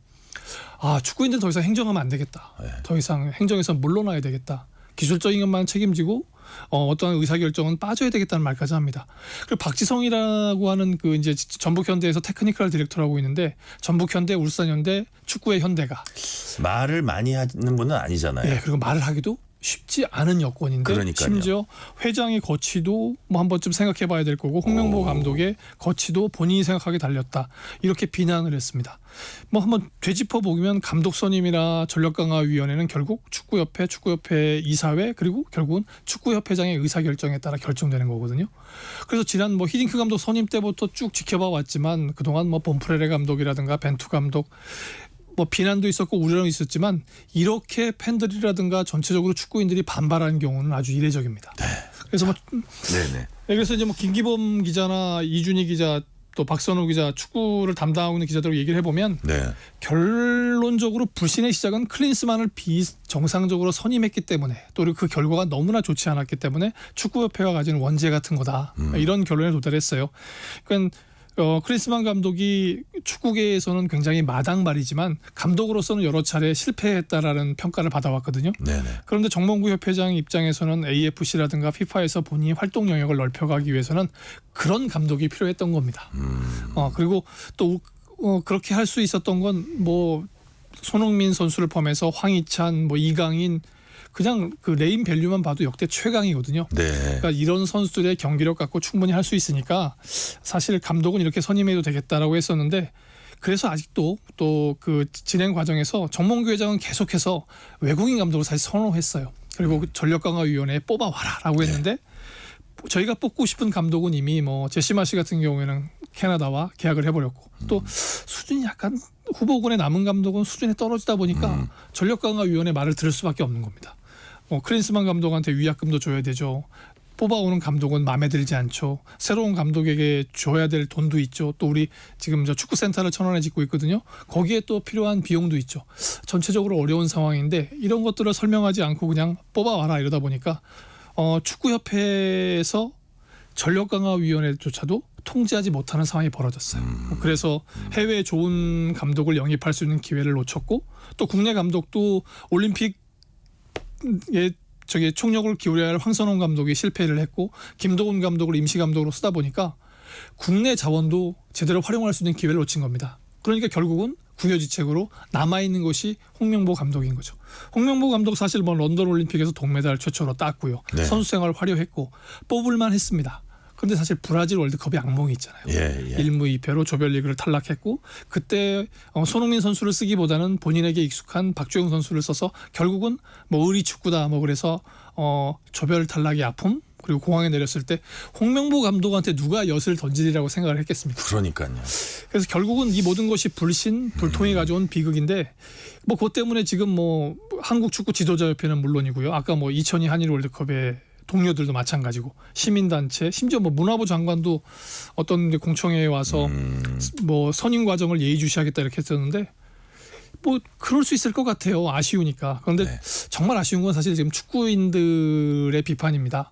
Speaker 14: 축구인들 더 이상 행정하면 안 되겠다. 더 이상 행정에서 물러나야 되겠다. 기술적인 것만 책임지고 어떠한 의사결정은 빠져야 되겠다는 말까지 합니다. 그리고 박지성이라고 하는 그 이제 전북현대에서 테크니컬 디렉터라고 있는데 전북현대, 울산현대, 축구의 현대가
Speaker 3: 말을 많이 하는 분은 아니잖아요.
Speaker 14: 네, 그리고 말을 하기도 쉽지 않은 여건인데
Speaker 3: 그러니까요.
Speaker 14: 심지어 회장의 거취도 뭐 한 번쯤 생각해봐야 될 거고 홍명보 감독의 거취도 본인이 생각하게 달렸다 이렇게 비난을 했습니다. 뭐 한번 되짚어 보면 감독 선임이나 전력강화위원회는 결국 축구협회 이사회 그리고 결국은 축구협회장의 의사결정에 따라 결정되는 거거든요. 그래서 지난 뭐 히딩크 감독 선임 때부터 쭉 지켜봐 왔지만 그동안 뭐 본프레레 감독이라든가 벤투 감독 뭐 비난도 있었고 우려는 있었지만 이렇게 팬들이라든가 전체적으로 축구인들이 반발하는 경우는 아주 이례적입니다. 그래서 뭐 그래서 이제 뭐 김기범 기자나 이준희 기자 또 박선우 기자 축구를 담당하고 있는 기자들 얘기를 해보면 결론적으로 불신의 시작은 클린스만을 비정상적으로 선임했기 때문에 또 그 결과가 너무나 좋지 않았기 때문에 축구협회가 가진 원죄 같은 거다 이런 결론에 도달했어요. 그러니까 클린스만 감독이 축구계에서는 굉장히 마당발이지만 감독으로서는 여러 차례 실패했다라는 평가를 받아왔거든요. 그런데 정몽구 협회장 입장에서는 AFC라든가 FIFA에서 본인이 활동 영역을 넓혀가기 위해서는 그런 감독이 필요했던 겁니다. 그리고 또 그렇게 할 수 있었던 건 뭐 손흥민 선수를 포함해서 황희찬, 뭐 이강인 그냥 그 네임 밸류만 봐도 역대 최강이거든요. 그러니까 이런 선수들의 경기력 갖고 충분히 할 수 있으니까 사실 감독은 이렇게 선임해도 되겠다라고 했었는데 그래서 아직도 또 그 진행 과정에서 정몽규 회장은 계속해서 외국인 감독을 사실 선호했어요. 그리고 전력강화위원회에 뽑아와라라고 했는데 저희가 뽑고 싶은 감독은 이미 뭐 제시마 씨 같은 경우에는 캐나다와 계약을 해버렸고 또 수준이 약간 후보군에 남은 감독은 수준이 떨어지다 보니까 전력강화위원회 말을 들을 수밖에 없는 겁니다. 클린스만 감독한테 위약금도 줘야 되죠. 뽑아오는 감독은 마음에 들지 않죠. 새로운 감독에게 줘야 될 돈도 있죠. 또 우리 지금 저 축구센터를 천안에 짓고 있거든요. 거기에 또 필요한 비용도 있죠. 전체적으로 어려운 상황인데 이런 것들을 설명하지 않고 그냥 뽑아와라 이러다 보니까 축구협회에서 전력강화위원회조차도 통제하지 못하는 상황이 벌어졌어요. 그래서 해외에 좋은 감독을 영입할 수 있는 기회를 놓쳤고 또 국내 감독도 올림픽에 총력을 기울여야 할 황선홍 감독이 실패를 했고 김도훈 감독을 임시 감독으로 쓰다 보니까 국내 자원도 제대로 활용할 수 있는 기회를 놓친 겁니다. 그러니까 결국은 궁여지책으로 남아있는 것이 홍명보 감독인 거죠. 홍명보 감독 사실 뭐 런던 올림픽에서 동메달 최초로 땄고요. 선수 생활 화려했고 뽑을만 했습니다. 그런데 사실 브라질 월드컵이 악몽이 있잖아요. 1무 2패로 조별리그를 탈락했고 그때 손흥민 선수를 쓰기보다는 본인에게 익숙한 박주영 선수를 써서 결국은 뭐 의리 축구다 뭐 그래서 조별 탈락의 아픔 그리고 공항에 내렸을 때 홍명보 감독한테 누가 엿을 던지리라고 생각을 했겠습니까?
Speaker 3: 그러니까요.
Speaker 14: 그래서 결국은 이 모든 것이 불통이 가져온 비극인데 뭐 그것 때문에 지금 뭐 한국 축구 지도자협회는 물론이고요. 아까 뭐 2002 한일 월드컵에 동료들도 마찬가지고 시민단체 심지어 뭐 문화부 장관도 어떤 공청회에 와서 뭐 선임 과정을 예의주시하겠다 이렇게 했었는데 뭐 그럴 수 있을 것 같아요. 아쉬우니까. 그런데 정말 아쉬운 건 사실 지금 축구인들의 비판입니다.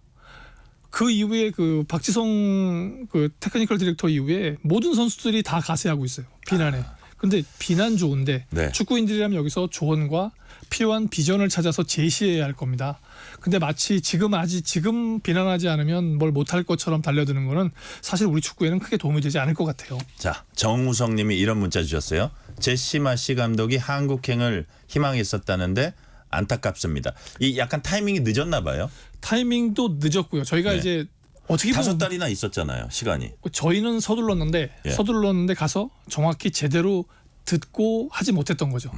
Speaker 14: 그 이후에 그 박지성 그 테크니컬 디렉터 이후에 모든 선수들이 다 가세하고 있어요. 비난에. 근데 비난 좋은데
Speaker 3: 네.
Speaker 14: 축구인들이라면 여기서 조언과 필요한 비전을 찾아서 제시해야 할 겁니다. 근데 마치 지금 비난하지 않으면 뭘 못할 것처럼 달려드는 거는 사실 우리 축구에는 크게 도움이 되지 않을 것 같아요.
Speaker 3: 자, 정우성 님이 이런 문자 주셨어요. 제시 마시 감독이 한국행을 희망했었다는데 안타깝습니다. 이 약간 타이밍이 늦었나 봐요.
Speaker 14: 타이밍도 늦었고요. 저희가
Speaker 3: 네.
Speaker 14: 이제 어떻게 보면
Speaker 3: 5달이나 있었잖아요. 시간이.
Speaker 14: 저희는 서둘렀는데 가서 정확히 제대로 듣고 하지 못했던 거죠.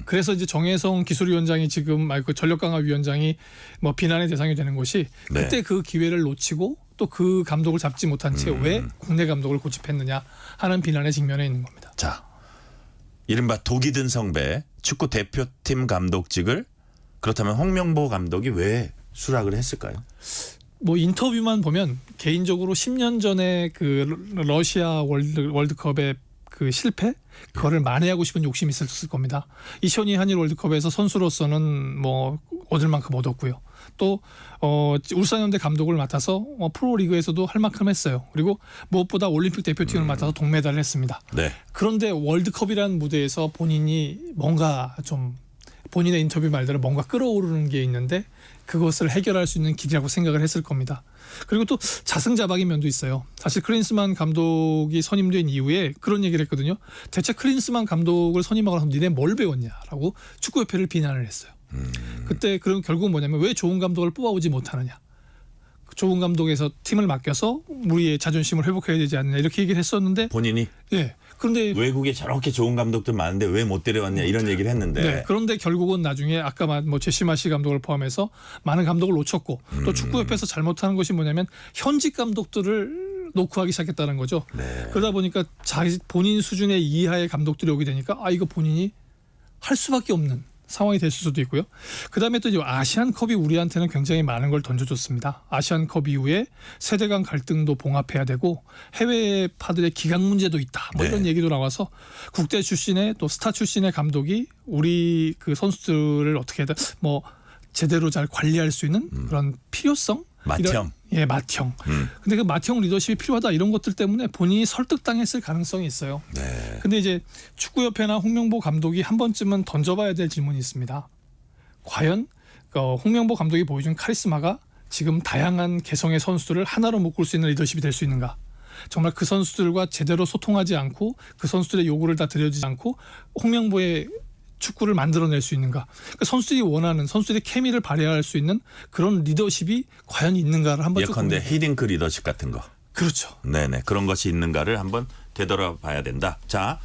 Speaker 14: 그래서 이제 정혜성 기술위원장이 지금 전력강화위원장이 뭐 비난의 대상이 되는 것이 그때 그 기회를 놓치고 또 그 감독을 잡지 못한 채 왜 국내 감독을 고집했느냐 하는 비난에 직면해 있는 겁니다.
Speaker 3: 자, 이른바 독이 든 성배 축구 대표팀 감독직을 그렇다면 홍명보 감독이 왜 수락을 했을까요?
Speaker 14: 뭐 인터뷰만 보면 개인적으로 10년 전에 그 러시아 월드컵의 그 실패 그거를 만회하고 싶은 욕심이 있었을 겁니다. 2002 한일 월드컵에서 선수로서는 뭐 얻을 만큼 얻었고요. 또 울산현대 감독을 맡아서 프로리그에서도 할 만큼 했어요. 그리고 무엇보다 올림픽 대표팀을 맡아서 동메달을 했습니다.
Speaker 3: 네.
Speaker 14: 그런데 월드컵이라는 무대에서 본인이 뭔가 좀 본인의 인터뷰 말대로 뭔가 끌어오르는 게 있는데 그것을 해결할 수 있는 길이라고 생각을 했을 겁니다. 그리고 또 자승자박인 면도 있어요. 사실 클린스만 감독이 선임된 이후에 그런 얘기를 했거든요. 대체 클린스만 감독을 선임하고 나서 니네 뭘 배웠냐라고 축구협회를 비난을 했어요. 그때 그럼 결국은 뭐냐면 왜 좋은 감독을 뽑아오지 못하느냐. 좋은 감독에서 팀을 맡겨서 우리의 자존심을 회복해야 되지 않느냐 이렇게 얘기를 했었는데
Speaker 3: 본인이
Speaker 14: 예. 그런데
Speaker 3: 외국에 저렇게 좋은 감독들 많은데 왜 못 데려왔냐 이런 얘기를 했는데
Speaker 14: 네, 그런데 결국은 나중에 아까 뭐 제시 마시 감독을 포함해서 많은 감독을 놓쳤고 또 축구협회에서 잘못하는 것이 뭐냐면 현직 감독들을 놓고 하기 시작했다는 거죠.
Speaker 3: 네.
Speaker 14: 그러다 보니까 본인 수준의 이하의 감독들이 오게 되니까 이거 본인이 할 수밖에 없는 상황이 될 수도 있고요. 그다음에 또 이제 아시안컵이 우리한테는 굉장히 많은 걸 던져줬습니다. 아시안컵 이후에 세대 간 갈등도 봉합해야 되고 해외파들의 기강 문제도 있다. 뭐 이런 얘기도 나와서 국대 출신의 또 스타 출신의 감독이 우리 그 선수들을 어떻게 뭐 제대로 잘 관리할 수 있는 그런 필요성?
Speaker 3: 맏형.
Speaker 14: 예, 맏형. 근데 그 맏형 리더십이 필요하다 이런 것들 때문에 본인이 설득당했을 가능성이 있어요.
Speaker 3: 네.
Speaker 14: 근데 이제 축구협회나 홍명보 감독이 한 번쯤은 던져봐야 될 질문이 있습니다. 과연 홍명보 감독이 보여준 카리스마가 지금 다양한 개성의 선수들을 하나로 묶을 수 있는 리더십이 될 수 있는가? 정말 그 선수들과 제대로 소통하지 않고 그 선수들의 요구를 다 들여지지 않고 홍명보의 축구를 만들어낼 수 있는가? 그러니까 선수들이 원하는 선수들의 케미를 발휘할 수 있는 그런 리더십이 과연 있는가를 한번
Speaker 3: 예컨대 히딩크 리더십 같은 거.
Speaker 14: 그렇죠.
Speaker 3: 네네 그런 것이 있는가를 한번 되돌아봐야 된다. 자,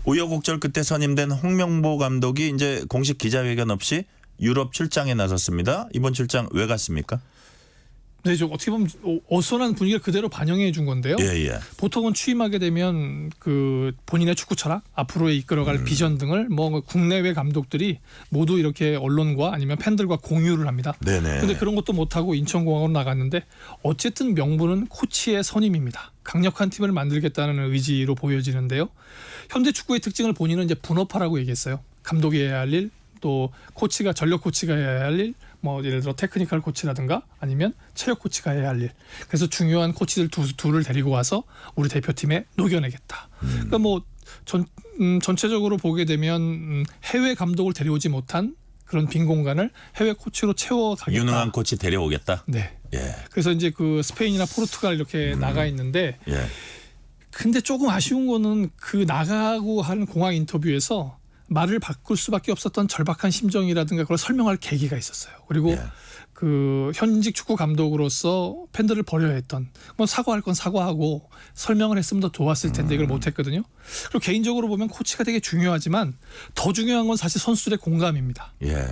Speaker 3: 우여곡절 끝에 선임된 홍명보 감독이 이제 공식 기자회견 없이 유럽 출장에 나섰습니다. 이번 출장 왜 갔습니까?
Speaker 14: 네, 좀 어떻게 보면 어수선한 분위기를 그대로 반영해 준 건데요.
Speaker 3: 예.
Speaker 14: 보통은 취임하게 되면 그 본인의 축구 철학, 앞으로 이끌어갈 비전 등을 뭐 국내외 감독들이 모두 이렇게 언론과 아니면 팬들과 공유를 합니다.
Speaker 3: 네네.
Speaker 14: 근데 그런 것도 못하고 인천공항으로 나갔는데 어쨌든 명분은 코치의 선임입니다. 강력한 팀을 만들겠다는 의지로 보여지는데요. 현대 축구의 특징을 본인은 이제 분업화라고 얘기했어요. 감독이 해야 할 일, 또 코치가 전력 코치가 해야 할 일, 뭐 예를 들어 테크니컬 코치라든가 아니면 체력 코치가 해야 할 일. 그래서 중요한 코치들 둘을 데리고 와서 우리 대표팀에 녹여내겠다. 그러니까 뭐 전체적으로 보게 되면 해외 감독을 데려오지 못한 그런 빈 공간을 해외 코치로 채워가겠다.
Speaker 3: 유능한 코치 데려오겠다.
Speaker 14: 네.
Speaker 3: 예.
Speaker 14: 그래서 이제 그 스페인이나 포르투갈 이렇게 나가 있는데
Speaker 3: 예.
Speaker 14: 근데 조금 아쉬운 거는 그 나가고 하는 공항 인터뷰에서 말을 바꿀 수밖에 없었던 절박한 심정이라든가 그걸 설명할 계기가 있었어요. 그리고 그 현직 축구 감독으로서 팬들을 버려야 했던 뭐 사과할 건 사과하고 설명을 했으면 더 좋았을 텐데 이걸 못했거든요. 그리고 개인적으로 보면 코치가 되게 중요하지만 더 중요한 건 사실 선수들의 공감입니다.
Speaker 3: 예.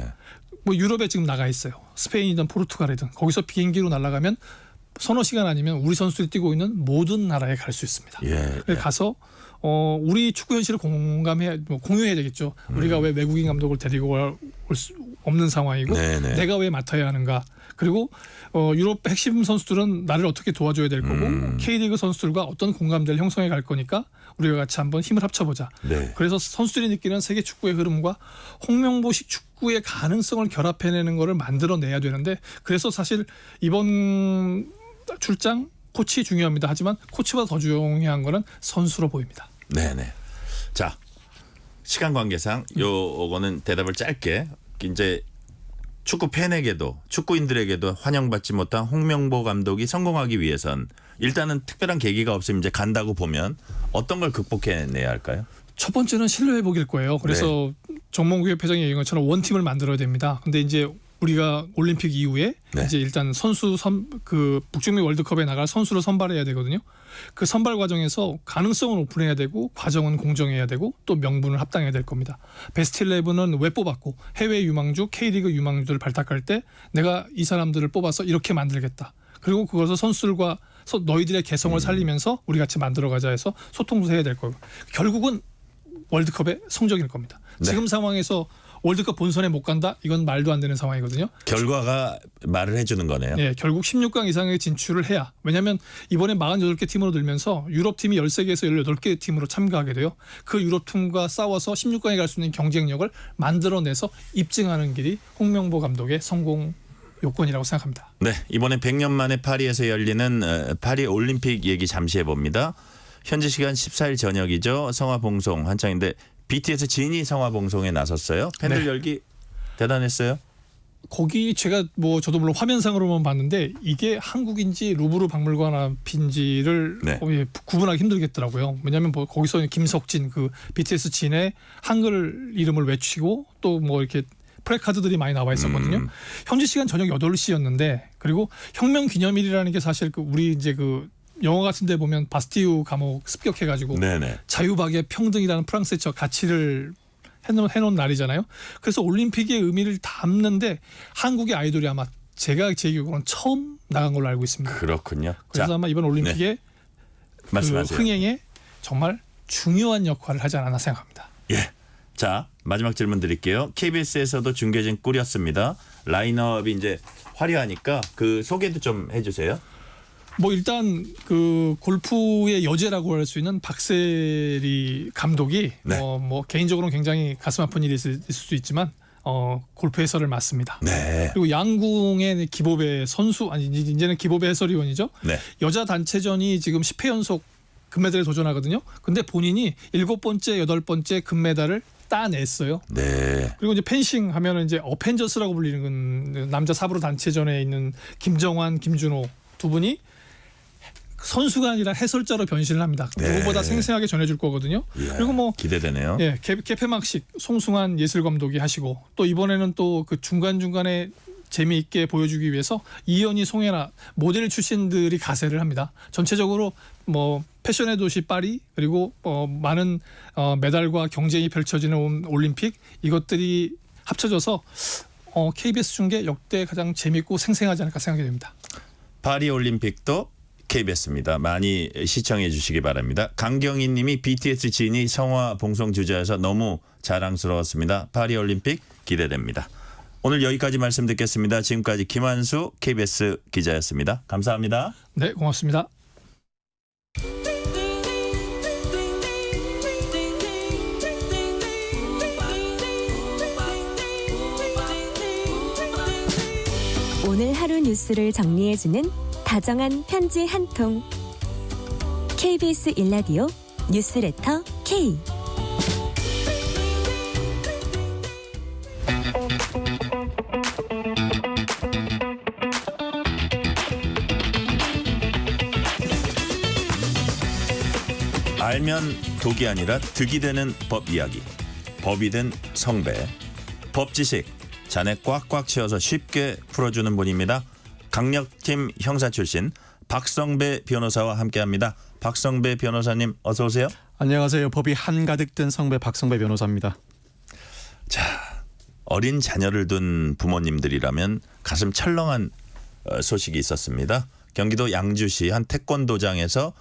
Speaker 14: 뭐 유럽에 지금 나가 있어요. 스페인이든 포르투갈이든 거기서 비행기로 날아가면 서너 시간 아니면 우리 선수들이 뛰고 있는 모든 나라에 갈 수 있습니다. 그래서 가서 우리 축구 현실을 공유해야 되겠죠. 우리가 왜 외국인 감독을 데리고 올 수 없는 상황이고 내가 왜 맡아야 하는가. 그리고 유럽 핵심 선수들은 나를 어떻게 도와줘야 될 거고 K리그 선수들과 어떤 공감대를 형성해 갈 거니까 우리가 같이 한번 힘을 합쳐보자. 그래서 선수들이 느끼는 세계 축구의 흐름과 홍명보식 축구의 가능성을 결합해내는 거를 만들어내야 되는데 그래서 사실 이번 출장 코치 중요합니다. 하지만 코치보다 더 중요한 거는 선수로 보입니다.
Speaker 3: 네네. 자, 시간 관계상 요거는 대답을 짧게 이제 축구 팬에게도 축구인들에게도 환영받지 못한 홍명보 감독이 성공하기 위해선 일단은 특별한 계기가 없으면 이제 간다고 보면 어떤 걸 극복해내야 할까요?
Speaker 14: 첫 번째는 신뢰 회복일 거예요. 그래서 정몽규 회장이 얘기한 것처럼 원팀을 만들어야 됩니다. 근데 이제 우리가 올림픽 이후에 이제 일단 그 북중미 월드컵에 나갈 선수를 선발해야 되거든요. 그 선발 과정에서 가능성은 오픈해야 되고 과정은 공정해야 되고 또 명분을 합당해야 될 겁니다. 베스트 11은 왜 뽑았고 해외 유망주, K리그 유망주들을 발탁할 때 내가 이 사람들을 뽑아서 이렇게 만들겠다. 그리고 그것을 선수들과 너희들의 개성을 살리면서 우리 같이 만들어가자 해서 소통도 해야 될 거고 결국은 월드컵의 성적일 겁니다. 지금 상황에서 월드컵 본선에 못 간다? 이건 말도 안 되는 상황이거든요.
Speaker 3: 결과가 말을 해주는 거네요.
Speaker 14: 네, 결국 16강 이상에 진출을 해야. 왜냐하면 이번에 48개 팀으로 늘면서 유럽팀이 13개에서 18개 팀으로 참가하게 돼요. 그 유럽팀과 싸워서 16강에 갈 수 있는 경쟁력을 만들어내서 입증하는 길이 홍명보 감독의 성공 요건이라고 생각합니다.
Speaker 3: 네, 이번에 100년 만에 파리에서 열리는 파리 올림픽 얘기 잠시 해봅니다. 현지 시간 14일 저녁이죠. 성화봉송 한창인데 BTS 진이 성화봉송에 나섰어요. 팬들 열기 대단했어요.
Speaker 14: 거기 제가 저도 물론 화면상으로만 봤는데 이게 한국인지 루브르 박물관 앞인지를 구분하기 힘들겠더라고요. 왜냐하면 거기서 김석진 그 BTS 진의 한글 이름을 외치고 또 이렇게 프레카드들이 많이 나와 있었거든요. 현지 시간 저녁 8시였는데 그리고 혁명 기념일이라는 게 사실 우리 이제 영화 같은 데 보면 바스티유 감옥 습격해가지고 자유박의 평등이라는 프랑스의 저 가치를 해놓은 날이잖아요. 그래서 올림픽의 의미를 담는데 한국의 아이돌이 아마 제가 제 기억으로는 처음 나간 걸로 알고 있습니다.
Speaker 3: 그렇군요.
Speaker 14: 그래서 아마 이번 올림픽의 그 흥행에 정말 중요한 역할을 하지 않았나 생각합니다.
Speaker 3: 예. 자, 마지막 질문 드릴게요. KBS에서도 중계진 꾸렸습니다. 라인업이 이제 화려하니까 그 소개도 좀 해주세요.
Speaker 14: 일단 그 골프의 여제라고 할 수 있는 박세리 감독이 개인적으로는 굉장히 가슴 아픈 일이 있을 수 있지만 골프 해설을 맡습니다. 그리고 양궁의 기보배 선수 이제는 기보배 해설위원이죠. 여자 단체전이 지금 10회 연속 금메달에 도전하거든요. 근데 본인이 7번째, 8번째 금메달을 따냈어요. 그리고 이제 펜싱 하면은 이제 어펜저스라고 불리는 남자 사브로 단체전에 있는 김정환, 김준호 두 분이 선수가 아니라 해설자로 변신을 합니다. 누구보다 생생하게 전해줄 거거든요. 그리고
Speaker 3: 기대되네요.
Speaker 14: 개폐막식 송승환 예술 감독이 하시고 또 이번에는 또 그 중간중간에 재미있게 보여주기 위해서 이현희, 송혜나 모델 출신들이 가세를 합니다. 전체적으로 패션의 도시 파리 그리고 많은 메달과 경쟁이 펼쳐지는 올림픽 이것들이 합쳐져서 KBS 중계 역대 가장 재미있고 생생하지 않을까 생각이 됩니다.
Speaker 3: 파리 올림픽도 KBS입니다. 많이 시청해 주시기 바랍니다. 강경희 님이 BTS 진이 성화 봉송 주자여서 너무 자랑스러웠습니다. 파리 올림픽 기대됩니다. 오늘 여기까지 말씀 듣겠습니다. 지금까지 김한수 KBS 기자였습니다. 감사합니다.
Speaker 14: 네, 고맙습니다.
Speaker 15: 오늘 하루 뉴스를 정리해주는 다정한 편지 한 통. KBS 1라디오 뉴스레터 K.
Speaker 3: 알면 독이 아니라 득이 되는 법 이야기. 법이 된 성배. 법 지식 잔에 꽉꽉 채워서 쉽게 풀어주는 분입니다. 강력팀 형사 출신 박성배 변호사와 함께합니다. 박성배 변호사님 어서 오세요.
Speaker 16: 안녕하세요. 법이 한가득 든 성배 박성배 변호사입니다.
Speaker 3: 자, 어린 자녀를 둔 부모님들이라면 가슴 철렁한 소식이 있었습니다. 경기도 양주시 한 태권도장에서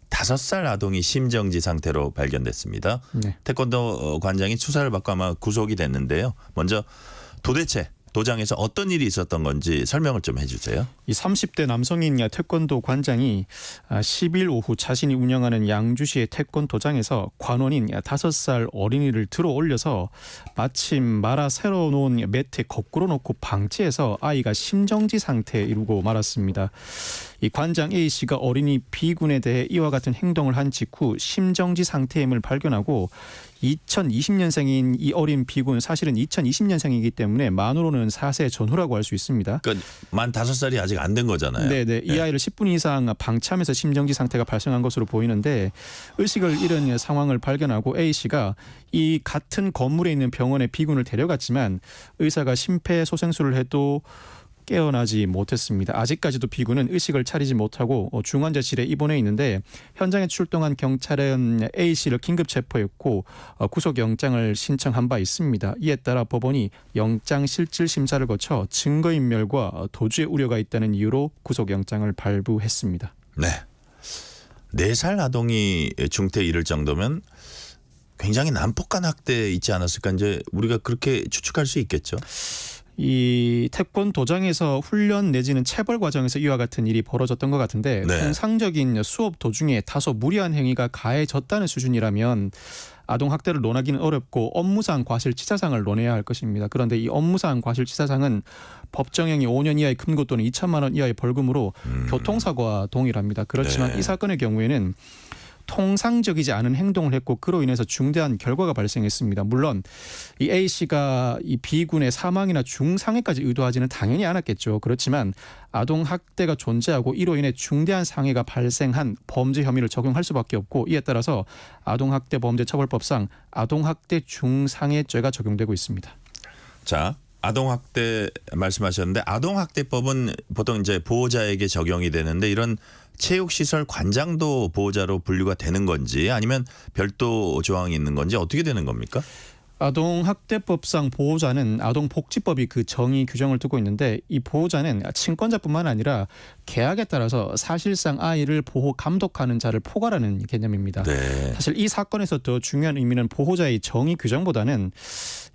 Speaker 3: 5살 아동이 심정지 상태로 발견됐습니다. 태권도 관장이 수사를 받고 아마 구속이 됐는데요. 먼저 도대체 도장에서 어떤 일이 있었던 건지 설명을 좀 해주세요.
Speaker 16: 이 30대 남성인 태권도 관장이 10일 오후 자신이 운영하는 양주시의 태권도장에서 관원인 5살 어린이를 들어 올려서 마침 말아 세워 놓은 매트에 거꾸로 놓고 방치해서 아이가 심정지 상태에 이르고 말았습니다. 이 관장 A씨가 어린이 B군에 대해 이와 같은 행동을 한 직후 심정지 상태임을 발견하고 2020년생인 이 어린 비군 사실은 2020년생이기 때문에 만으로는 4세 전후라고 할 수 있습니다.
Speaker 3: 그러니까 만 5살이 아직 안 된 거잖아요.
Speaker 16: 네네. 이 아이를 10분 이상 방치하면서 심정지 상태가 발생한 것으로 보이는데 의식을 잃은 상황을 발견하고 A 씨가 이 같은 건물에 있는 병원에 비군을 데려갔지만 의사가 심폐소생술을 해도 깨어나지 못했습니다. 아직까지도 비군은 의식을 차리지 못하고 중환자실에 입원해 있는데 현장에 출동한 경찰은 A 씨를 긴급 체포했고 구속영장을 신청한 바 있습니다. 이에 따라 법원이 영장실질 심사를 거쳐 증거인멸과 도주의 우려가 있다는 이유로 구속영장을 발부했습니다.
Speaker 3: 네. 4살 아동이 중태에 이를 정도면 굉장히 난폭한 학대에 있지 않았을까 이제 우리가 그렇게 추측할 수 있겠죠.
Speaker 16: 이 태권도장에서 훈련 내지는 체벌 과정에서 이와 같은 일이 벌어졌던 것 같은데
Speaker 3: 네.
Speaker 16: 통상적인 수업 도중에 다소 무리한 행위가 가해졌다는 수준이라면 아동 학대를 논하기는 어렵고 업무상 과실치사상을 논해야 할 것입니다. 그런데 이 업무상 과실치사상은 법정형이 5년 이하의 금고 또는 2천만 원 이하의 벌금으로 교통사고와 동일합니다. 그렇지만
Speaker 3: 네.
Speaker 16: 이 사건의 경우에는 통상적이지 않은 행동을 했고 그로 인해서 중대한 결과가 발생했습니다. 물론 이 A 씨가 이 B군의 사망이나 중상해까지 의도하지는 당연히 않았겠죠. 그렇지만 아동 학대가 존재하고 이로 인해 중대한 상해가 발생한 범죄 혐의를 적용할 수밖에 없고 이에 따라서 아동학대범죄처벌법상 아동학대 중상해죄가 적용되고 있습니다.
Speaker 3: 자, 아동학대 말씀하셨는데 아동학대법은 보통 이제 보호자에게 적용이 되는데 이런 체육시설 관장도 보호자로 분류가 되는 건지 아니면 별도 조항이 있는 건지 어떻게 되는 겁니까?
Speaker 16: 아동학대법상 보호자는 아동복지법이 그 정의 규정을 두고 있는데 이 보호자는 친권자뿐만 아니라 계약에 따라서 사실상 아이를 보호 감독하는 자를 포괄하는 개념입니다.
Speaker 3: 네.
Speaker 16: 사실 이 사건에서 더 중요한 의미는 보호자의 정의 규정보다는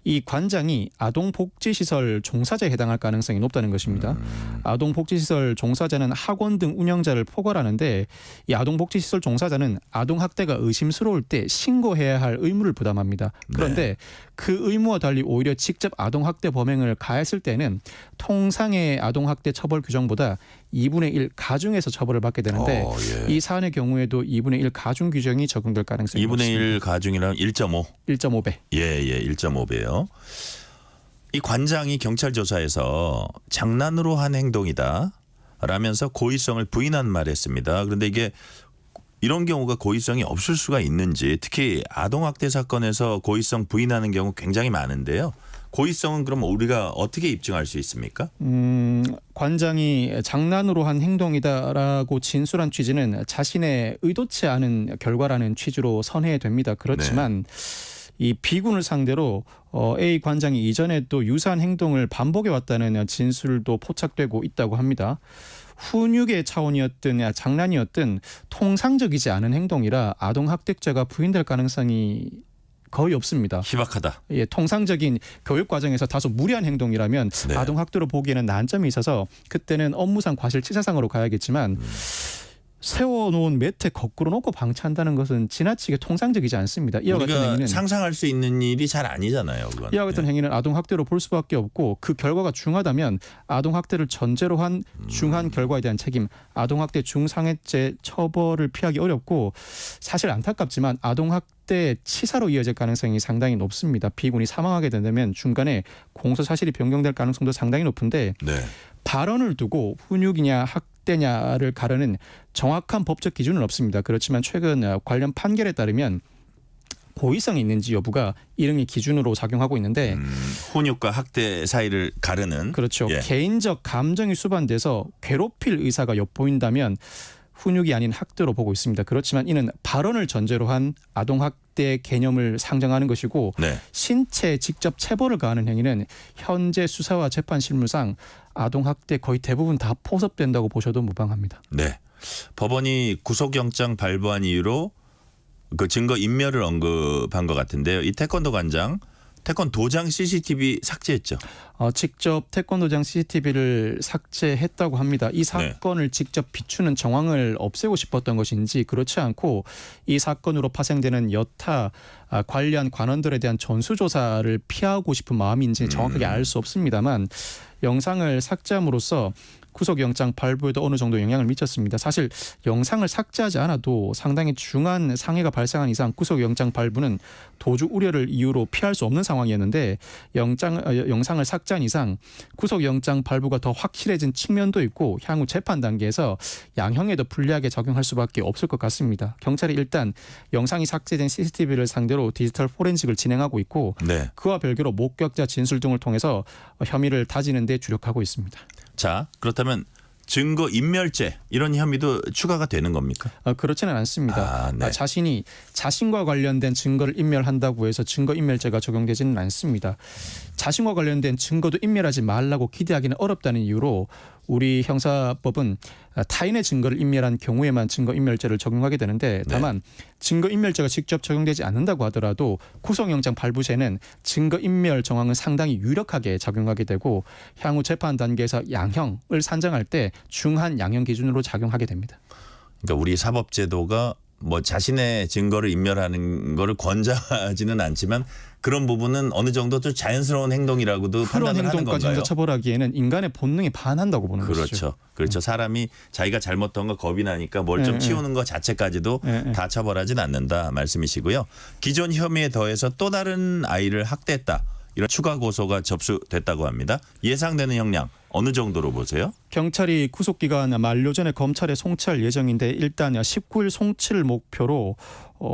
Speaker 16: 이 관장이 아동복지시설 종사자에 해당할 가능성이 높다는 것입니다. 아동복지시설 종사자는 학원 등 운영자를 포괄하는데 이 아동복지시설 종사자는 아동학대가 의심스러울 때 신고해야 할 의무를 부담합니다. 그런데
Speaker 3: 네.
Speaker 16: 그 의무와 달리 오히려 직접 아동학대 범행을 가했을 때는 통상의 아동학대 처벌 규정보다 2분의 1 가중해서 처벌을 받게 되는데
Speaker 3: 예.
Speaker 16: 이 사안의 경우에도 2분의 1 가중 규정이 적용될 가능성이
Speaker 3: 2분의
Speaker 16: 높습니다.
Speaker 3: 1 가중이라면 1.5.
Speaker 16: 1.5배.
Speaker 3: 예, 1.5배요. 이 관장이 경찰 조사에서 장난으로 한 행동이다 라면서 고의성을 부인한 말했습니다. 그런데 이게 이런 경우가 고의성이 없을 수가 있는지 특히 아동학대 사건에서 고의성 부인하는 경우 굉장히 많은데요. 고의성은 그럼 우리가 어떻게 입증할 수 있습니까?
Speaker 16: 관장이 장난으로 한 행동이다라고 진술한 취지는 자신의 의도치 않은 결과라는 취지로 선회됩니다. 그렇지만 이 B군을 상대로 A 관장이 이전에 또 유사한 행동을 반복해 왔다는 진술도 포착되고 있다고 합니다. 훈육의 차원이었든 장난이었든 통상적이지 않은 행동이라 아동학대죄가 부인될 가능성이 거의 없습니다.
Speaker 3: 희박하다.
Speaker 16: 예, 통상적인 교육 과정에서 다소 무리한 행동이라면
Speaker 3: 네.
Speaker 16: 아동학대로 보기에는 난점이 있어서 그때는 업무상 과실치사상으로 가야겠지만 세워놓은 매트 거꾸로 놓고 방치한다는 것은 지나치게 통상적이지 않습니다. 이와 같은
Speaker 3: 우리가
Speaker 16: 행위는
Speaker 3: 상상할 수 있는 일이 잘 아니잖아요. 그건.
Speaker 16: 이와 같은 행위는 아동학대로 볼 수밖에 없고 그 결과가 중하다면 아동학대를 전제로 한 중한 결과에 대한 책임, 아동학대 중상해죄 처벌을 피하기 어렵고 사실 안타깝지만 아동학대 치사로 이어질 가능성이 상당히 높습니다. B군이 사망하게 된다면 중간에 공소 사실이 변경될 가능성도 상당히 높은데
Speaker 3: 네.
Speaker 16: 발언을 두고 훈육이냐 학대냐를 가르는 정확한 법적 기준은 없습니다. 그렇지만 최근 관련 판결에 따르면 고의성이 있는지 여부가 이릉의 기준으로 작용하고 있는데
Speaker 3: 훈육과 학대 사이를 가르는
Speaker 16: 그렇죠.
Speaker 3: 예.
Speaker 16: 개인적 감정이 수반돼서 괴롭힐 의사가 엿보인다면 훈육이 아닌 학대로 보고 있습니다. 그렇지만 이는 발언을 전제로 한 아동학대 개념을 상정하는 것이고
Speaker 3: 네.
Speaker 16: 신체에 직접 체벌을 가하는 행위는 현재 수사와 재판 실무상 아동학대 거의 대부분 다 포섭된다고 보셔도 무방합니다.
Speaker 3: 네. 법원이 구속영장 발부한 이유로 그 증거 인멸을 언급한 것 같은데요. 이 태권도 관장 태권도장 CCTV 삭제했죠.
Speaker 16: 직접 태권도장 CCTV를 삭제했다고 합니다. 이 사건을 직접 비추는 정황을 없애고 싶었던 것인지 그렇지 않고 이 사건으로 파생되는 여타 관련 관원들에 대한 전수조사를 피하고 싶은 마음인지 정확하게 알 수 없습니다만 영상을 삭제함으로써 구속영장 발부에도 어느 정도 영향을 미쳤습니다. 사실 영상을 삭제하지 않아도 상당히 중한 상해가 발생한 이상 구속영장 발부는 도주 우려를 이유로 피할 수 없는 상황이었는데 영상을 삭제한 이상 구속영장 발부가 더 확실해진 측면도 있고 향후 재판 단계에서 양형에도 불리하게 적용할 수밖에 없을 것 같습니다. 경찰이 일단 영상이 삭제된 CCTV를 상대로 디지털 포렌식을 진행하고 있고 그와 별개로 목격자 진술 등을 통해서 혐의를 다지는 데 주력하고 있습니다.
Speaker 3: 자, 그렇다면 증거 인멸죄 이런 혐의도 추가가 되는 겁니까?
Speaker 16: 그렇지는 않습니다. 자신이 자신과 관련된 증거를 인멸한다고 해서 증거 인멸죄가 적용되지는 않습니다. 자신과 관련된 증거도 인멸하지 말라고 기대하기는 어렵다는 이유로 우리 형사법은 타인의 증거를 인멸한 경우에만 증거인멸죄를 적용하게 되는데 다만 증거인멸죄가 직접 적용되지 않는다고 하더라도 구속영장 발부 시에는 증거인멸 정황은 상당히 유력하게 작용하게 되고 향후 재판 단계에서 양형을 산정할 때 중한 양형 기준으로 작용하게 됩니다.
Speaker 3: 그러니까 우리 사법제도가 뭐 자신의 증거를 인멸하는 거를 권장하지는 않지만 그런 부분은 어느 정도 좀 자연스러운 행동이라고도 판단을 하는 건가요?
Speaker 16: 그런 행동까지 처벌하기에는 인간의 본능에 반한다고 보는 것이죠.
Speaker 3: 그렇죠. 사람이 자기가 잘못한 거 겁이 나니까 뭘 좀 치우는 것 자체까지도 다 처벌하진 않는다 말씀이시고요. 기존 혐의에 더해서 또 다른 아이를 학대했다. 이런 추가 고소가 접수됐다고 합니다. 예상되는 형량 어느 정도로 보세요?
Speaker 16: 경찰이 구속기간 만료 전에 검찰에 송치할 예정인데 일단 19일 송치를 목표로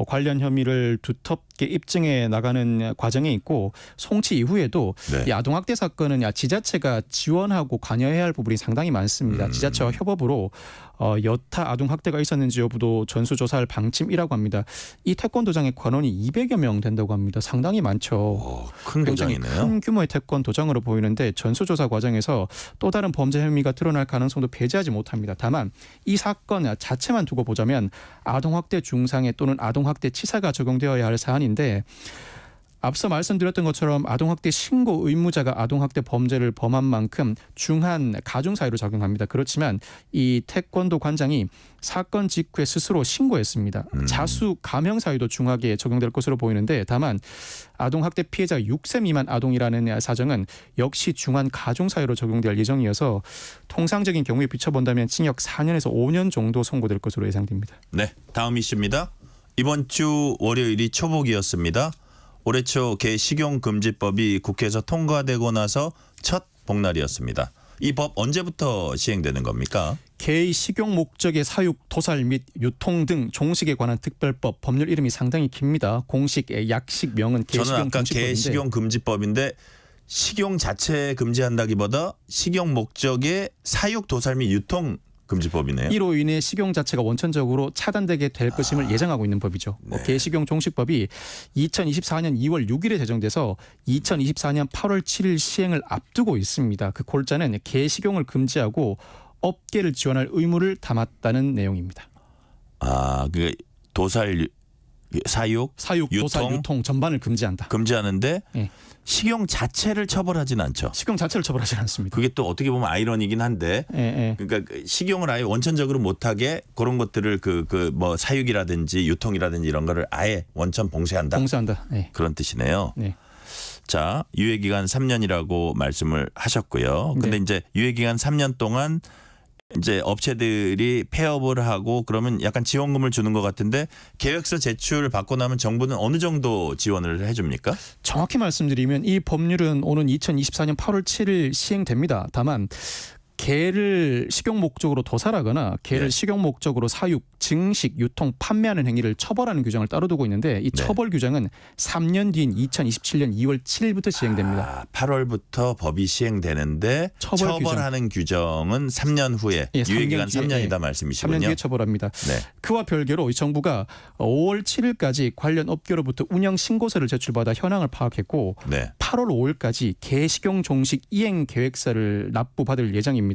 Speaker 16: 관련 혐의를 두텁게 입증해 나가는 과정에 있고 송치 이후에도 이 아동학대 사건은 지자체가 지원하고 관여해야 할 부분이 상당히 많습니다. 지자체와 협업으로 여타 아동학대가 있었는지 여부도 전수조사할 방침이라고 합니다. 이 태권도장의 관원이 200여 명 된다고 합니다. 상당히 많죠.
Speaker 3: 큰 도장이네요.
Speaker 16: 큰 규모의 태권도장으로 보이는데 전수조사 과정에서 또 다른 범죄 혐의가 드러날 가능성도 배제하지 못합니다. 다만 이 사건 자체만 두고 보자면 아동학대 중상해 또는 아동학대 치사가 적용되어야 할 사안인데 앞서 말씀드렸던 것처럼 아동학대 신고 의무자가 아동학대 범죄를 범한 만큼 중한 가중사유로 적용합니다. 그렇지만 이 태권도 관장이 사건 직후에 스스로 신고했습니다. 자수 감형사유도 중하게 적용될 것으로 보이는데 다만 아동학대 피해자 6세 미만 아동이라는 사정은 역시 중한 가중사유로 적용될 예정이어서 통상적인 경우에 비춰본다면 징역 4년에서 5년 정도 선고될 것으로 예상됩니다.
Speaker 3: 네, 다음 이슈입니다. 이번 주 월요일이 초복이었습니다. 올해 초 개식용금지법이 국회에서 통과되고 나서 첫 복날이었습니다. 이 법 언제부터 시행되는 겁니까?
Speaker 16: 개의 식용 목적의 사육, 도살 및 유통 등 종식에 관한 특별법 법률 이름이 상당히 깁니다. 공식 약식명은
Speaker 3: 저는 아까
Speaker 16: 개식용금지법인데
Speaker 3: 개식용금지법인데 식용 자체 금지한다기보다 식용 목적의 사육, 도살 및 유통 금지법이네요.
Speaker 16: 이로 인해 식용 자체가 원천적으로 차단되게 될 것임을 예정하고 있는 법이죠. 개식용 종식법이 2024년 2월 6일에 제정돼서 2024년 8월 7일 시행을 앞두고 있습니다. 그 골자는 개식용을 금지하고 업계를 지원할 의무를 담았다는 내용입니다.
Speaker 3: 그 도살 사육,
Speaker 16: 도살, 유통 전반을 금지한다.
Speaker 3: 금지하는데 식용 자체를 처벌하진 않죠.
Speaker 16: 식용 자체를 처벌하진 않습니다.
Speaker 3: 그게 또 어떻게 보면 아이러니긴 한데, 그러니까 식용을 아예 원천적으로 못하게 그런 것들을 뭐 사육이라든지 유통이라든지 이런 거를 아예 원천 봉쇄한다. 그런 뜻이네요. 자, 유예기간 3년이라고 말씀을 하셨고요. 근데 이제 유예기간 3년 동안 이제 업체들이 폐업을 하고 그러면 약간 지원금을 주는 것 같은데 계획서 제출 받고 나면 정부는 어느 정도 지원을 해줍니까?
Speaker 16: 정확히 말씀드리면 이 법률은 오는 2024년 8월 7일 시행됩니다. 다만 개를 식용 목적으로 도살하거나 개를 식용 목적으로 사육, 증식, 유통, 판매하는 행위를 처벌하는 규정을 따로 두고 있는데 이 처벌 규정은 3년 뒤인 2027년 2월 7일부터 시행됩니다.
Speaker 3: 8월부터 법이 시행되는데 처벌하는 규정은 3년 후에 유예기간 3년이다 말씀이시군요.
Speaker 16: 3년 뒤에 처벌합니다. 그와 별개로 정부가 5월 7일까지 관련 업계로부터 운영 신고서를 제출받아 현황을 파악했고 8월 5일까지 개식용 종식 이행 계획서를 납부받을 예정입니다.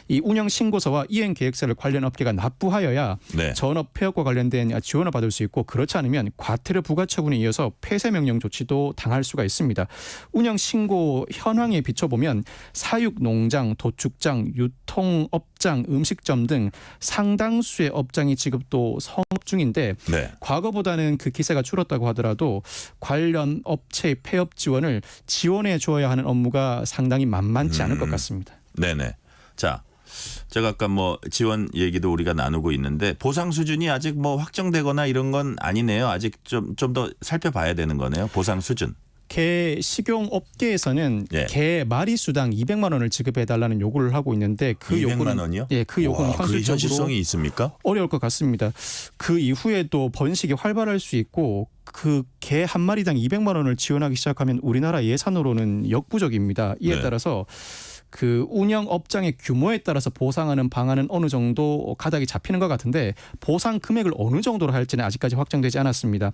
Speaker 16: 이 운영 신고서와 이행 계획서를 관련 업계가 납부하여야
Speaker 3: 네.
Speaker 16: 전업 폐업과 관련된 지원을 받을 수 있고 그렇지 않으면 과태료 부과 처분에 이어서 폐쇄 명령 조치도 당할 수가 있습니다. 운영 신고 현황에 비춰보면 사육 농장, 도축장, 유통업장, 음식점 등 상당수의 업장이 지금 또 성업 중인데
Speaker 3: 네.
Speaker 16: 과거보다는 그 기세가 줄었다고 하더라도 관련 업체의 폐업 지원을 지원해 줘야 하는 업무가 상당히 만만치 않을 것 같습니다.
Speaker 3: 네네. 자, 제가 아까 뭐 지원 얘기도 우리가 나누고 있는데 보상 수준이 아직 뭐 확정되거나 이런 건 아니네요. 아직 좀 더 살펴봐야 되는 거네요. 보상 수준.
Speaker 16: 개 식용 업계에서는
Speaker 3: 예.
Speaker 16: 개 마리수당 200만 원을 지급해달라는 요구를 하고 있는데 그
Speaker 3: 200만
Speaker 16: 요구는
Speaker 3: 원이요?
Speaker 16: 예, 그 요구는
Speaker 3: 와, 그게
Speaker 16: 현실적으로
Speaker 3: 현실성이 있습니까?
Speaker 16: 어려울 것 같습니다. 그 이후에도 번식이 활발할 수 있고 그 개 한 마리당 200만 원을 지원하기 시작하면 우리나라 예산으로는 역부족입니다. 이에
Speaker 3: 네.
Speaker 16: 따라서 그 운영 업장의 규모에 따라서 보상하는 방안은 어느 정도 가닥이 잡히는 것 같은데 보상 금액을 어느 정도로 할지는 아직까지 확정되지 않았습니다.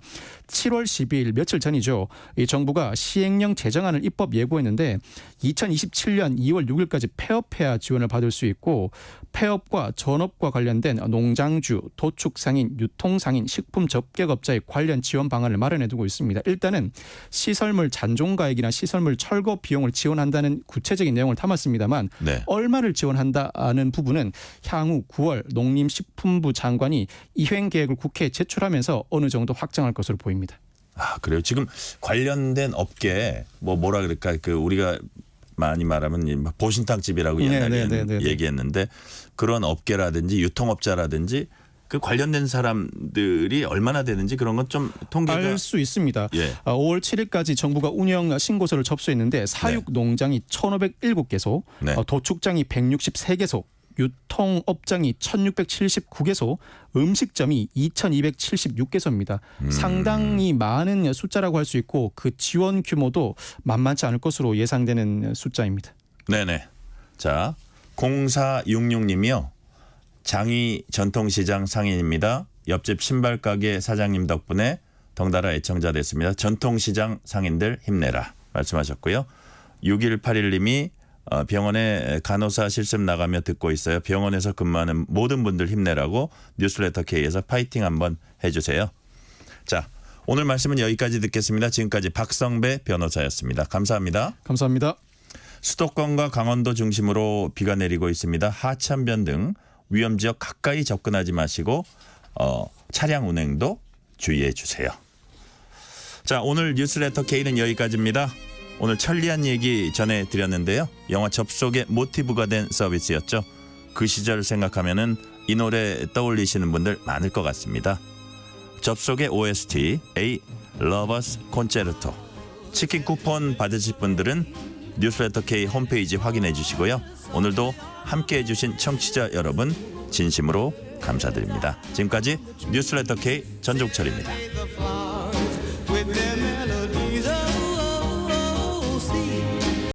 Speaker 16: 7월 12일 며칠 전이죠. 이 정부가 시행령 제정안을 입법 예고했는데 2027년 2월 6일까지 폐업해야 지원을 받을 수 있고 폐업과 전업과 관련된 농장주, 도축상인, 유통상인, 식품 접객업자의 관련 지원 방안을 마련해두고 있습니다. 일단은 시설물 잔존가액이나 시설물 철거 비용을 지원한다는 구체적인 내용을 담았습니다만
Speaker 3: 네.
Speaker 16: 얼마를 지원한다는 부분은 향후 9월 농림식품부 장관이 이행 계획을 국회에 제출하면서 어느 정도 확정할 것으로 보입니다.
Speaker 3: 아, 그래요. 지금 관련된 업계 뭐라 그럴까 그 우리가 많이 말하면 보신탕집이라고 옛날에 얘기했는데 그런 업계라든지 유통업자라든지 그 관련된 사람들이 얼마나 되는지 그런 건 좀 통계가
Speaker 16: 알 수 있습니다.
Speaker 3: 예.
Speaker 16: 5월 7일까지 정부가 운영 신고서를 접수했는데 사육 농장이 1,501개소,
Speaker 3: 네.
Speaker 16: 도축장이 163개소, 유통업장이 1,679개소, 음식점이 2,276개소입니다. 상당히 많은 숫자라고 할 수 있고 그 지원 규모도 만만치 않을 것으로 예상되는 숫자입니다.
Speaker 3: 네네. 자, 0466님이요. 장희 전통시장 상인입니다. 옆집 신발가게 사장님 덕분에 덩달아 애청자 됐습니다. 전통시장 상인들 힘내라 말씀하셨고요. 6181님이 병원에 간호사 실습 나가며 듣고 있어요. 병원에서 근무하는 모든 분들 힘내라고 뉴스레터 K에서 파이팅 한번 해주세요. 자, 오늘 말씀은 여기까지 듣겠습니다. 지금까지 박성배 변호사였습니다. 감사합니다.
Speaker 16: 감사합니다.
Speaker 3: 수도권과 강원도 중심으로 비가 내리고 있습니다. 하천변 등 위험지역 가까이 접근하지 마시고 차량 운행도 주의해 주세요. 자, 오늘 뉴스레터 K는 여기까지입니다. 오늘 천리안 얘기 전해드렸는데요. 영화 접속의 모티브가 된 서비스였죠. 그 시절 생각하면은 이 노래 떠올리시는 분들 많을 것 같습니다. 접속의 OST A Lovers Concerto. 치킨 쿠폰 받으실 분들은 뉴스레터 K 홈페이지 확인해 주시고요. 오늘도 함께해 주신 청취자 여러분 진심으로 감사드립니다. 지금까지 뉴스레터 K 전종철입니다.